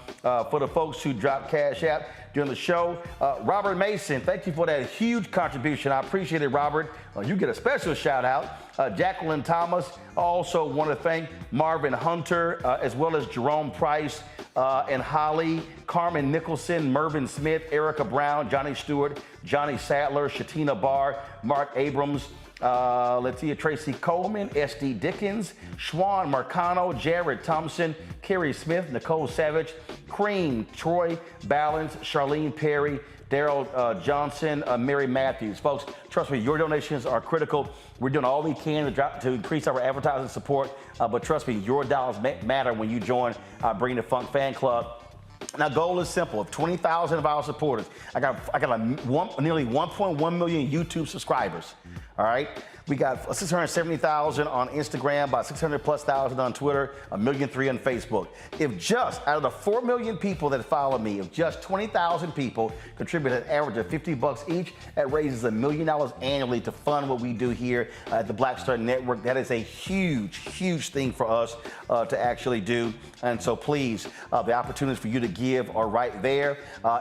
For the folks who dropped Cash App during the show, Robert Mason, thank you for that huge contribution. I appreciate it, Robert. You get a special shout out. Jacqueline Thomas. I also want to thank Marvin Hunter, as well as Jerome Price and Holly, Carmen Nicholson, Mervyn Smith, Erica Brown, Johnny Stewart, Johnny Sadler, Shatina Barr, Mark Abrams, Latia Tracy Coleman, S.D. Dickens, Schwan Marcano, Jared Thompson, Kerry Smith, Nicole Savage, Cream, Troy Balance, Charlene Perry, Daryl Johnson, Mary Matthews. Folks, trust me, your donations are critical. We're doing all we can to increase our advertising support, but trust me, your dollars matter when you join Bring the Funk fan club. Now, goal is simple. Of 20,000 of our supporters, I got nearly 1.1 million YouTube subscribers. All right, we got 670,000 on Instagram, about 600,000+ on Twitter, 1.3 million on Facebook. If just out of the 4 million people that follow me, if just 20,000 people contribute an average of $50 each, that raises $1 million annually to fund what we do here at the Black Star Network. That is a huge, huge thing for us to actually do. And so please, the opportunities for you to give are right there.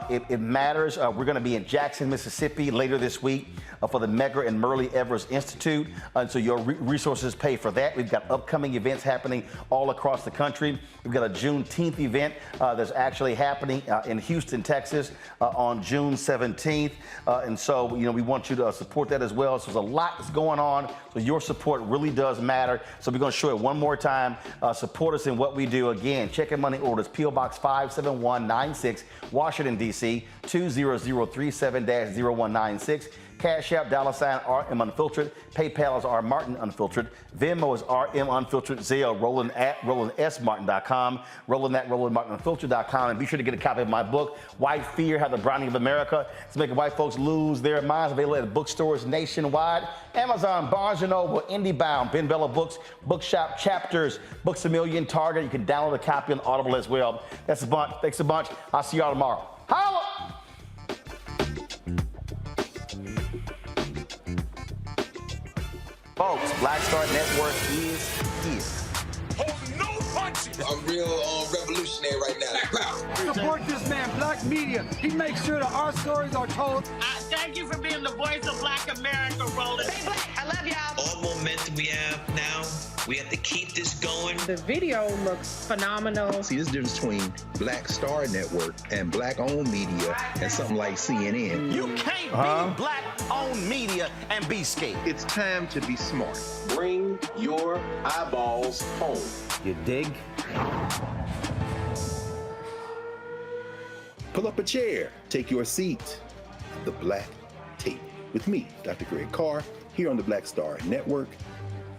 It matters. We're going to be in Jackson, Mississippi later this week for the Medgar and Murray Evers Institute. And so your resources pay for that. We've got upcoming events happening all across the country. We've got a Juneteenth event that's actually happening in Houston, Texas on June 17th. And so, we want you to support that as well. So there's a lot that's going on. So your support really does matter. So we're going to show it one more time. Support us in what we do. Again, check your money orders, P.O. Box 57196, Washington, D.C., 20037-0196. Cash App, $RM Unfiltered. PayPal is R Martin Unfiltered. Venmo is RM Unfiltered. Zelle, Roland at RolandSMartin.com. Roland at RolandMartinUnfiltered.com. And be sure to get a copy of my book, White Fear, How the Browning of America is Making White Folks Lose Their Minds. Available at bookstores nationwide. Amazon, Barnes & Noble, IndieBound, Ben Bella Books, Bookshop, Chapters, Books A Million, Target. You can download a copy on Audible as well. That's a bunch. Thanks a bunch. I'll see y'all tomorrow. Holla! Folks, Black Star Network is peace. Hold no punches. I'm real revolutionary right now. Support this man, Black Media. He makes sure that our stories are told. Thank you for being being the voice of Black America, Roland. Stay black. I love y'all. All momentum we have now, we have to keep this going. The video looks phenomenal. See, there's a difference between Black Star Network and Black-owned media and something like CNN. You can't be Black-owned media and be scared. It's time to be smart. Bring your eyeballs home. You dig? Pull up a chair. Take your seat. The Black Tape. With me, Dr. Greg Carr, here on the Black Star Network.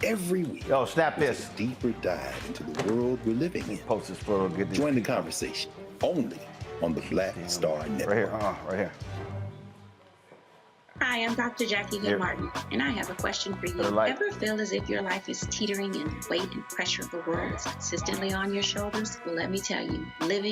Every week. Yo, snap this. A deeper dive into the world we're living in. Post this photo. Get this. Join the conversation only on the Black Star Network. Right here. Right here. Hi, I'm Dr. Jackie Hill Martin, and I have a question for you. Ever feel as if your life is teetering and weight and pressure of the world is consistently on your shoulders? Well, let me tell you, living